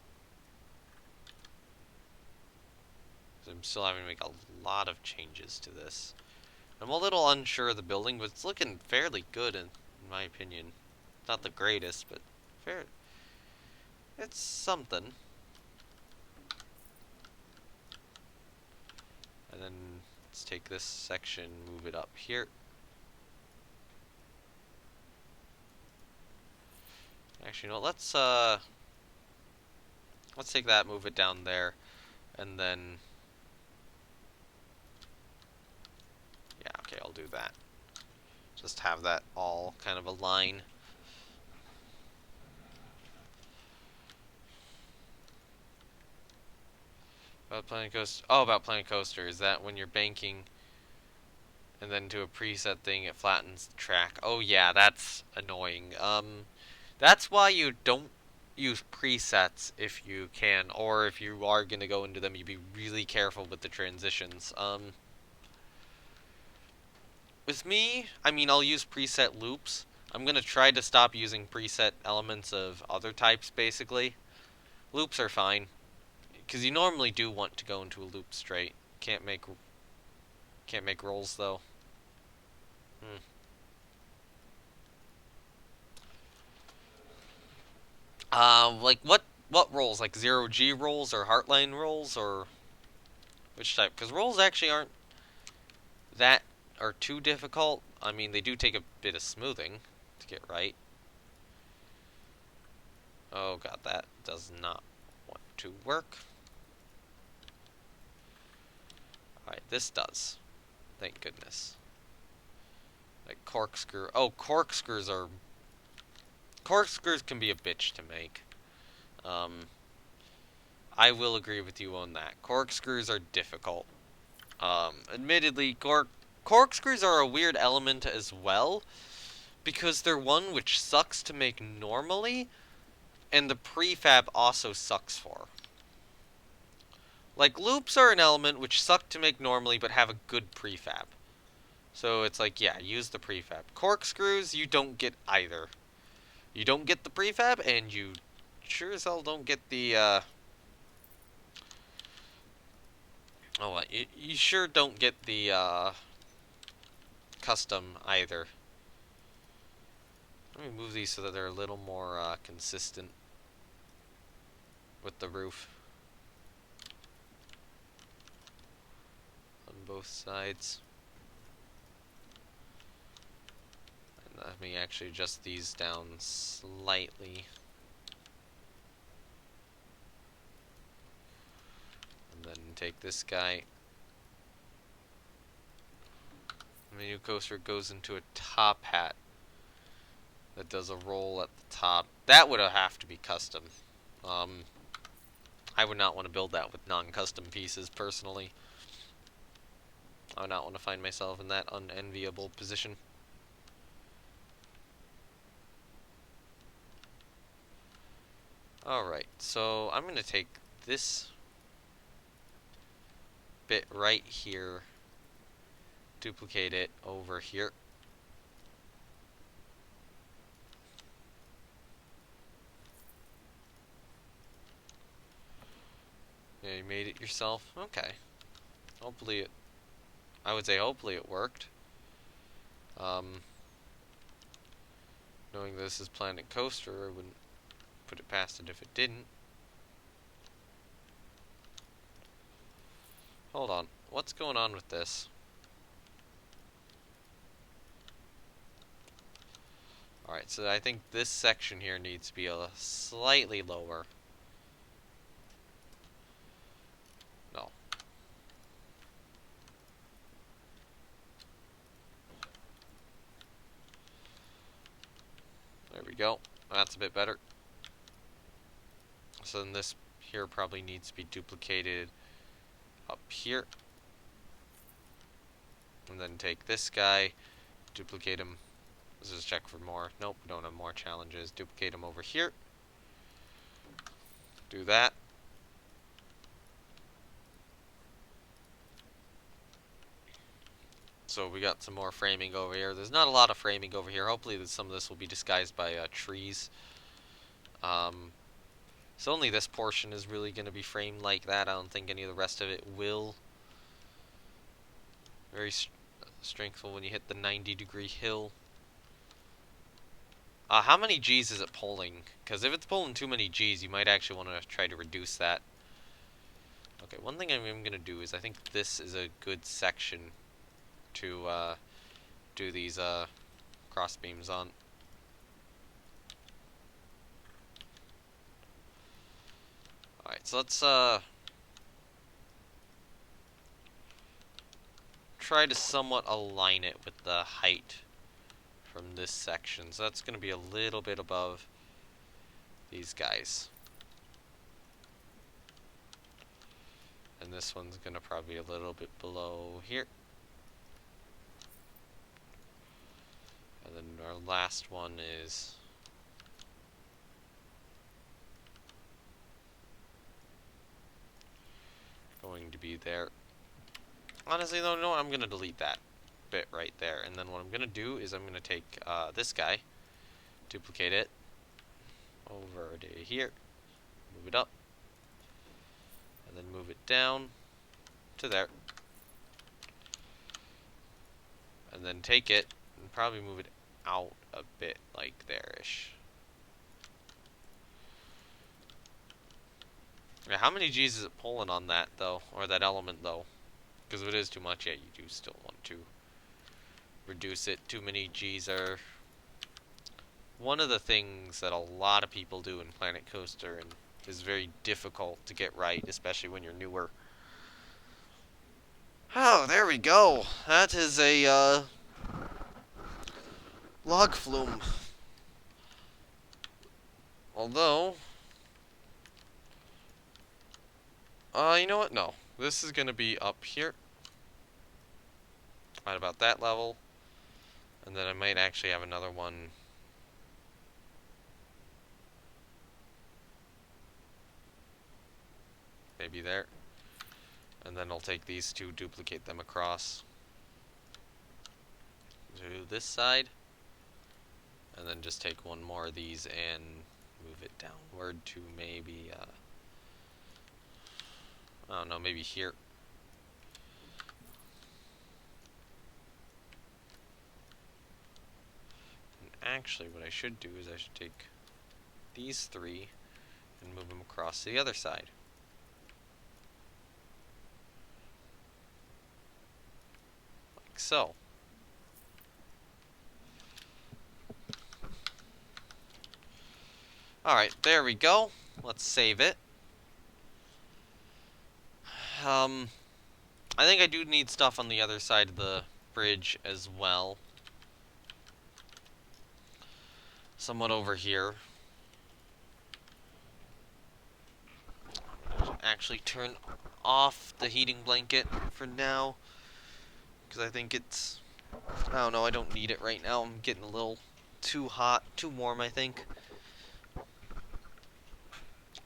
S2: I'm still having to make a lot of changes to this. I'm a little unsure of the building, but it's looking fairly good in my opinion. Not the greatest, but fair. It's something. And then let's take this section, move it up here. Actually, no, let's take that, move it down there, and then yeah, okay, I'll do that. Just have that all kind of align. Planet Coaster. Oh, about Planet Coaster. Is that when you're banking and then to a preset thing, it flattens the track? Oh yeah, that's annoying. That's why you don't use presets if you can, or if you are gonna go into them, you be really careful with the transitions. With me, I mean, I'll use preset loops. I'm gonna try to stop using preset elements of other types, basically. Loops are fine, because you normally do want to go into a loop straight. Can't make rolls though. Hmm. Like what rolls? Like 0G rolls or Heartline rolls or which type? Because rolls actually aren't that are too difficult. I mean, they do take a bit of smoothing to get right. Oh god, that does not want to work. Alright, this does. Thank goodness. Like corkscrew. Oh, corkscrews can be a bitch to make. Um, I will agree with you on that. Corkscrews are difficult. Admittedly, corkscrews are a weird element as well, because they're one which sucks to make normally, and the prefab also sucks for. Like, loops are an element which suck to make normally, but have a good prefab. So it's like, yeah, use the prefab. Corkscrews, you don't get either. You don't get the prefab, and you sure as hell don't get the, oh, what? You sure don't get the, custom either. Let me move these so that they're a little more, consistent with the roof on both sides. And let me actually adjust these down slightly. And then take this guy. The new coaster goes into a top hat that does a roll at the top. That would have to be custom. I would not want to build that with non-custom pieces, personally. I would not want to find myself in that unenviable position. Alright, so I'm going to take this bit right here, duplicate it over here. Yeah, you made it yourself? Okay. Hopefully it, I would say hopefully it worked. Knowing this is Planet Coaster, I wouldn't put it past it if it didn't. Hold on, what's going on with this? Alright, so I think this section here needs to be a slightly lower. No. There we go. That's a bit better. So then this here probably needs to be duplicated up here. And then take this guy, duplicate him. Let's just check for more. Nope, we don't have more challenges. Duplicate him over here. Do that. So we got some more framing over here. There's not a lot of framing over here. Hopefully some of this will be disguised by trees. So only this portion is really going to be framed like that. I don't think any of the rest of it will. Very strengthful when you hit the 90-degree hill. How many G's is it pulling? Because if it's pulling too many G's, you might actually want to try to reduce that. Okay, one thing I'm going to do is I think this is a good section to do these cross beams on. Alright, so let's try to somewhat align it with the height from this section. So that's going to be a little bit above these guys. And this one's gonna probably be a little bit below here. And then our last one is going to be there. Honestly though, no, I'm gonna delete that bit right there. And then what I'm gonna do is I'm gonna take this guy, duplicate it over to here, move it up, and then move it down to there. And then take it and probably move it out a bit, like there-ish. Yeah, how many G's is it pulling on that, though? Or that element, though? Because if it is too much, yeah, you do still want to reduce it. Too many G's are one of the things that a lot of people do in Planet Coaster and is very difficult to get right, especially when you're newer. Oh, there we go. That is a log flume. Although, you know what? No. This is going to be up here. Right about that level. And then I might actually have another one. Maybe there. And then I'll take these two, duplicate them across to this side. And then just take one more of these and move it downward to maybe, I don't know, maybe here. And actually, what I should do is I should take these three and move them across to the other side. Like so. Alright, there we go. Let's save it. I think I do need stuff on the other side of the bridge as well. Somewhat over here. Actually turn off the heating blanket for now. Because I think it's... I don't know, I don't need it right now. I'm getting a little too hot, too warm, I think.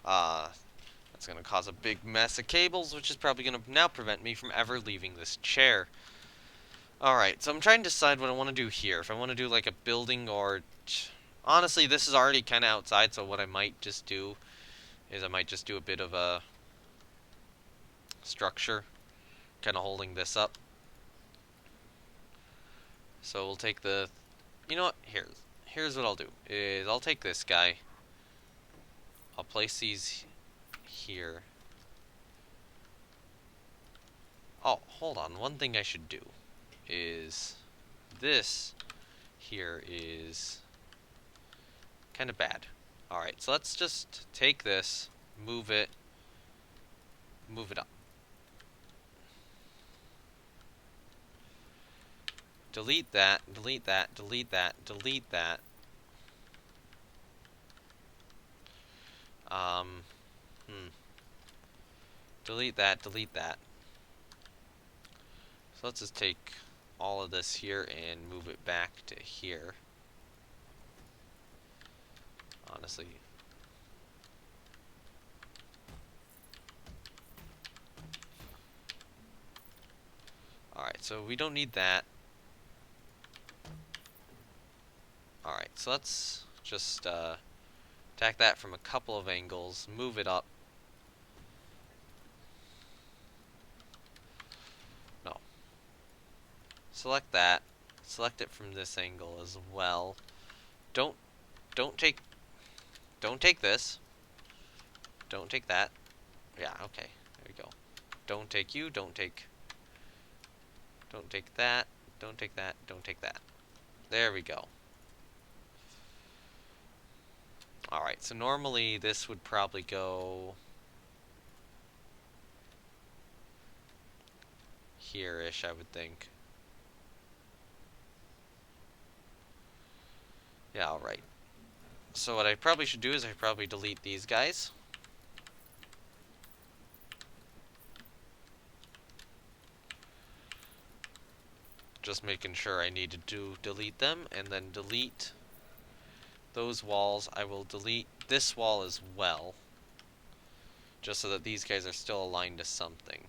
S2: That's going to cause a big mess of cables, which is probably going to now prevent me from ever leaving this chair. Alright, so I'm trying to decide what I want to do here. If I want to do like a building or... Honestly, this is already kind of outside, so what I might just do is I might just do a bit of a structure, kind of holding this up. So we'll take the... You know what? Here's what I'll do, is I'll take this guy. I'll place these here. Oh, hold on. One thing I should do is this here is kind of bad. Alright, so let's just take this, move it up. Delete that, delete that, delete that, delete that. Delete that, delete that. So let's just take all of this here and move it back to here. Honestly. Alright, so we don't need that. Alright, so let's just attack that from a couple of angles, move it up. No. Select that. Select it from this angle as well. Don't take this. Don't take that. Yeah, okay. There we go. Don't take you, don't take that. Don't take that. Don't take that. There we go. Alright, so normally this would probably go here-ish, I would think. Yeah, alright. So what I probably should do is I probably delete these guys. just making sure I need to delete them, and then delete those walls. I will delete this wall as well, just so that these guys are still aligned to something.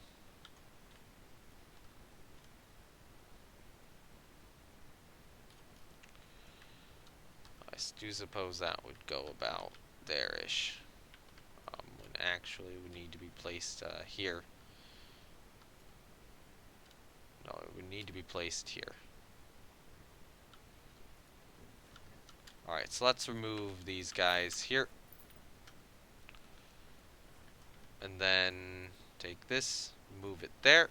S2: I do suppose that would go about there-ish. When actually would need to be placed here. No, it would need to be placed here. Alright, so let's remove these guys here. And then take this, move it there.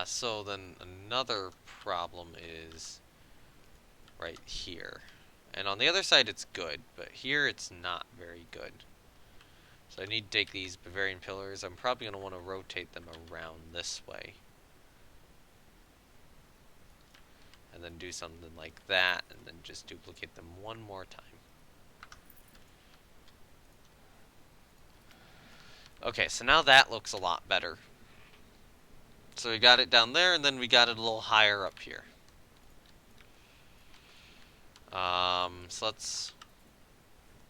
S2: So then another problem is right here. And on the other side it's good, but here it's not very good. So I need to take these Bavarian pillars. I'm probably going to want to rotate them around this way. And then do something like that, and then just duplicate them one more time. Okay, so now that looks a lot better. So we got it down there, and then we got it a little higher up here. So let's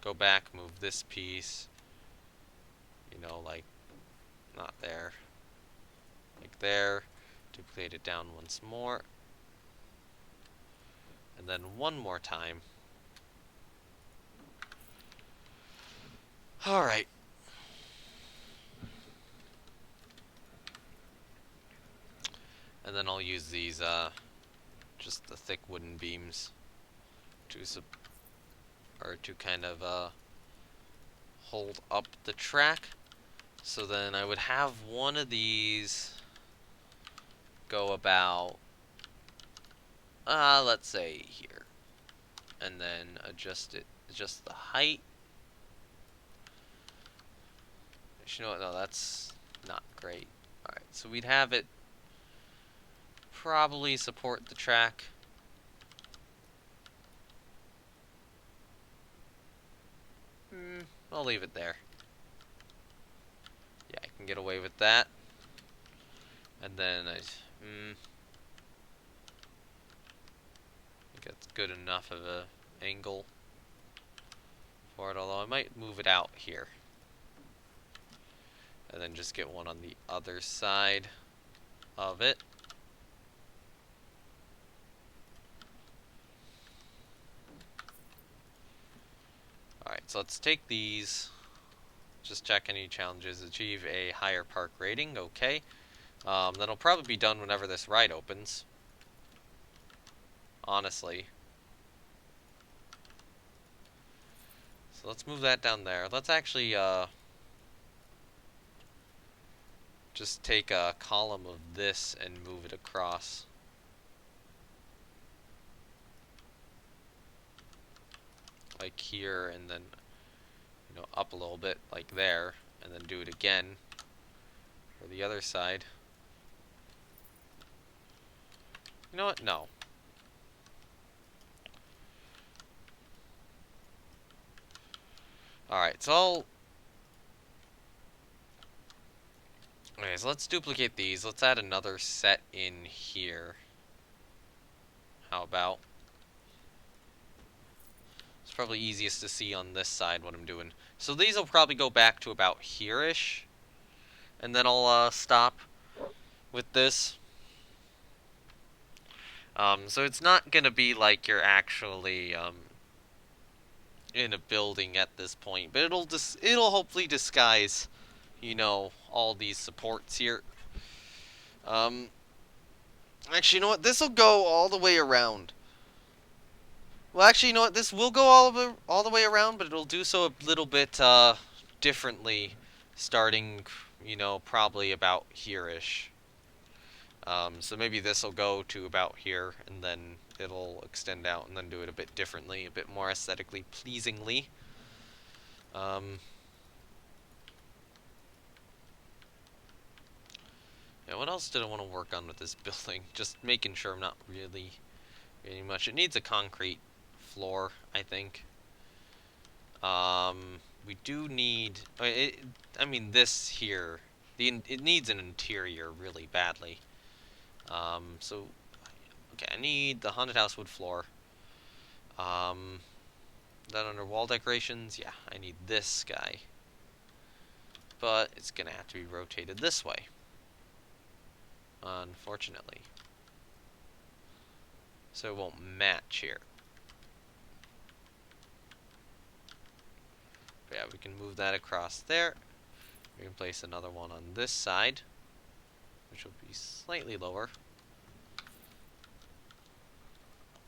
S2: go back, move this piece. You know, like, not there. Like there. Duplicate it down once more. And then one more time. Alright. And then I'll use these, just the thick wooden beams to kind of, hold up the track. So then I would have one of these go about, let's say here. And then adjust the height. You know what, no, that's not great. Alright, so we'd have it probably support the track. I'll leave it there. Yeah, I can get away with that. And then I think that's good enough of a angle for it, although I might move it out here. And then just get one on the other side of it. Alright, so let's take these. Just check any challenges. Achieve a higher park rating. Okay. That'll probably be done whenever this ride opens. Honestly. So let's move that down there. Let's actually, just take a column of this and move it across. Like here, and then, you know, up a little bit, like there, and then do it again for the other side. You know what? No. Alright, so okay, so let's duplicate these. Let's add another set in here. How about? It's probably easiest to see on this side what I'm doing. So these will probably go back to about here-ish. And then I'll stop with this. So it's not gonna be like you're actually in a building at this point, but it'll hopefully disguise, you know, all these supports here. Actually, you know what? This will go all the way around. Well, actually, you know what? This will go all the way around, but it'll do so a little bit differently, starting, you know, probably about here-ish. So maybe this will go to about here, and then it'll extend out, and then do it a bit differently, a bit more aesthetically pleasingly. Yeah, what else did I want to work on with this building? Just making sure I'm not really much. It needs a concrete floor, I think. we do need. I mean, this here, it needs an interior really badly. So okay, I need the haunted house wood floor. Um, that under wall decorations, yeah, I need this guy, but it's gonna have to be rotated this way. Unfortunately, so it won't match here. But yeah, we can move that across there. We can place another one on this side, which will be slightly lower.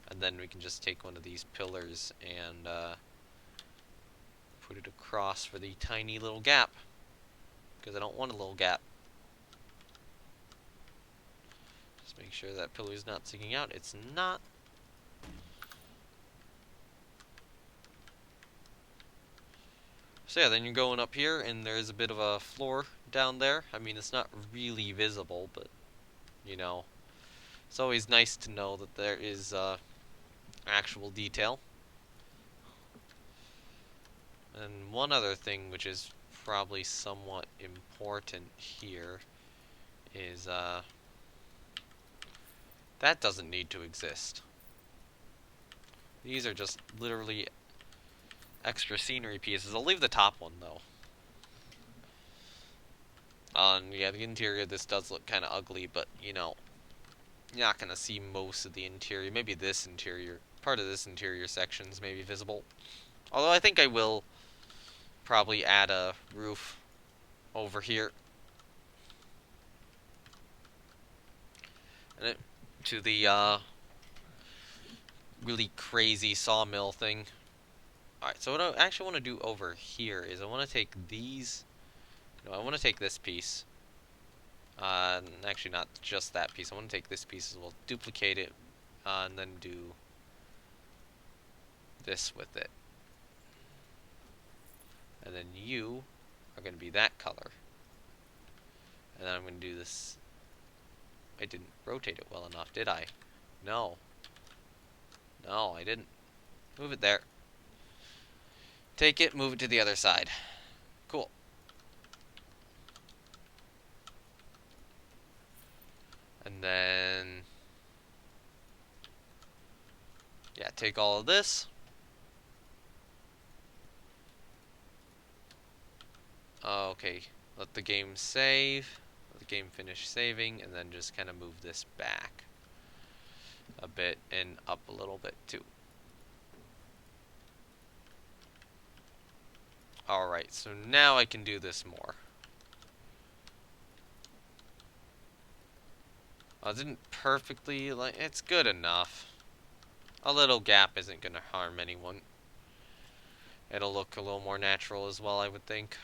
S2: And then we can just take one of these pillars and put it across for the tiny little gap. Because I don't want a little gap. Just make sure that pillar's not sticking out. It's not. So yeah, then you're going up here, and there's a bit of a floor down there. I mean, it's not really visible, but, you know, it's always nice to know that there is actual detail. And one other thing, which is probably somewhat important here, is that doesn't need to exist. These are just literally extra scenery pieces. I'll leave the top one, though. Yeah, the interior, this does look kind of ugly, but, you know, you're not going to see most of the interior. Maybe this interior, part of this interior section's maybe visible. Although I think I will probably add a roof over here. And to the, really crazy sawmill thing. Alright, so what I actually want to do over here is I want to take these... No, I want to take this piece. Actually not just that piece. I want to take this piece as well, duplicate it, and then do this with it. And then you are going to be that color. And then I'm going to do this. I didn't rotate it well enough, did I? No. No, I didn't. Move it there. Take it, move it to the other side. Cool. And then... yeah, take all of this. Okay, let the game save. Let the game finish saving, and then just kind of move this back a bit and up a little bit too. Alright, so now I can do this more. I didn't perfectly, like, it's good enough. A little gap isn't going to harm anyone. It'll look a little more natural as well, I would think.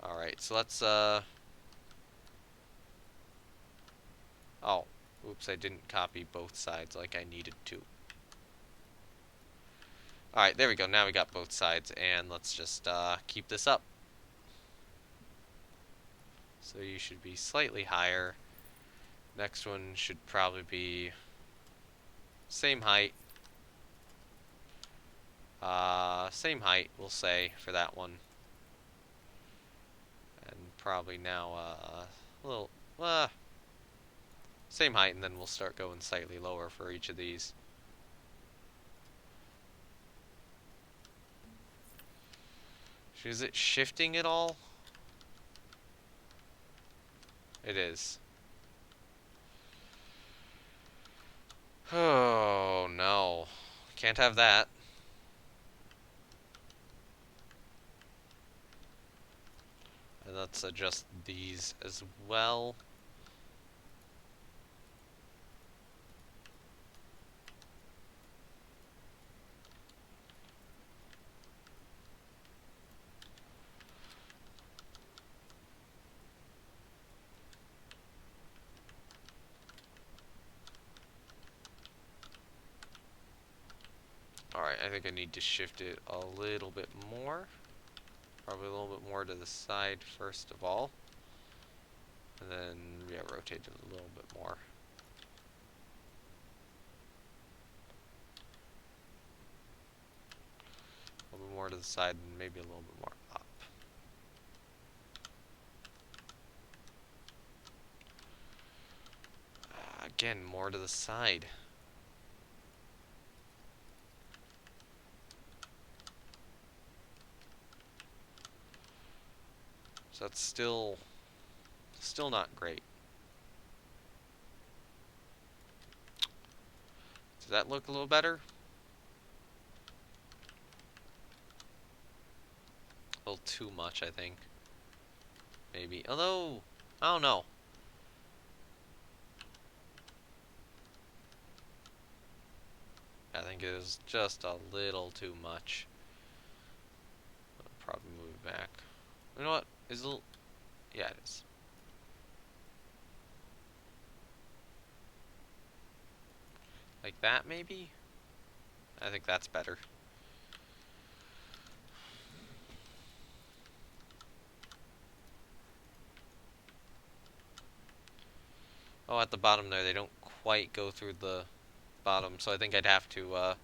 S2: Alright, so let's, oh. Oops, I didn't copy both sides like I needed to. Alright, there we go. Now we got both sides, and let's just, keep this up. So you should be slightly higher. Next one should probably be same height. Same height, we'll say, for that one. And probably now, a little, same height, and then we'll start going slightly lower for each of these. Is it shifting at all? It is. Oh, no. Can't have that. And let's adjust these as well. Alright, I think I need to shift it a little bit more. Probably a little bit more to the side first of all. And then, yeah, rotate it a little bit more. little bit more to the side and maybe a little bit more up. Again, more to the side. So that's still not great. Does that look a little better? A little too much, I think. Maybe. Although, I don't know. I think it is just a little too much. I'll probably move it back. You know what? Is it a little... Yeah, it is. Like that, maybe? I think that's better. Oh, at the bottom there, they don't quite go through the bottom, so I think I'd have to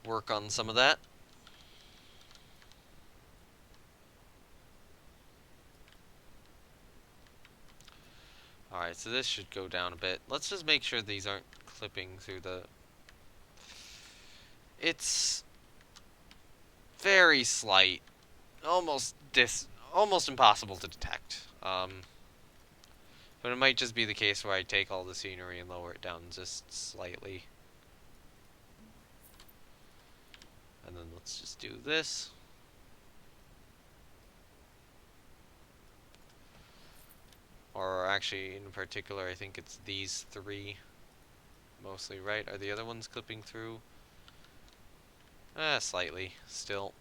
S2: work on some of that. Alright, so this should go down a bit. Let's just make sure these aren't clipping through the... It's very slight. Almost impossible to detect. But it might just be the case where I take all the scenery and lower it down just slightly. And then let's just do this. Or actually, in particular, I think it's these three. Mostly, right? Are the other ones clipping through? Slightly, still.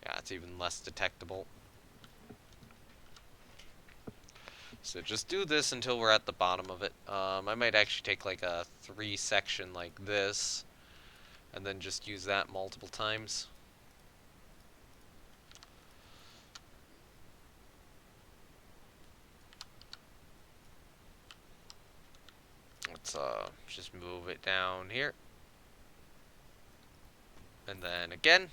S2: Yeah, it's even less detectable. So just do this until we're at the bottom of it. I might actually take like a 3-section like this, and then just use that multiple times. Let's just move it down here. And then again.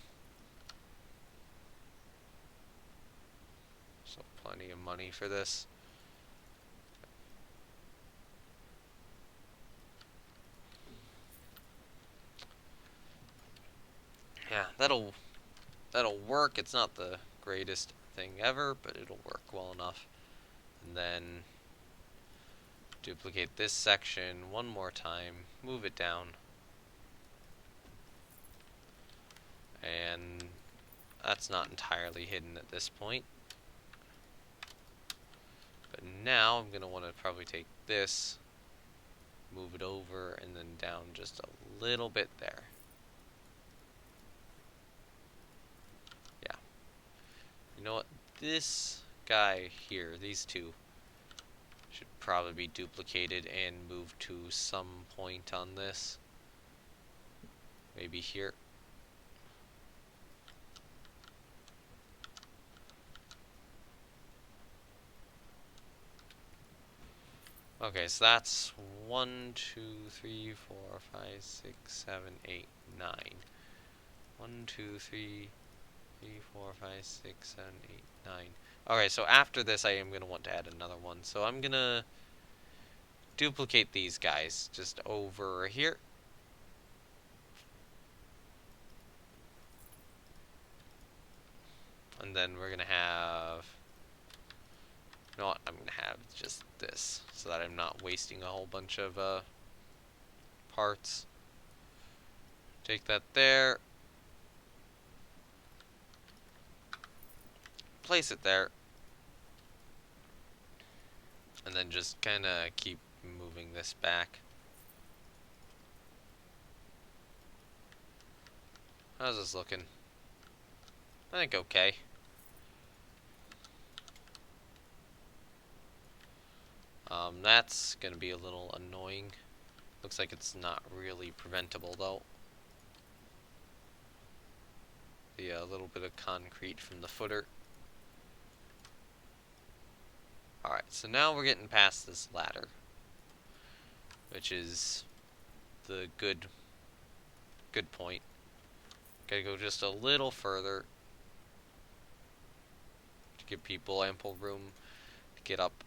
S2: So plenty of money for this. Yeah, that'll work. It's not the greatest thing ever, but it'll work well enough. And then duplicate this section one more time, move it down. And that's not entirely hidden at this point. But now I'm going to want to probably take this, move it over, and then down just a little bit there. Yeah. You know what? This guy here, these two, should probably be duplicated and moved to some point on this. Maybe here. Okay, so that's 1, 2, 3, 4, 5, 6, 7, 8, 9. 1, 2, 3, 4, 5, 6, 7, 8, 9. Okay, so after this I am going to want to add another one. So I'm going to duplicate these guys just over here. And then we're going to have... You know what? I'm going to have just this so that I'm not wasting a whole bunch of parts. Take that there. Place it there. And then just kind of keep moving this back. How's this looking? I think okay. That's gonna be a little annoying. Looks like it's not really preventable though. The little bit of concrete from the footer. Alright, so now we're getting past this ladder, which is the good point. Gotta go just a little further to give people ample room to get up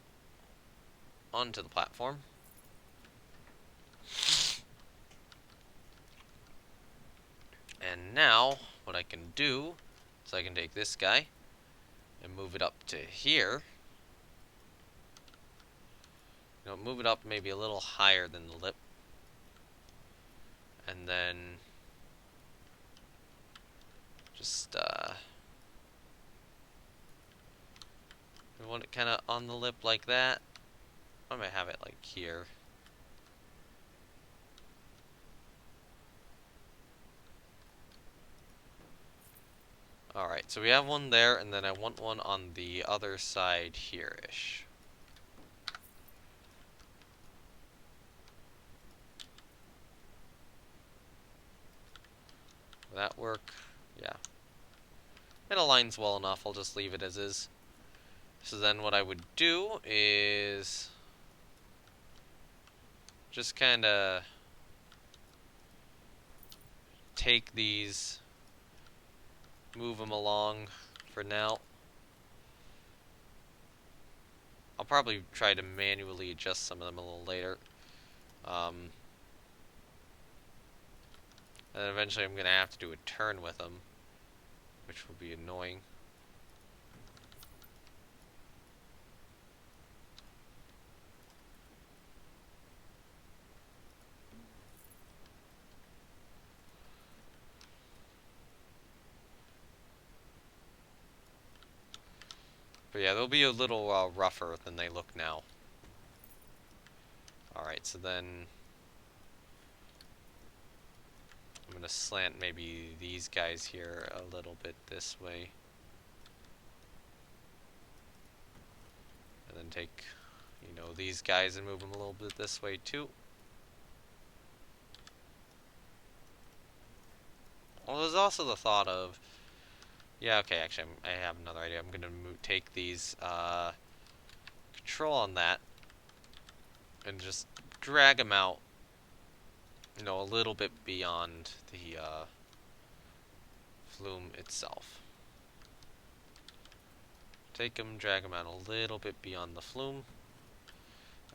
S2: onto the platform. And now, what I can do is I can take this guy and move it up to here. You know, move it up maybe a little higher than the lip. And then just we want it kind of on the lip like that. I might have it like here. Alright, so we have one there, and then I want one on the other side here-ish. Will that work? Yeah. It aligns well enough, I'll just leave it as is. So then what I would do is just kinda take these, move them along for now. I'll probably try to manually adjust some of them a little later. And eventually I'm going to have to do a turn with them, which will be annoying. But yeah, they'll be a little rougher than they look now. Alright, so then I'm going to slant maybe these guys here a little bit this way. And then take, you know, these guys and move them a little bit this way too. Well, there's also the thought of, yeah, okay, actually, I have another idea. I'm gonna take these, control on that, and just drag them out, you know, a little bit beyond the, flume itself. Take them, drag them out a little bit beyond the flume,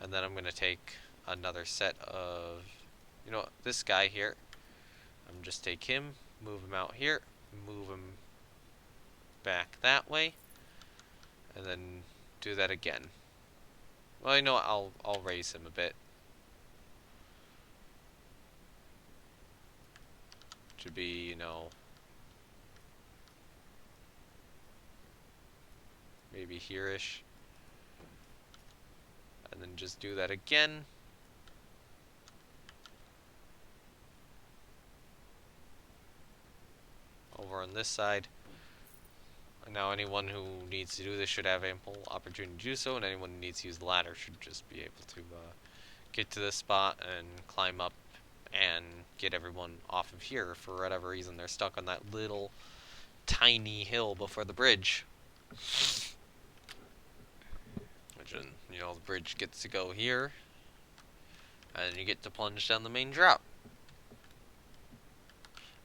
S2: and then I'm gonna take another set of, you know, this guy here. I'm just take him, move him out here, move him back that way, and then do that again. Well, you know what, I'll raise him a bit. To be, you know, maybe here-ish. And then just do that again. Over on this side. And now anyone who needs to do this should have ample opportunity to do so, and anyone who needs to use the ladder should just be able to get to this spot and climb up and get everyone off of here. For whatever reason, they're stuck on that little tiny hill before the bridge. Which, you know, the bridge gets to go here, and you get to plunge down the main drop.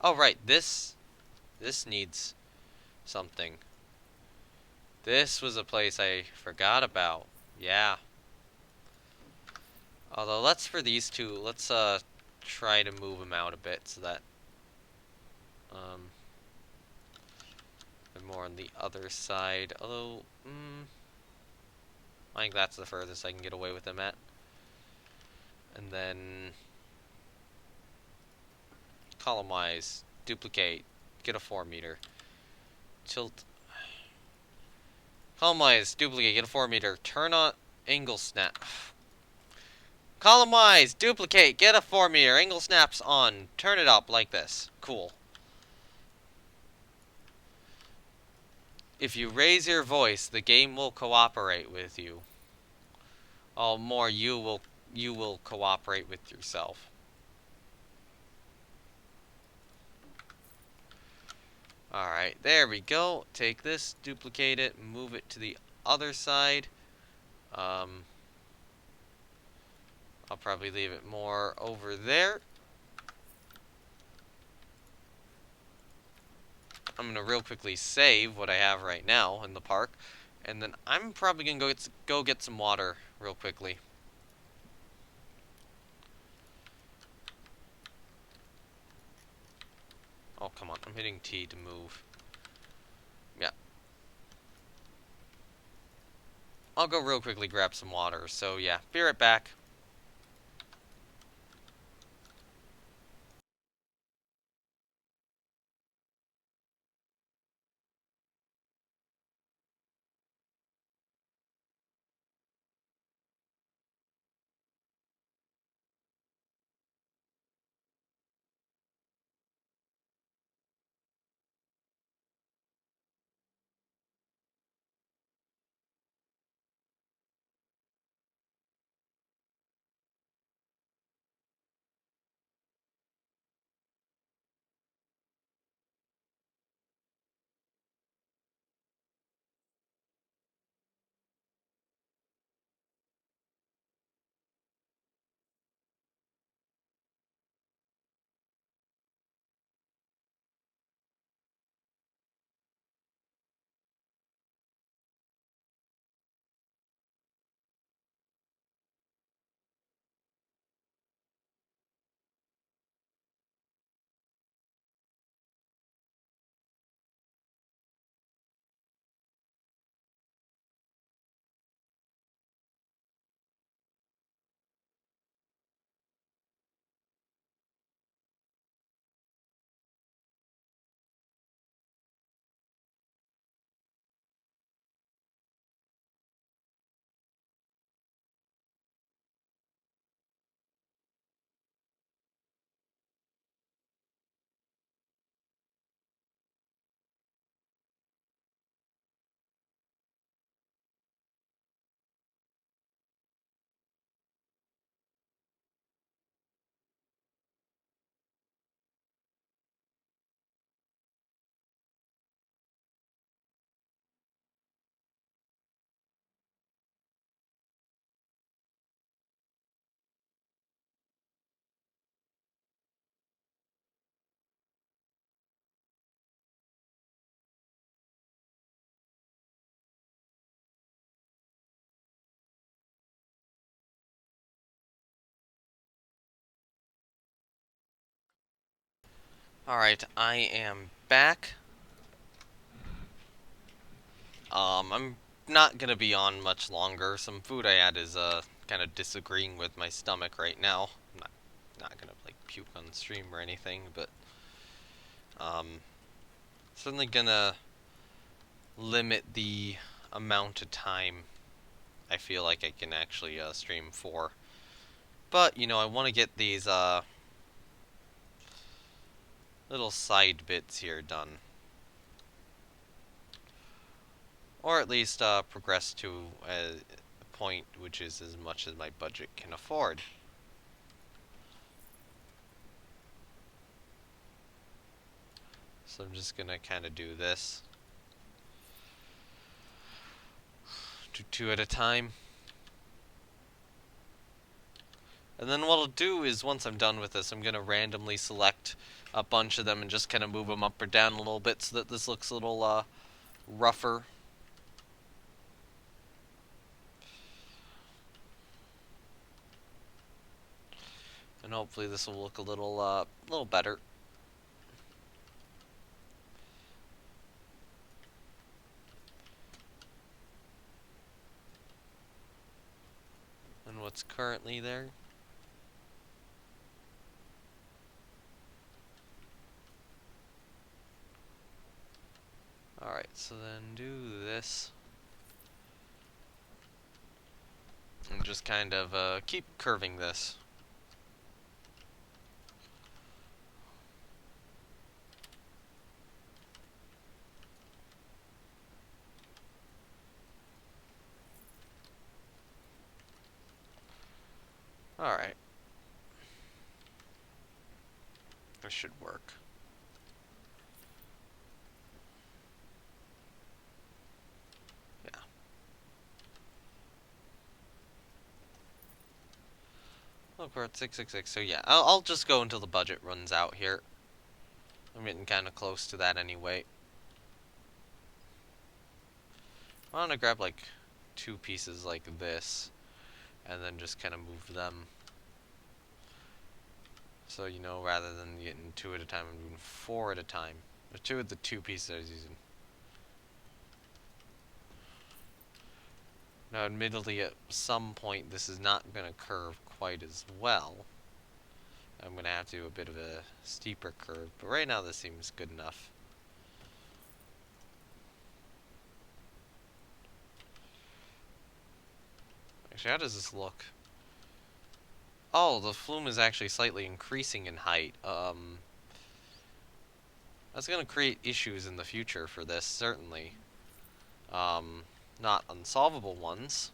S2: Oh, right, this needs something. This was a place I forgot about. Yeah. Although, for these two, let's try to move them out a bit so that they're more on the other side. Although, I think that's the furthest I can get away with them at. And then column-wise, duplicate, get a 4 meter, tilt. Column-wise, duplicate, get a 4 meter, turn on angle snap. Column-wise, duplicate, get a 4 meter, angle snaps on, turn it up like this. Cool. If you raise your voice, the game will cooperate with you. Oh, more, you will cooperate with yourself. Alright, there we go. Take this, duplicate it, move it to the other side. probably leave it more over there. I'm gonna real quickly save what I have right now in the park, and then I'm probably gonna go get some water real quickly. Oh, come on, I'm hitting T to move. Yeah. I'll go real quickly grab some water, so yeah, be right back. Alright, I am back. I'm not gonna be on much longer. Some food I had is kind of disagreeing with my stomach right now. I'm not gonna like puke on the stream or anything, but um, certainly gonna limit the amount of time I feel like I can actually stream for. But you know, I want to get these little side bits here done, or at least progress to a point which is as much as my budget can afford. So I'm just gonna kind of do this. Do two at a time. And then what I'll do is, once I'm done with this, I'm gonna randomly select a bunch of them and just kind of move them up or down a little bit so that this looks a little rougher. And hopefully this will look a little better. Than what's currently there. Alright, so then do this. And just kind of keep curving this. Alright. This should work. Look, we're at 666. So yeah, I'll just go until the budget runs out here. I'm getting kind of close to that anyway. I want to grab like 2 pieces like this, and then just kind of move them. So, you know, rather than getting 2 at a time, I'm doing 4 at a time. Or 2 of the 2 pieces I was using. Now, admittedly, at some point, this is not going to curve quite as well. I'm going to have to do a bit of a steeper curve, but right now this seems good enough. Actually, how does this look? Oh, the flume is actually slightly increasing in height. That's going to create issues in the future for this, certainly. Not unsolvable ones.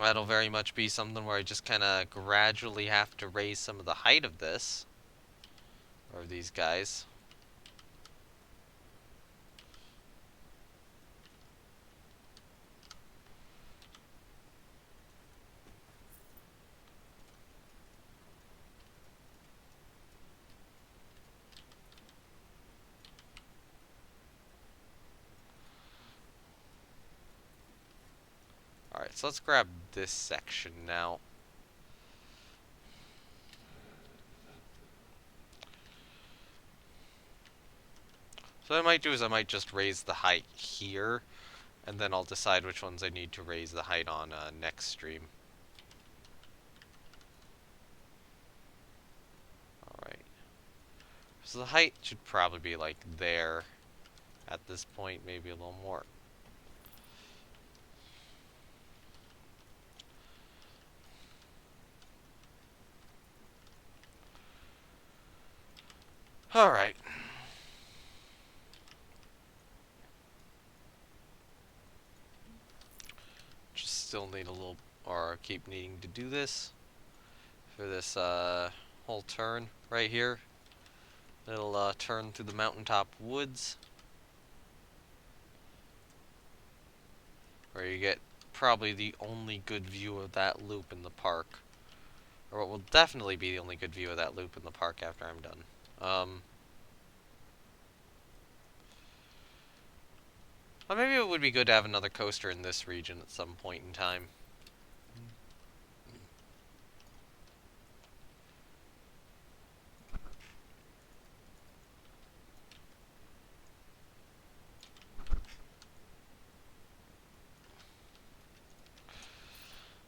S2: That'll very much be something where I just kind of gradually have to raise some of the height of this. Or these guys. Alright, so let's grab this section now. So what I might do is I might just raise the height here, and then I'll decide which ones I need to raise the height on next stream. Alright. So the height should probably be like there at this point, maybe a little more. Alright. Just still need a little, or keep needing to do this for this whole turn right here. It'll turn through the mountaintop woods, where you get probably the only good view of that loop in the park. Or what will definitely be the only good view of that loop in the park after I'm done. Well, maybe it would be good to have another coaster in this region at some point in time.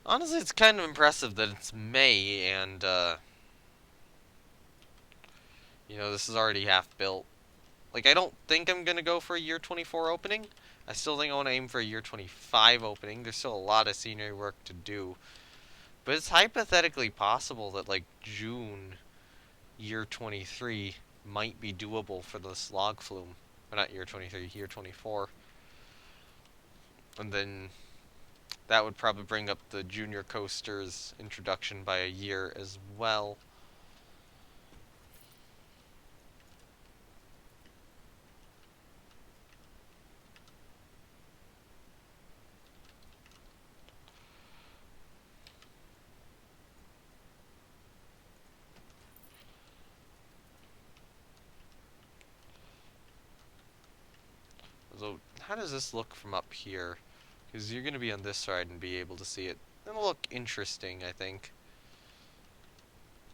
S2: Honestly, it's kind of impressive that it's May and, you know, this is already half built. Like, I don't think I'm going to go for a year 24 opening. I still think I want to aim for a year 25 opening. There's still a lot of scenery work to do. But it's hypothetically possible that, like, June year 23 might be doable for the slog flume. Or not year 23, year 24. And then that would probably bring up the junior coaster's introduction by a year as well. So how does this look from up here? Because you're going to be on this side and be able to see it. It'll look interesting, I think.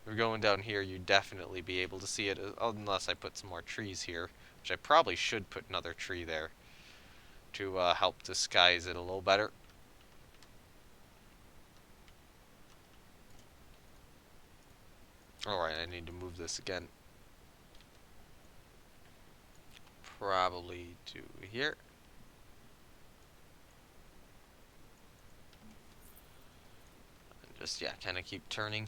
S2: If you're going down here, you'd definitely be able to see it, unless I put some more trees here, which I probably should put another tree there to help disguise it a little better. Alright, I need to move this again. Probably to here. And just, yeah, kind of keep turning.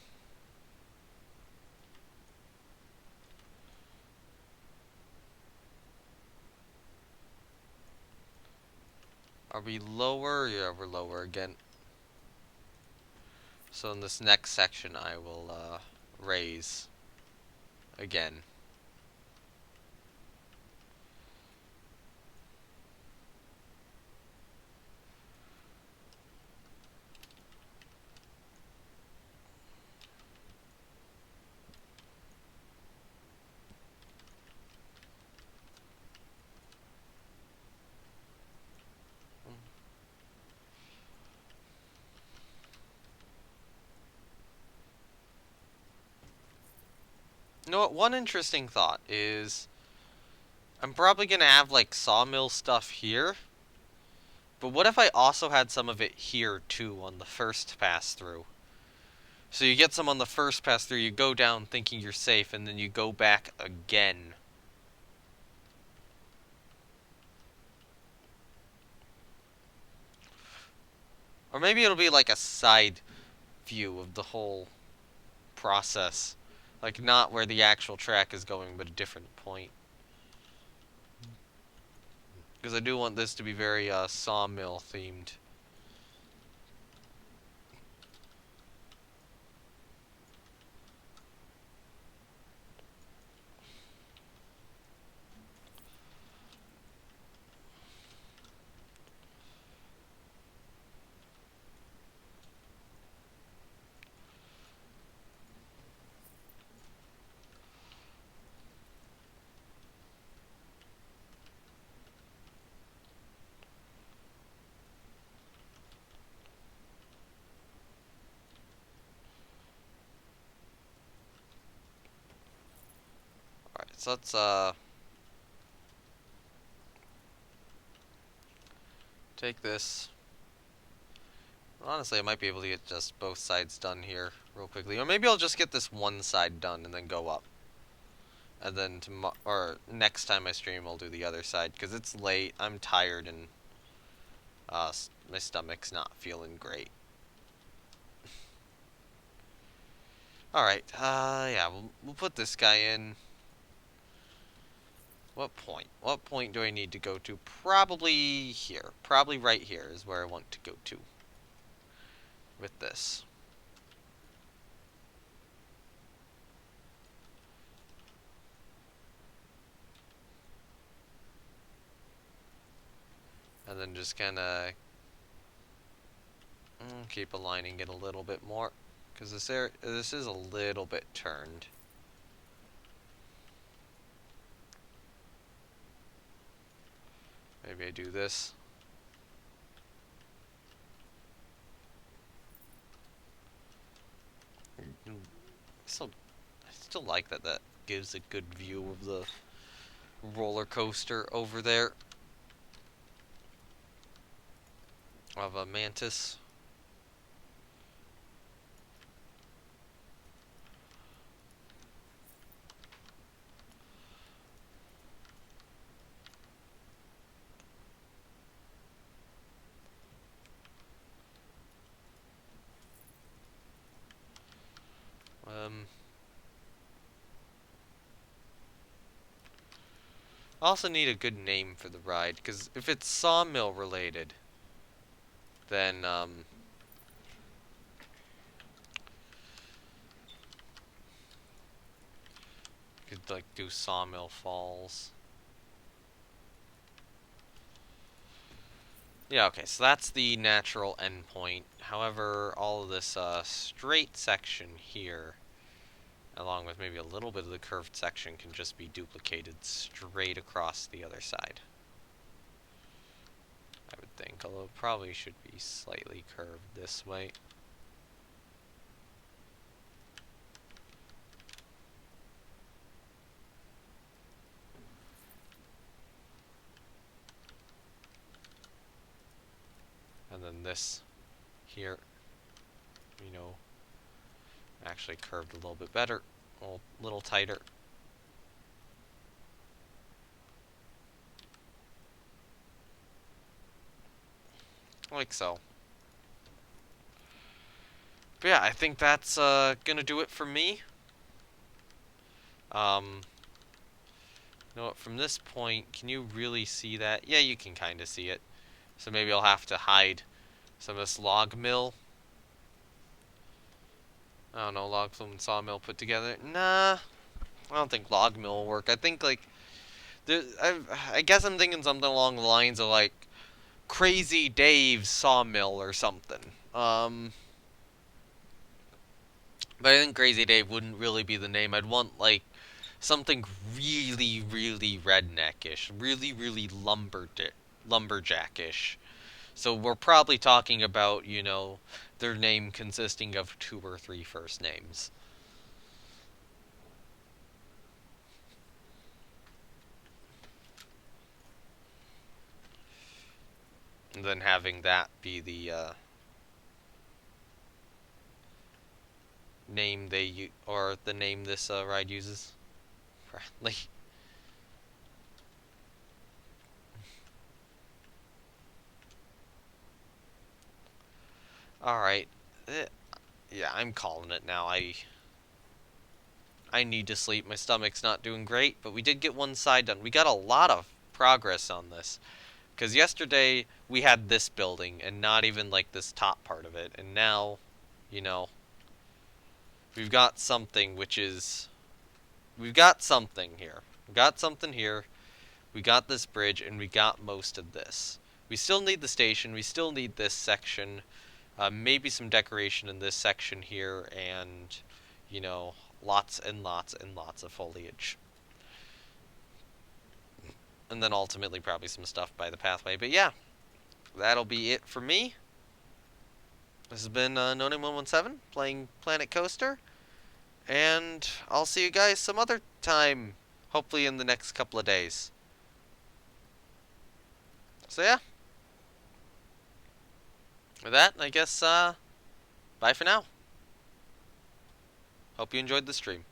S2: Are we lower? Yeah, we're lower again. So in this next section, I will raise again. know what? One interesting thought is I'm probably gonna have like sawmill stuff here, but what if I also had some of it here too on the first pass through? So you get some on the first pass through, you go down thinking you're safe, and then you go back again. Or maybe it'll be like a side view of the whole process. Like, not where the actual track is going, but a different point. Because I do want this to be very sawmill themed. Alright, so let's take this. Honestly, I might be able to get just both sides done here real quickly. Or maybe I'll just get this one side done and then go up. And then or next time I stream, I'll do the other side. Because it's late, I'm tired, and my stomach's not feeling great. Alright, yeah, we'll put this guy in. What point? What point do I need to go to? Probably here. Probably right here is where I want to go to. With this. And then just kind of keep aligning it a little bit more. Because this is a little bit turned. Maybe I do this. I still like that gives a good view of the roller coaster over there. Of a mantis. I also need a good name for the ride, because if it's sawmill related, then could like do Sawmill Falls. Yeah, okay, so that's the natural endpoint. However, all of this straight section here, along with maybe a little bit of the curved section, can just be duplicated straight across the other side. I would think, although it probably should be slightly curved this way. And then this here, you know, actually curved a little bit better, a little tighter. Like so. But yeah, I think that's gonna do it for me. You know what, from this point, can you really see that? Yeah, you can kind of see it. So maybe I'll have to hide some of this log mill. I don't know, log flume and sawmill put together. Nah, I don't think log mill will work. I think like I guess I'm thinking something along the lines of like Crazy Dave's sawmill or something. But I think Crazy Dave wouldn't really be the name. I'd want like something really, really redneckish, really, really lumberjackish. So we're probably talking about, you know, their name consisting of 2 or 3 first names. And then having that be the name or the name this ride uses. Probably. All right. Eh, yeah, I'm calling it now. I need to sleep. My stomach's not doing great, but we did get one side done. We got a lot of progress on this. Because yesterday we had this building and not even like this top part of it. And now, you know, we've got something which is. We've got something here. We've got something here. We got this bridge and we got most of this. We still need the station. We still need this section. Maybe some decoration in this section here. And, you know, lots and lots and lots of foliage. And then ultimately probably some stuff by the pathway. But yeah, that'll be it for me. This has been NoName117 playing Planet Coaster, and I'll see you guys some other time, hopefully in the next couple of days. So yeah, with that, I guess, bye for now. Hope you enjoyed the stream.